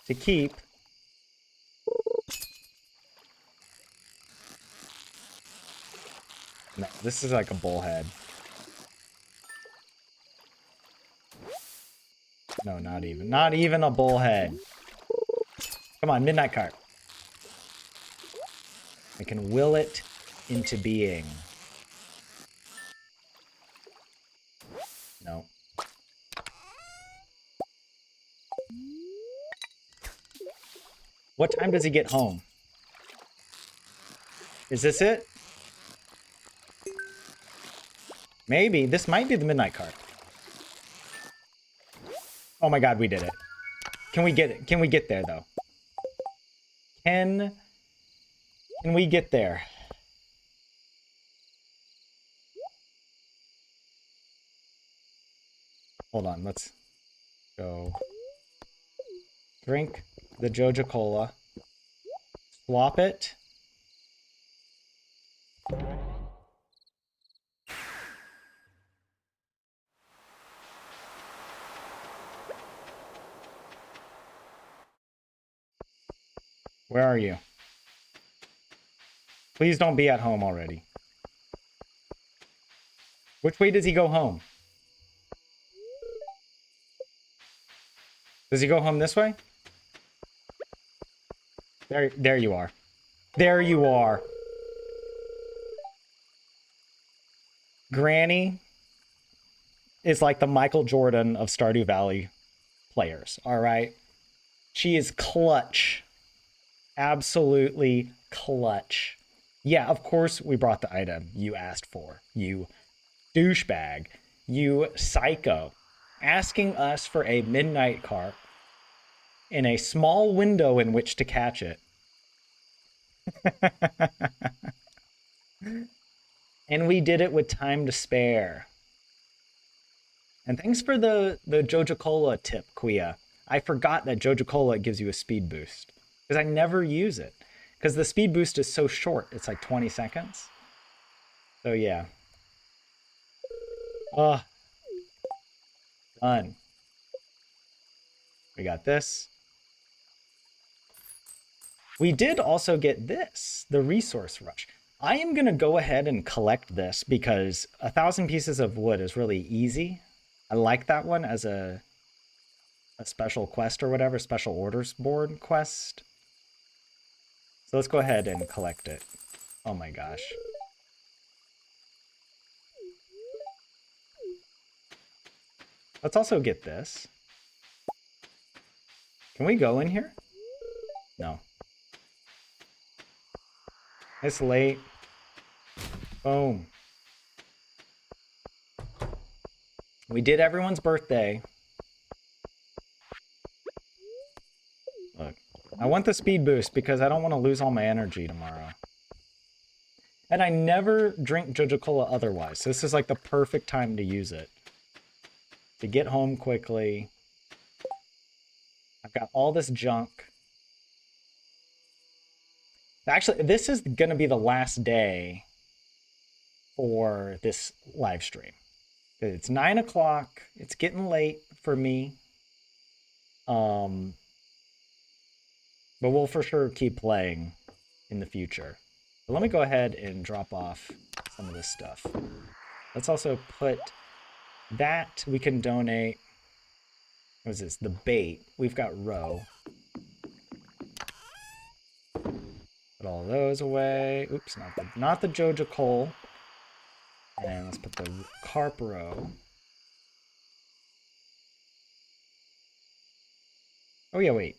[SPEAKER 1] to keep. No, this is like a bullhead. No, not even. Not even a bullhead. Come on, Midnight Carp. I can will it into being. No. What time does he get home? Is this it? Maybe. This might be the Midnight Carp. Oh my god, we did it. Can we get it? Can we get there, though? Can we get there? Hold on, let's go. Drink the Joja Cola. Swap it. Where are you? Please don't be at home already. Which way does he go home? Does he go home this way? There you are. There you are. Granny is like the Michael Jordan of Stardew Valley players, all right? She is clutch. Absolutely clutch. Yeah, of course we brought the item you asked for. You douchebag. You psycho. Asking us for a midnight car in a small window in which to catch it. And we did it with time to spare. And thanks for the Joja Cola tip, Kuya. I forgot that Joja Cola gives you a speed boost. Because I never use it. Because the speed boost is so short. It's like 20 seconds. So yeah. Oh, done. We got this. We did also get this, the resource rush. I am going to go ahead and collect this because 1,000 pieces of wood is really easy. I like that one as a special quest or whatever, special orders board quest. So let's go ahead and collect it. Oh my gosh. Let's also get this. Can we go in here? No. It's late. Boom. We did everyone's birthday. Look, I want the speed boost because I don't want to lose all my energy tomorrow. And I never drink Joja Cola otherwise. So this is like the perfect time to use it. To get home quickly. I've got all this junk. Actually, this is going to be the last day for this live stream. It's 9 o'clock. It's getting late for me. But we'll for sure keep playing in the future. But let me go ahead and drop off some of this stuff. Let's also put that. We can donate. What is this? The bait. We've got roe. Put all those away. Oops, not the Joja Coal. And let's put the carp roe. Oh yeah, wait.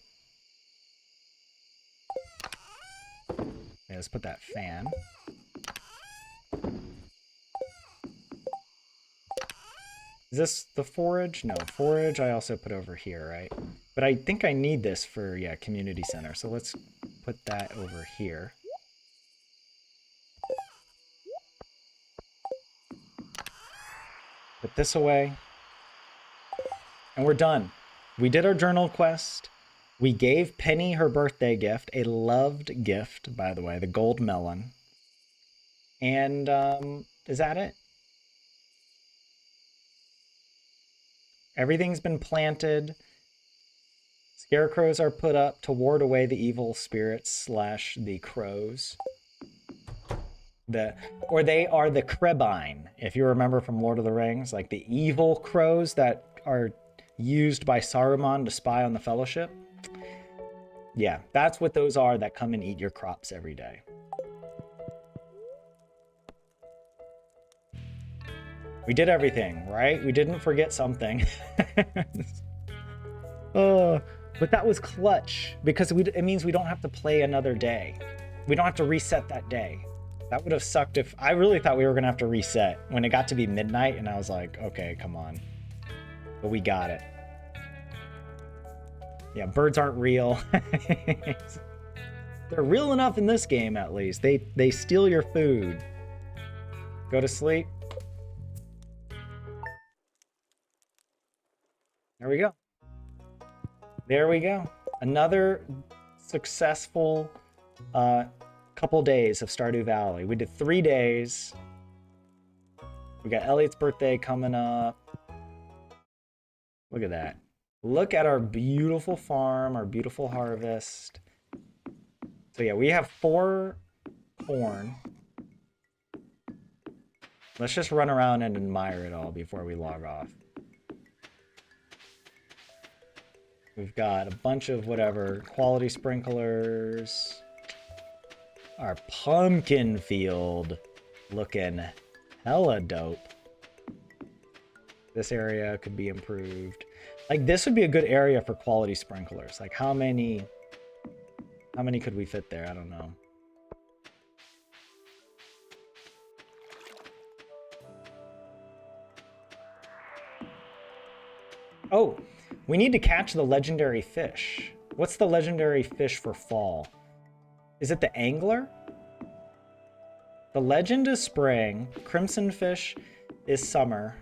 [SPEAKER 1] Yeah, let's put that fan. Is this the forage? No, forage I also put over here, right? But I think I need this for, yeah, community center. So let's put that over here. Put this away. And we're done. We did our journal quest. We gave Penny her birthday gift, a loved gift, by the way, the gold melon. And is that it? Everything's been planted. Scarecrows are put up to ward away the evil spirits / the crows. Or they are the Krebine, if you remember from Lord of the Rings, like the evil crows that are used by Saruman to spy on the Fellowship. Yeah, that's what those are that come and eat your crops every day. We did everything, right? We didn't forget something. Oh, but that was clutch because it means we don't have to play another day. We don't have to reset that day. That would have sucked if I really thought we were gonna have to reset when it got to be midnight and I was like, okay, come on. But we got it. Yeah, birds aren't real. They're real enough in this game at least. They steal your food. Go to sleep. There we go. There we go. Another successful couple days of Stardew Valley. We did 3 days. We got Elliot's birthday coming up. Look at that. Look at our beautiful farm, our beautiful harvest. So yeah, we have 4 corn. Let's just run around and admire it all before we log off. We've got a bunch of whatever, quality sprinklers. Our pumpkin field looking hella dope. This area could be improved. Like this would be a good area for quality sprinklers. Like how many could we fit there? I don't know. Oh, we need to catch the legendary fish. What's the legendary fish for fall? Is it the angler? The legend is spring. Crimson fish is summer.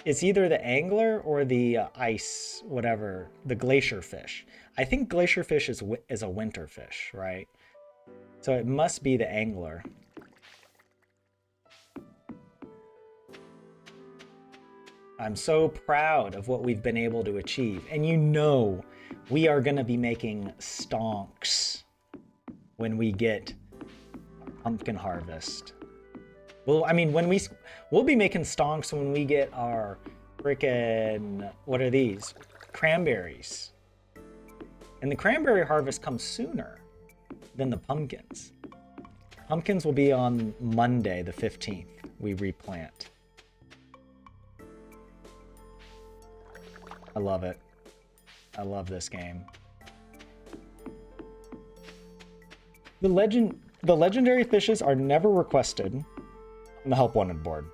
[SPEAKER 1] It's either the angler or the ice, whatever, the glacier fish. I think glacier fish is a winter fish, right? So it must be the angler. I'm so proud of what we've been able to achieve. And you know, we are going to be making stonks when we get pumpkin harvest. Well, I mean, we'll be making stonks when we get our freaking, what are these? Cranberries. And the cranberry harvest comes sooner than the pumpkins. Pumpkins will be on Monday, the 15th. We replant. I love it. I love this game. The legendary fishes are never requested on the Help Wanted board.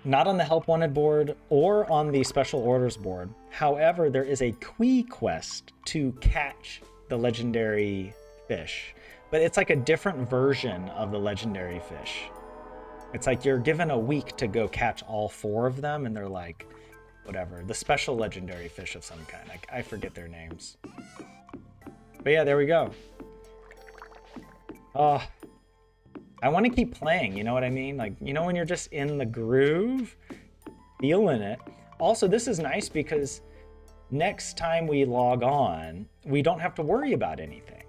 [SPEAKER 1] Not on the Help Wanted board or on the Special Orders board. However, there is a Quee quest to catch the legendary fish. But it's like a different version of the legendary fish. It's like you're given a week to go catch all 4 of them, and they're like, whatever, the special legendary fish of some kind. I forget their names. But yeah, there we go. Oh, I want to keep playing, you know what I mean? Like, you know, when you're just in the groove, feeling it. Also, this is nice because next time we log on, we don't have to worry about anything.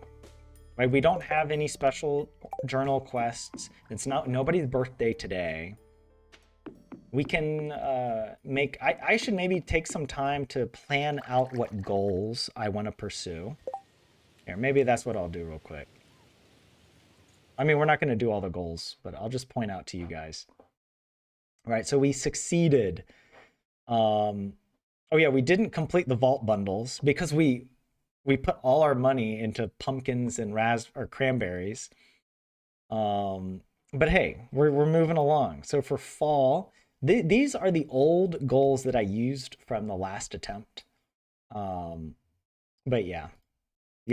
[SPEAKER 1] Right? We don't have any special journal quests. It's not nobody's birthday today. We can I should maybe take some time to plan out what goals I want to pursue. Here, maybe that's what I'll do real quick. I mean, we're not going to do all the goals, but I'll just point out to you guys. All right, so we succeeded. Oh yeah, we didn't complete the vault bundles because we put all our money into pumpkins and cranberries. But hey, we're moving along. So for fall, these are the old goals that I used from the last attempt. But yeah,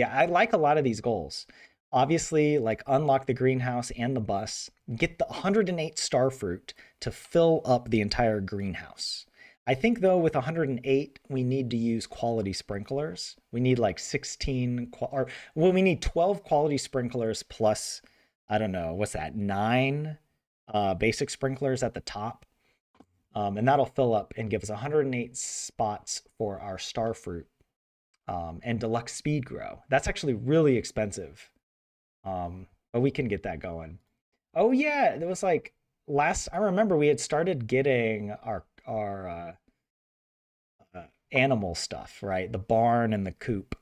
[SPEAKER 1] I like a lot of these goals. Obviously, like unlock the greenhouse and the bus, get the 108 star fruit to fill up the entire greenhouse. I think though with 108, we need to use quality sprinklers. We need like 16, we need 12 quality sprinklers plus, I don't know, what's that, 9 basic sprinklers at the top. And that'll fill up and give us 108 spots for our star fruit and deluxe speed grow. That's actually really expensive. But we can get that going. Oh yeah, it was like I remember we had started getting our animal stuff, right? The barn and the coop.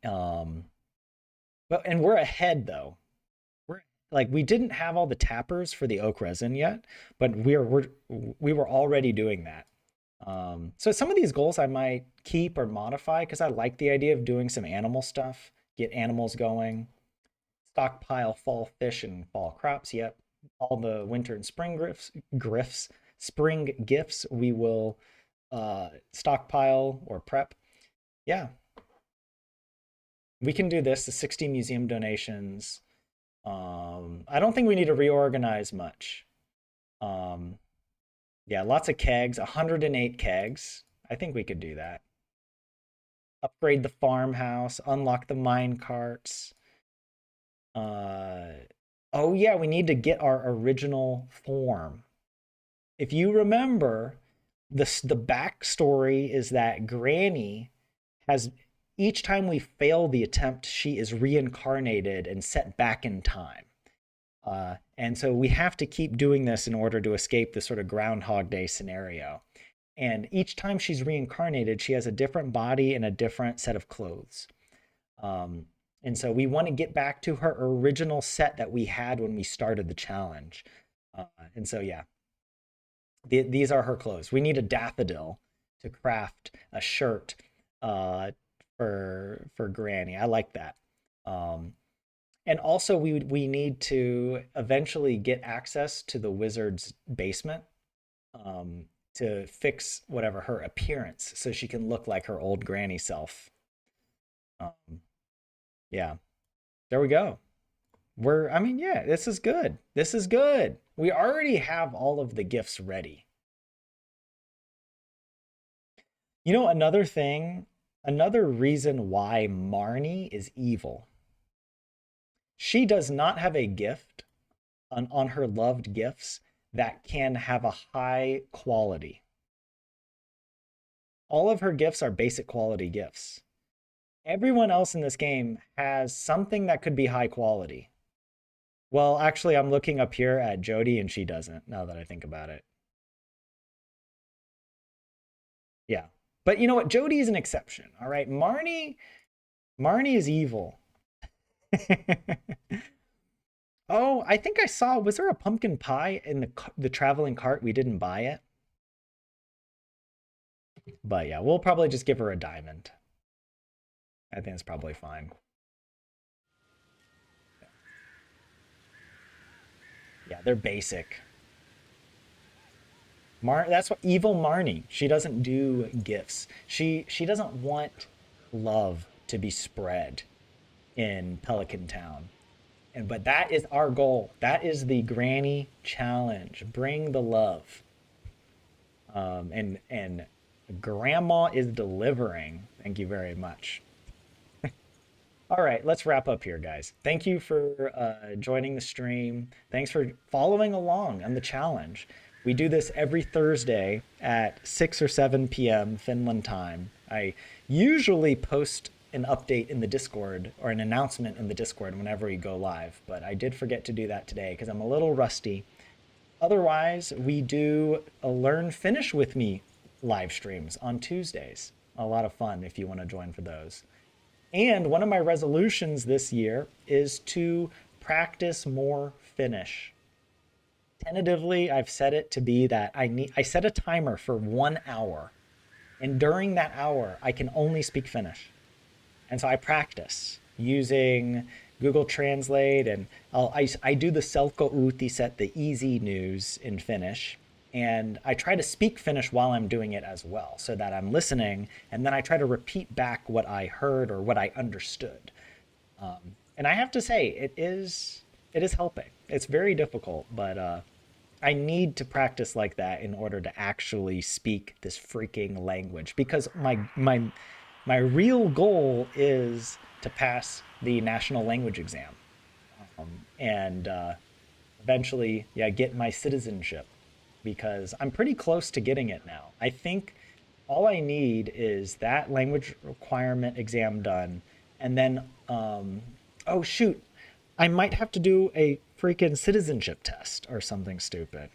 [SPEAKER 1] And we're ahead though. We're like we didn't have all the tappers for the oak resin yet, but we were already doing that. So some of these goals I might keep or modify because I like the idea of doing some animal stuff, get animals going, stockpile fall fish and fall crops. Yep, all the winter and spring spring gifts we will stockpile or prep. Yeah, we can do this. The 60 museum donations. I don't think we need to reorganize much. Yeah, lots of kegs, 108 kegs. I think we could do that. Upgrade the farmhouse, unlock the mine carts. Oh yeah, we need to get our original form. If you remember, the backstory is that Granny has, each time we fail the attempt, she is reincarnated and set back in time. And so we have to keep doing this in order to escape the sort of Groundhog Day scenario. And each time she's reincarnated, she has a different body and a different set of clothes. And so we want to get back to her original set that we had when we started the challenge. And so, yeah, these are her clothes. We need a daffodil to craft a shirt for Granny. I like that. And also we need to eventually get access to the wizard's basement. to fix whatever her appearance so she can look like her old granny self. Um, yeah, there we go. I mean, yeah, this is good. This is good. We already have all of the gifts ready. You know, another thing, another reason why Marnie is evil. She does not have a gift on her loved gifts that can have a high quality. All of her gifts are basic quality gifts. Everyone else in this game has something that could be high quality. Well, actually, I'm looking up here at Jody and she doesn't, now that I think about it. Yeah. But you know what? Jody is an exception. All right. Marnie is evil. Oh, I think I saw, was there a pumpkin pie in the traveling cart? We didn't buy it. But yeah, we'll probably just give her a diamond. I think it's probably fine. Yeah, they're basic. That's what evil Marnie. She doesn't do gifts. She doesn't want love to be spread in Pelican Town. But that is our goal. That is the granny challenge. Bring the love. And grandma is delivering. Thank you very much. All right, let's wrap up here, guys. Thank you for joining the stream. Thanks for following along on the challenge. We do this every Thursday at 6 or 7 p.m. Finland time. I usually post an update in the Discord or an announcement in the Discord whenever we go live, but I did forget to do that today because I'm a little rusty. Otherwise, we do a Learn Finish with Me live streams on Tuesdays. A lot of fun if you want to join for those. And one of my resolutions this year is to practice more Finnish. Tentatively, I've set it to be that I set a timer for 1 hour. And during that hour, I can only speak Finnish. And so I practice using Google Translate, and I do the Selko Uutiset, the easy news in Finnish. And I try to speak Finnish while I'm doing it as well, so that I'm listening, and then I try to repeat back what I heard or what I understood. And I have to say, it is helping. It's very difficult, but I need to practice like that in order to actually speak this freaking language. Because my real goal is to pass the national language exam, and eventually, yeah, get my citizenship, because I'm pretty close to getting it now. I think all I need is that language requirement exam done, and then, oh shoot, I might have to do a freaking citizenship test or something stupid.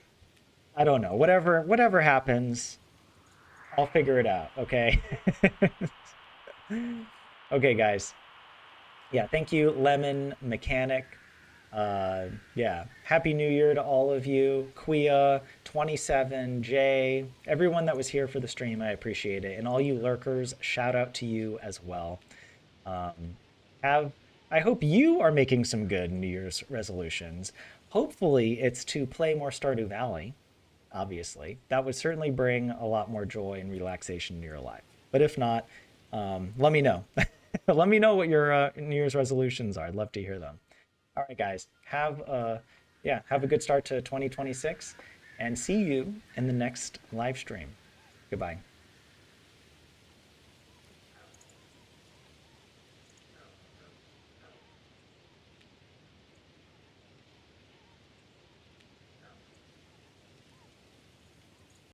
[SPEAKER 1] I don't know. Whatever happens, I'll figure it out. Okay. Okay, guys. Yeah, thank you, Lemon Mechanic. Yeah, Happy New Year to all of you. Quia, 27, Jay, everyone that was here for the stream, I appreciate it. And all you lurkers, shout out to you as well. Um, have I hope you are making some good New Year's resolutions. Hopefully, it's to play more Stardew Valley. Obviously, that would certainly bring a lot more joy and relaxation to your life. But if not, let me know. Let me know what your New Year's resolutions are. I'd love to hear them. All right, guys, have a good start to 2026, and see you in the next live stream. Goodbye.